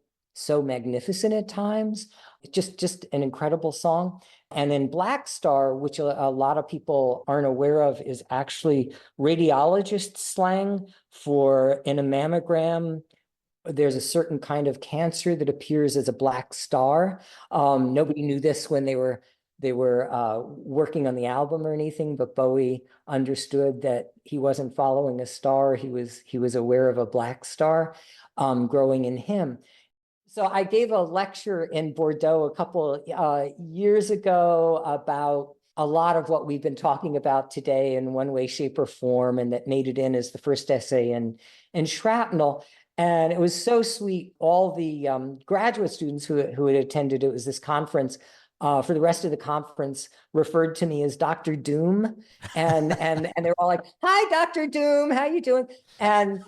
magnificent at times. Just an incredible song. And then Black Star, which a lot of people aren't aware of, is actually radiologist slang for, in a mammogram, there's a certain kind of cancer that appears as a black star. Nobody knew this when they were working on the album or anything, but Bowie understood that he wasn't following a star. He was aware of a black star growing in him. So I gave a lecture in Bordeaux a couple years ago about a lot of what we've been talking about today in one way, shape, or form, and that made it in as the first essay in Shrapnel. And it was so sweet. All the graduate students who had attended, it was this conference, for the rest of the conference, referred to me as Dr. Doom, and they were all like, "Hi, Dr. Doom, how you doing?" And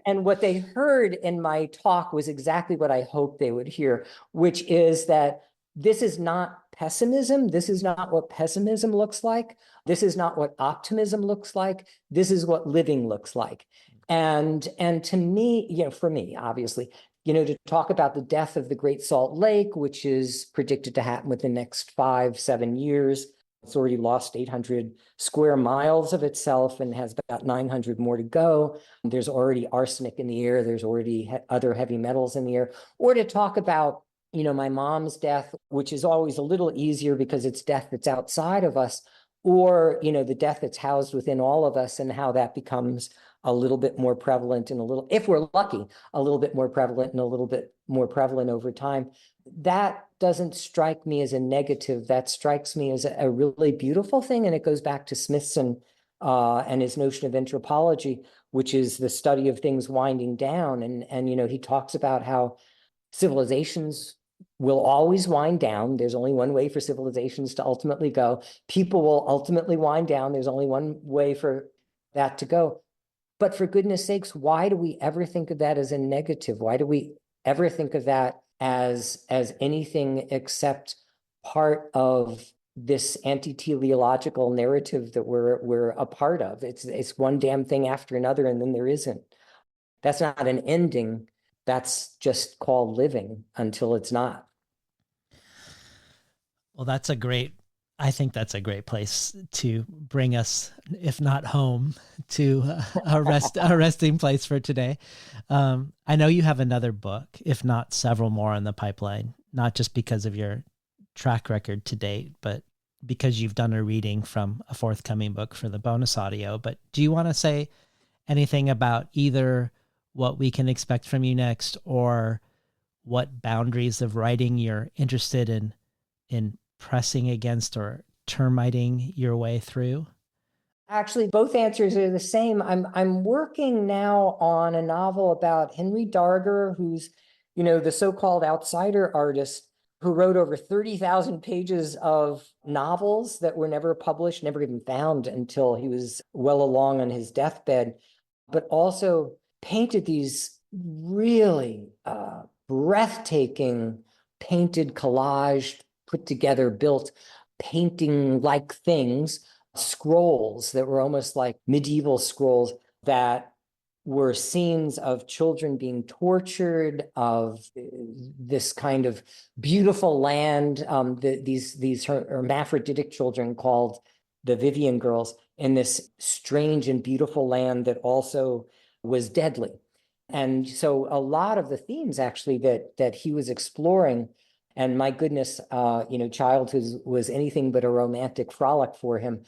what they heard in my talk was exactly what I hoped they would hear, which is that this is not pessimism. This is not what pessimism looks like. This is not what optimism looks like. This is what living looks like. And to me, for me, obviously, to talk about the death of the Great Salt Lake, which is predicted to happen within the next 5-7 years. It's already lost 800 square miles of itself and has about 900 more to go. There's already arsenic in the air. There's already other heavy metals in the air. Or to talk about, my mom's death, which is always a little easier because it's death that's outside of us, or, the death that's housed within all of us, and how that becomes a little bit more prevalent and if we're lucky, a little bit more prevalent and a little bit more prevalent over time. That doesn't strike me as a negative. That strikes me as a really beautiful thing. And it goes back to Smithson and his notion of anthropology, which is the study of things winding down. And he talks about how civilizations will always wind down. There's only one way for civilizations to ultimately go. People will ultimately wind down. There's only one way for that to go. But for goodness sakes, why do we ever think of that as a negative? Why do we ever think of that as anything except part of this anti-teleological narrative that we're a part of? It's one damn thing after another, and then there isn't. That's not an ending. That's just called living until it's not. Well, that's a great I think that's a great place to bring us, if not home, to a resting place for today. I know you have another book, if not several more in the pipeline, not just because of your track record to date, but because you've done a reading from a forthcoming book for the bonus audio. But do you want to say anything about either what we can expect from you next, or what boundaries of writing you're interested in pressing against or termiting your way through? Actually, both answers are the same. I'm working now on a novel about Henry Darger, who's, the so-called outsider artist who wrote over 30,000 pages of novels that were never published, never even found until he was well along on his deathbed, but also painted these really breathtaking painted collage, put together, built painting-like things, scrolls that were almost like medieval scrolls that were scenes of children being tortured, of this kind of beautiful land, these hermaphroditic children called the Vivian girls, in this strange and beautiful land that also was deadly. And so a lot of the themes actually that he was exploring, and my goodness, childhood was anything but a romantic frolic for him,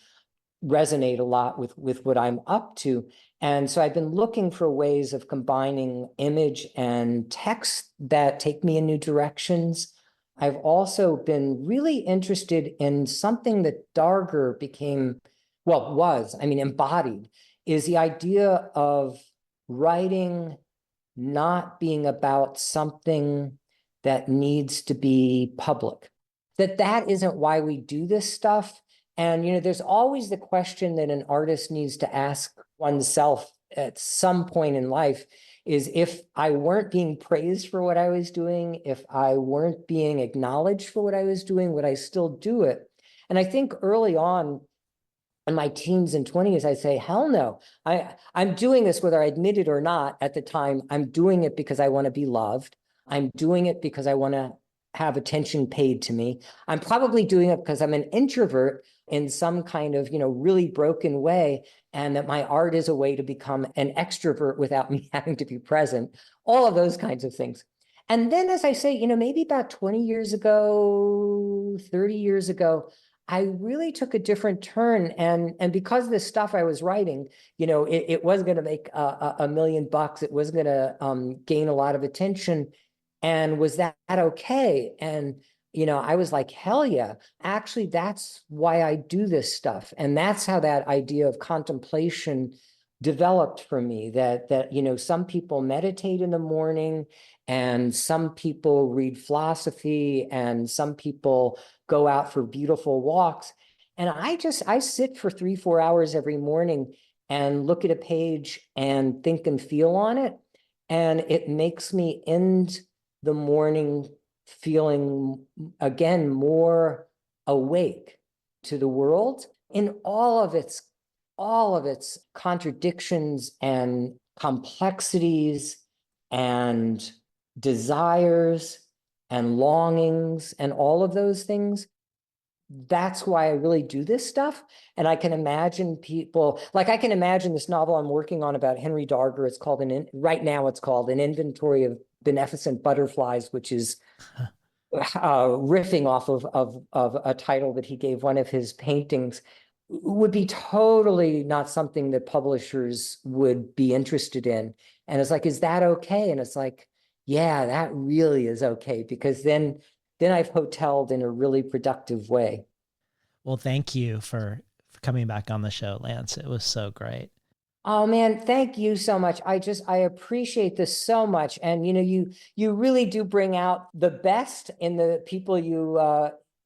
resonate a lot with what I'm up to. And so I've been looking for ways of combining image and text that take me in new directions. I've also been really interested in something that Darger embodied, is the idea of writing not being about something that needs to be public, that isn't why we do this stuff. And, there's always the question that an artist needs to ask oneself at some point in life is, if I weren't being praised for what I was doing, if I weren't being acknowledged for what I was doing, would I still do it? And I think early on in my teens and 20s, I say, hell no. I'm doing this whether I admit it or not at the time. I'm doing it because I want to be loved. I'm doing it because I want to have attention paid to me. I'm probably doing it because I'm an introvert in some kind of, really broken way, and that my art is a way to become an extrovert without me having to be present, all of those kinds of things. And then, as I say, maybe about 20 years ago, 30 years ago, I really took a different turn. And because of this stuff I was writing, it wasn't going to make $1 million. It wasn't going to gain a lot of attention. And was that okay? And, I was like, hell yeah. Actually, that's why I do this stuff. And that's how that idea of contemplation developed for me, that some people meditate in the morning, and some people read philosophy, and some people go out for beautiful walks. And I sit for 3-4 hours every morning and look at a page and think and feel on it. And it makes me end the morning feeling, again, more awake to the world in all of its contradictions and complexities and desires and longings and all of those things. That's why I really do this stuff. And I can imagine I can imagine this novel I'm working on about Henry Darger. It's called right now it's called An Inventory of Beneficent Butterflies, which is riffing off of a title that he gave one of his paintings. Would be totally not something that publishers would be interested in. And it's like, is that okay? And it's like, yeah, that really is okay, because then I've hoteled in a really productive way. Well, thank you for coming back on the show, Lance. It was so great. Oh man, thank you so much. I appreciate this so much. And you really do bring out the best in the people you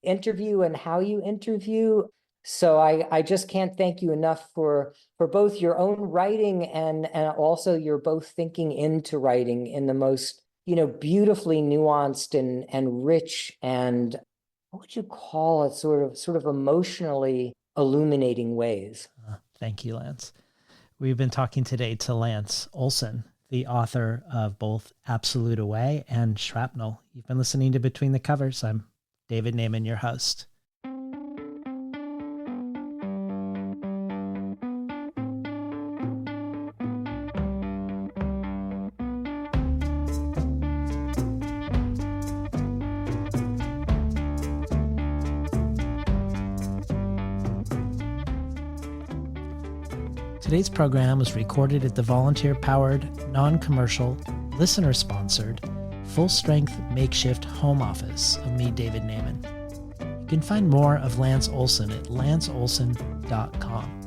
interview and how you interview. So I just can't thank you enough for both your own writing and also your both thinking into writing in the most, beautifully nuanced and rich, and what would you call it, sort of emotionally illuminating ways. Thank you, Lance. We've been talking today to Lance Olsen, the author of both Absolute Away and Shrapnel. You've been listening to Between the Covers. I'm David Naiman, your host. Today's program was recorded at the volunteer-powered, non-commercial, listener-sponsored, full-strength makeshift home office of me, David Naiman. You can find more of Lance Olsen at lanceolsen.com.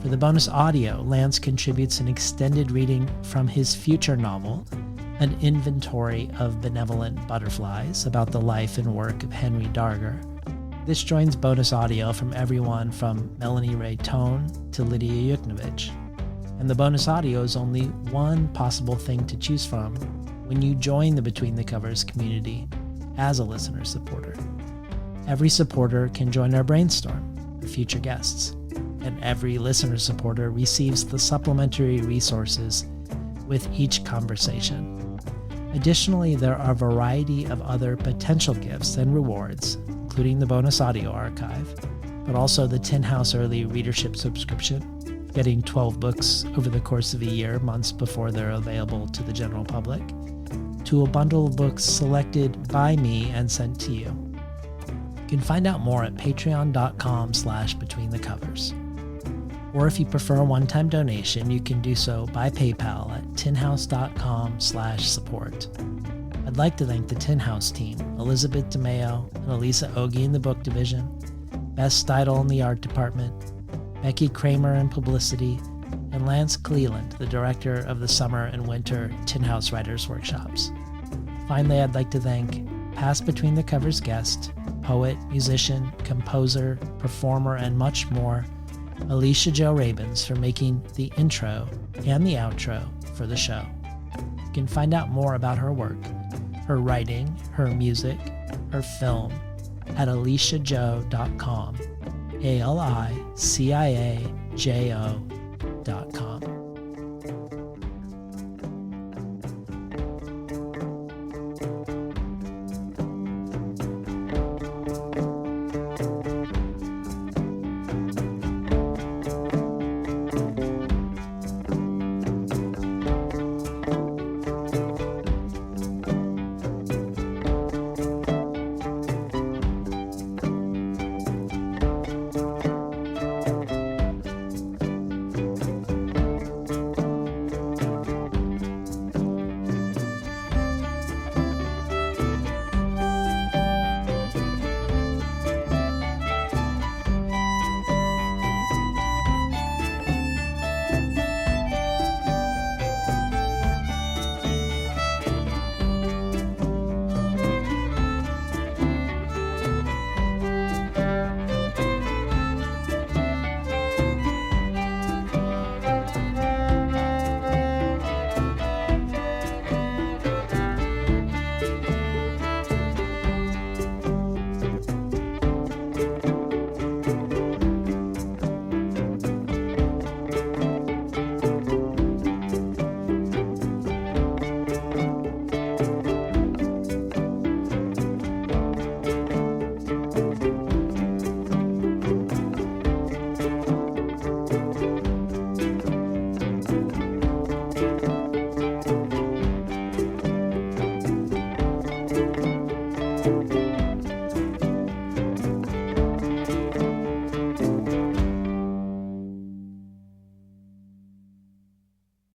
For the bonus audio, Lance contributes an extended reading from his future novel, An Inventory of Benevolent Butterflies, about the life and work of Henry Darger. This joins bonus audio from everyone from Melanie Ray Tone to Lydia Yuknovich. And the bonus audio is only one possible thing to choose from when you join the Between the Covers community as a listener supporter. Every supporter can join our brainstorm of future guests, and every listener supporter receives the supplementary resources with each conversation. Additionally, there are a variety of other potential gifts and rewards, including the bonus audio archive, but also the Tin House Early Readership subscription, getting 12 books over the course of a year, months before they're available to the general public, to a bundle of books selected by me and sent to you. You can find out more at patreon.com/betweenthecovers. Or if you prefer a one-time donation, you can do so by PayPal at tinhouse.com/support. I'd like to thank the Tin House team, Elizabeth DeMeo and Elisa Ogie in the book division, Bess Steidel in the art department, Becky Kramer in publicity, and Lance Cleland, the director of the summer and winter Tin House Writers Workshops. Finally, I'd like to thank past Between the Covers guest, poet, musician, composer, performer, and much more, Alicia Jo Rabins, for making the intro and the outro for the show. You can find out more about her work, her writing, her music, her film at aliciajo.com, ALICIAJO.com.